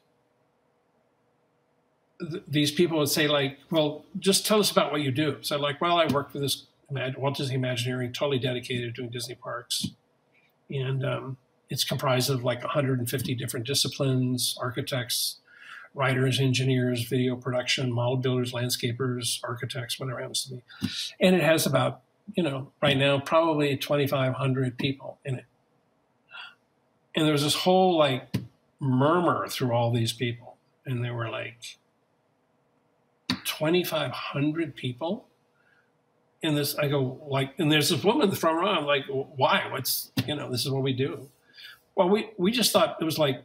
B: these people would say like, well, just tell us about what you do. So I'm like, well, I work for this Walt Disney Imagineering, totally dedicated to doing Disney parks. And it's comprised of like 150 different disciplines: architects, writers, engineers, video production, model builders, landscapers, architects, whatever it happens to be. And it has about, right now, probably 2,500 people in it. And there was this whole like murmur through all these people. And they were like, 2,500 people in this. I go like, and there's this woman in the front row. I'm like, why? What's, this is what we do. Well, we just thought it was like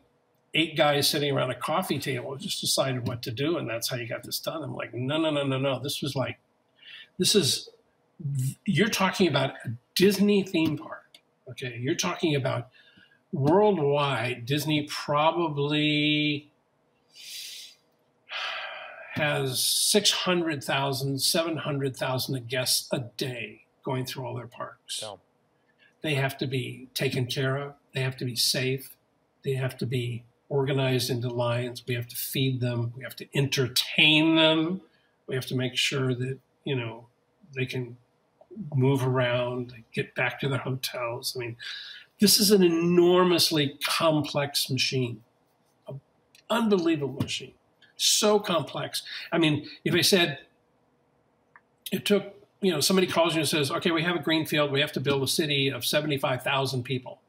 B: 8 guys sitting around a coffee table, just decided what to do. And that's how you got this done. I'm like, no. You're talking about a Disney theme park. Okay. You're talking about worldwide. Disney probably has 600,000, 700,000 guests a day going through all their parks. Yeah. They have to be taken care of. They have to be safe. They have to be organized into lines. We have to feed them. We have to entertain them. We have to make sure that, they can move around, get back to their hotels. I mean, this is an enormously complex machine, an unbelievable machine. So complex. I mean, if I said it took, somebody calls you and says, okay, we have a green field. We have to build a city of 75,000 people.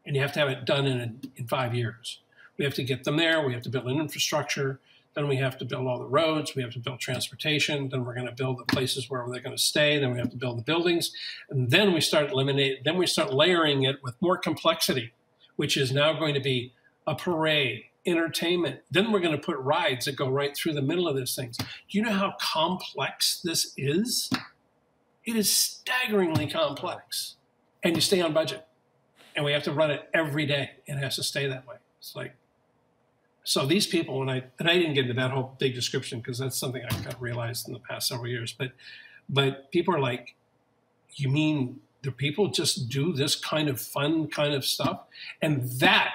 B: And you have to have it done in 5 years. We have to get them there. We have to build an infrastructure. Then we have to build all the roads. We have to build transportation. Then we're going to build the places where they're going to stay. Then we have to build the buildings. And then we start then we start layering it with more complexity, which is now going to be a parade, entertainment. Then we're going to put rides that go right through the middle of these things. Do you know how complex this is? It is staggeringly complex. And you stay on budget. And we have to run it every day. It has to stay that way. It's like, so these people, and I didn't get into that whole big description because that's something I've got realized in the past several years, but people are like, you mean the people just do this kind of fun kind of stuff? And that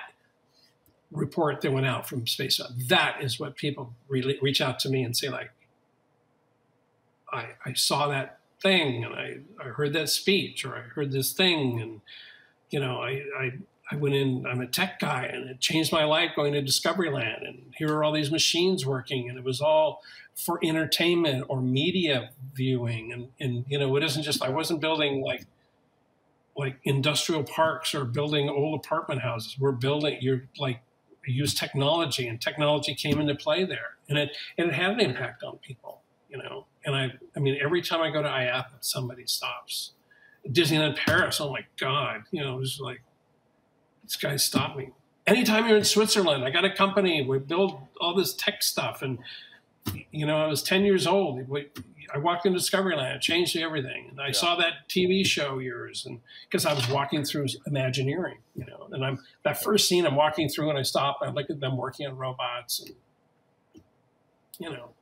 B: report that went out from Space Mountain, that is what people really reach out to me and say, like, I saw that thing and I heard that speech, or I heard this thing, and I went in, I'm a tech guy, and it changed my life going to Discoveryland, and here are all these machines working, and it was all for entertainment or media viewing. And it isn't just, I wasn't building like industrial parks or building old apartment houses. We're building, use technology, and technology came into play there, and it had an impact on people, and I mean, every time I go to IAPA, somebody stops. Disneyland Paris, oh my God, it was like, this guy stopped me. Anytime you're in Switzerland, I got a company, we build all this tech stuff. And, I was 10 years old. I walked into Discoveryland, it changed everything. And I saw that TV show yours, and because I was walking through Imagineering, and that first scene I'm walking through, and I stop, and I look at them working on robots, and,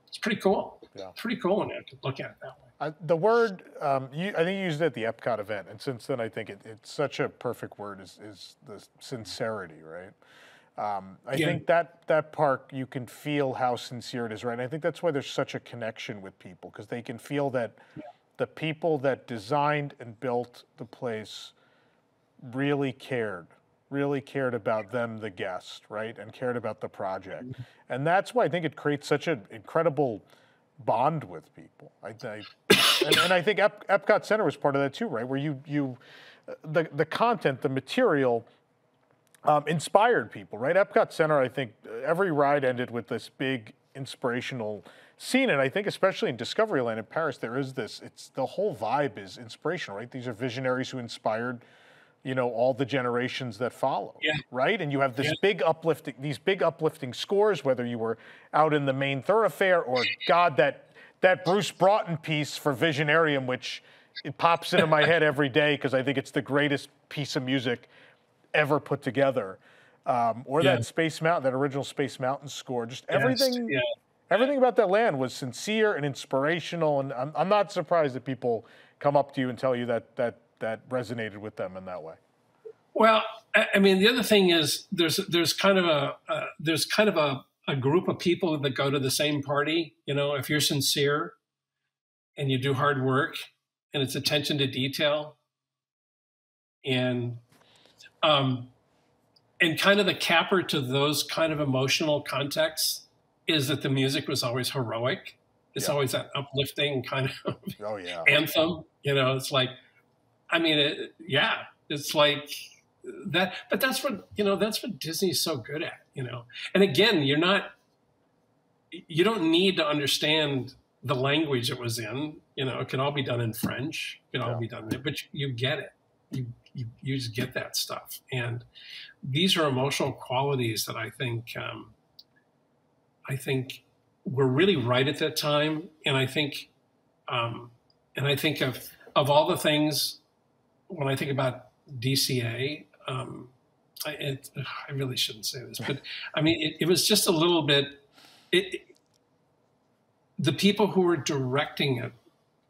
B: it's pretty cool. Yeah. It's pretty cool when you have to look at it that way.
A: The word, I think you used it at the Epcot event, and since then I think it's such a perfect word is the sincerity, right? I think that park, you can feel how sincere it is, right? And I think that's why there's such a connection with people, because they can feel that the people that designed and built the place really cared about them, the guest, right? And cared about the project. And that's why I think it creates such an incredible bond with people. And I think Epcot Center was part of that too, right? Where the content, the material inspired people, right? Epcot Center, I think every ride ended with this big inspirational scene. And I think especially in Discoveryland in Paris, there is this, the whole vibe is inspirational, right? These are visionaries who inspired, all the generations that follow, right? And you have this these big uplifting scores, whether you were out in the main thoroughfare or God, that Bruce Broughton piece for Visionarium, which it pops into my head every day because I think it's the greatest piece of music ever put together. Or that Space Mountain, that original Space Mountain score, just everything. Everything about that land was sincere and inspirational, and I'm not surprised that people come up to you and tell you that resonated with them in that way.
B: Well, I mean, the other thing is there's kind of a group of people that go to the same party. If you're sincere and you do hard work and it's attention to detail and kind of the capper to those kind of emotional contexts is that the music was always heroic. It's always that uplifting kind of anthem. It's like, I mean, it's like that. But that's what Disney's so good at. And again, you don't need to understand the language it was in. It can all be done in French. It can all be done, but you get it. You just get that stuff. And these are emotional qualities that I think were really right at that time. And I think of all the things when I think about DCA, I really shouldn't say this, but I mean, it was just a little bit, the people who were directing it,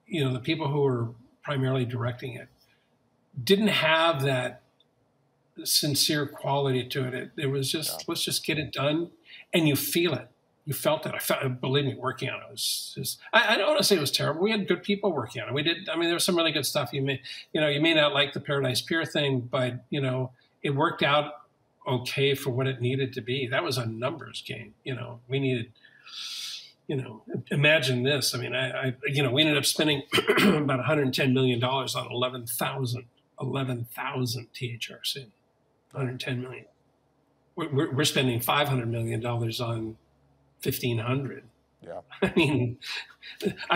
B: the people who were primarily directing it didn't have that sincere quality to it. It was just, let's just get it done. And you feel it. You felt it. Believe me, working on it was just, I don't want to say it was terrible. We had good people working on it. We did. I mean, there was some really good stuff. You may not like the Paradise Pier thing, but it worked out okay for what it needed to be. That was a numbers game. We needed, imagine this. I mean, we ended up spending about $110 million on 11,000 THRC. 110 million. We're spending $500 million on 1,500.
A: Yeah.
B: I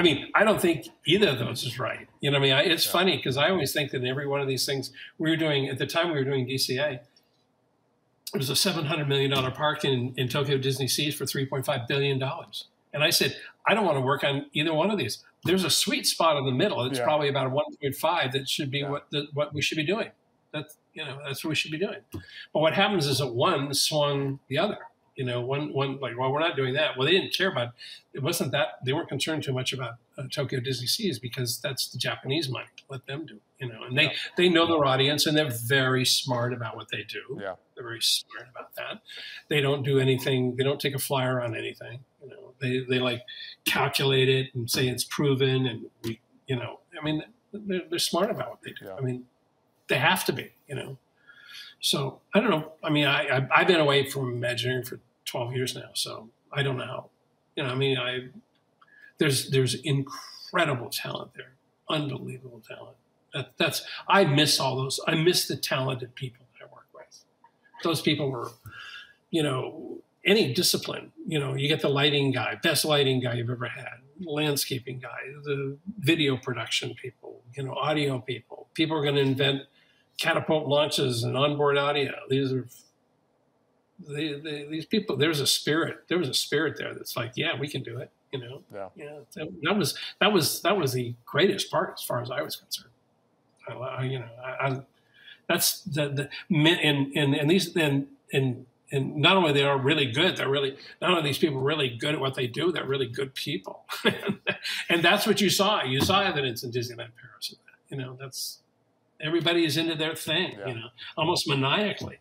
B: mean, I don't think either of those is right. It's funny because I always think that in every one of these things we were doing at the time we were doing DCA, it was a $700 million park in Tokyo Disney Seas for $3.5 billion. And I said, I don't want to work on either one of these. There's a sweet spot in the middle. It's probably about a 1.5 that should be what we should be doing. That's what we should be doing. But what happens is that one swung the other. One like, well, we're not doing that. Well, they didn't care about it. Wasn't that they weren't concerned too much about Tokyo Disney Seas because that's the Japanese money. Let them do it, and they know their audience and they're very smart about what they do.
A: Yeah,
B: they're very smart about that. They don't do anything. They don't take a flyer on anything. They like calculate it and say it's proven, and they're smart about what they do. Yeah. They have to be, So I don't know. I've been away from Imagineering for 12 years now, so I don't know how. There's incredible talent there, unbelievable talent. I miss all those. I miss the talented people that I work with. Those people were, any discipline. You get the lighting guy, best lighting guy you've ever had, landscaping guy, the video production people, audio people. People are going to invent catapult launches and onboard audio. These people. There's a spirit. There was a spirit there that's like, yeah, we can do it. That was the greatest part as far as I was concerned. That's and not only they are really good, they're really not only these people really good at what they do, they're really good people, and that's what you saw. You saw evidence in Disneyland Paris of that. That's. Everybody is into their thing, almost maniacally.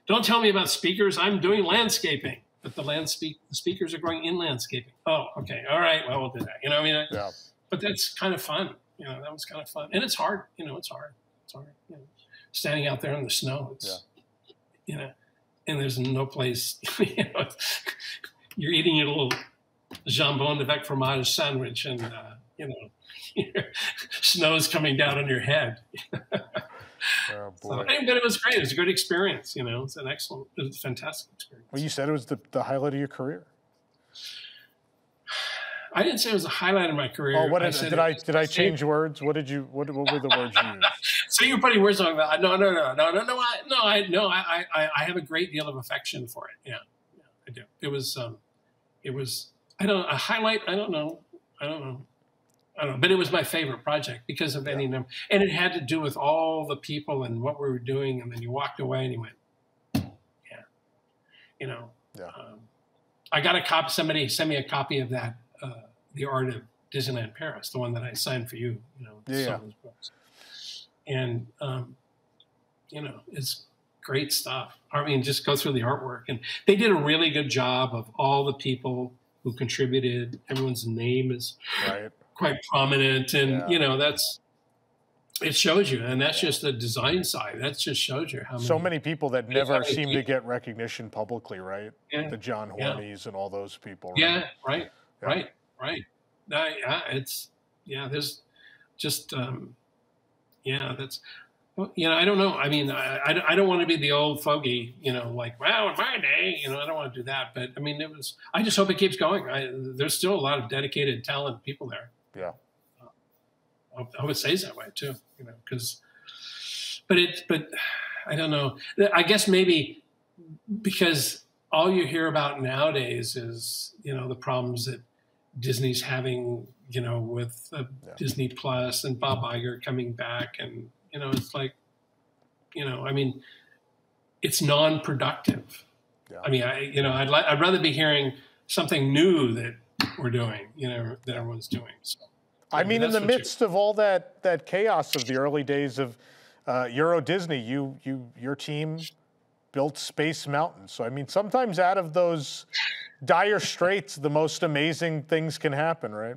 B: Don't tell me about speakers. I'm doing landscaping, but the speakers are going in landscaping. Oh, okay, all right. Well, we'll do that. But that's kind of fun. That was kind of fun, and it's hard. It's hard. It's hard. Standing out there in the snow. It's, and there's no place. You're eating your little jambon avec fromage sandwich, and you know, snow's coming down on your head.
A: Oh, boy.
B: So, but it was great. It was a good experience. You know, it's an excellent, it was a fantastic experience.
A: Well, you said it was the highlight of your career.
B: I didn't say it was a highlight of my career.
A: Oh, did I change words? What were the words you used?
B: So you're putting words on that? No. I have a great deal of affection for it. Yeah, I do. It was I don't know, a highlight. I don't know. But it was my favorite project because of any number, and it had to do with all the people and what we were doing. And then you walked away and you went, yeah, you know.
A: Yeah.
B: I got a copy. Somebody sent me a copy of that. The Art of Disneyland Paris, the one that I signed for you, you know, some of those books. And, you know, it's great stuff. I mean, just go through the artwork. And they did a really good job of all the people who contributed. Everyone's name is quite prominent. And, you know, it shows you. And that's just the design side. That just shows you how
A: many people that never seem to get recognition publicly, right? Yeah. The John Horneys and all those people. Right?
B: Yeah, right. Yeah. Right. There's just, that's, you know, I don't know. I mean, I don't want to be the old fogey, you know, like, wow, in my day, you know, I don't want to do that. But I mean, I just hope it keeps going. There's still a lot of dedicated, talented people there.
A: Yeah.
B: I hope it stays that way too, you know, but I don't know. I guess maybe because all you hear about nowadays is, you know, the problems that Disney's having, you know, with Disney Plus and Bob Iger coming back. And, you know, it's like, you know, I mean, it's non-productive. Yeah. I mean, I'd rather be hearing something new that we're doing, you know, that everyone's doing. So,
A: I mean, in the midst of all that chaos of the early days of Euro Disney, your team built Space Mountain. So, I mean, sometimes out of those dire straits, the most amazing things can happen, right?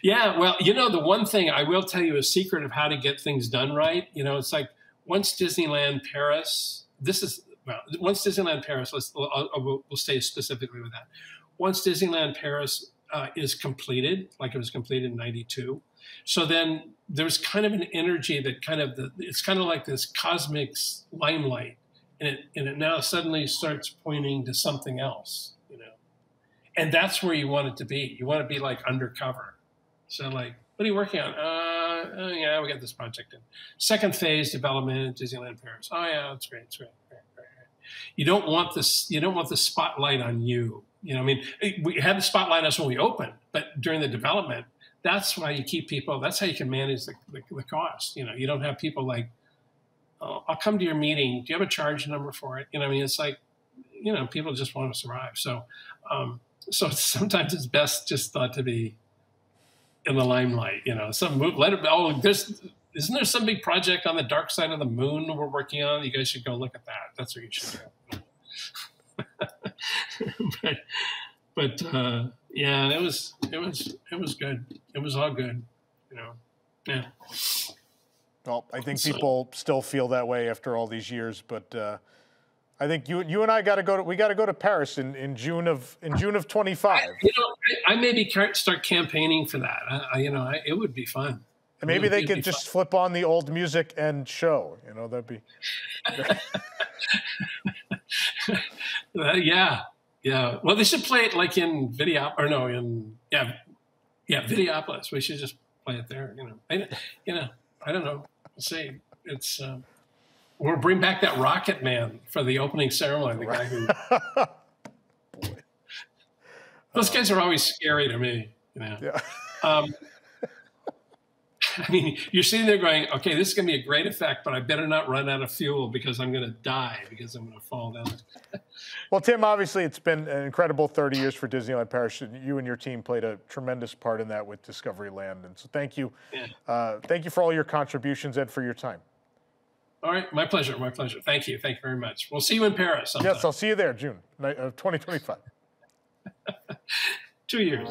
B: Yeah, well, you know, the one thing I will tell you, a secret of how to get things done right, you know, it's like once Disneyland Paris, once Disneyland Paris, we'll stay specifically with that. Once Disneyland Paris is completed, like it was completed in '92, so then there's kind of an energy that it's kind of like this cosmic limelight, and it now suddenly starts pointing to something else, you know, and that's where you want it to be. You want to be like undercover. So like, what are you working on? Oh yeah, we got this project in. Second phase development, Disneyland Paris. Oh yeah, that's great. It's great. You don't want this. You don't want the spotlight on you. You know, I mean, we had the spotlight on us when we opened, but during the development, that's why you keep people. That's how you can manage the cost. You know, you don't have people like, oh, I'll come to your meeting. Do you have a charge number for it? You know, I mean, it's like, you know, people just want to survive. So, so sometimes it's best just thought to be in the limelight. You know, isn't there some big project on the dark side of the moon we're working on? You guys should go look at that. That's what you should do. but yeah, it was good. It was all good, you know. Yeah.
A: Well, I think people still feel that way after all these years, but I think you and I got to go to Paris in June of 25.
B: You know, I maybe start campaigning for that. It would be fun.
A: And maybe they could just flip on the old music and show. You know, that'd be.
B: Yeah. Well, they should play it like in Videopolis. We should just play it there. You know, I don't know. We'll see. It's we'll bring back that Rocket Man for the opening ceremony. The guy who. Boy. Those guys are always scary to me. You know. Yeah. I mean, you're sitting there going, okay, this is going to be a great effect, but I better not run out of fuel because I'm going to die, because I'm going to fall down.
A: Well, Tim, obviously it's been an incredible 30 years for Disneyland Paris. You and your team played a tremendous part in that with Discoveryland. And so thank you. Yeah. Thank you for all your contributions and for your time. All right. My pleasure. My pleasure. Thank you. Thank you very much. We'll see you in Paris sometime. Yes, I'll see you there, June of 2025. 2 years.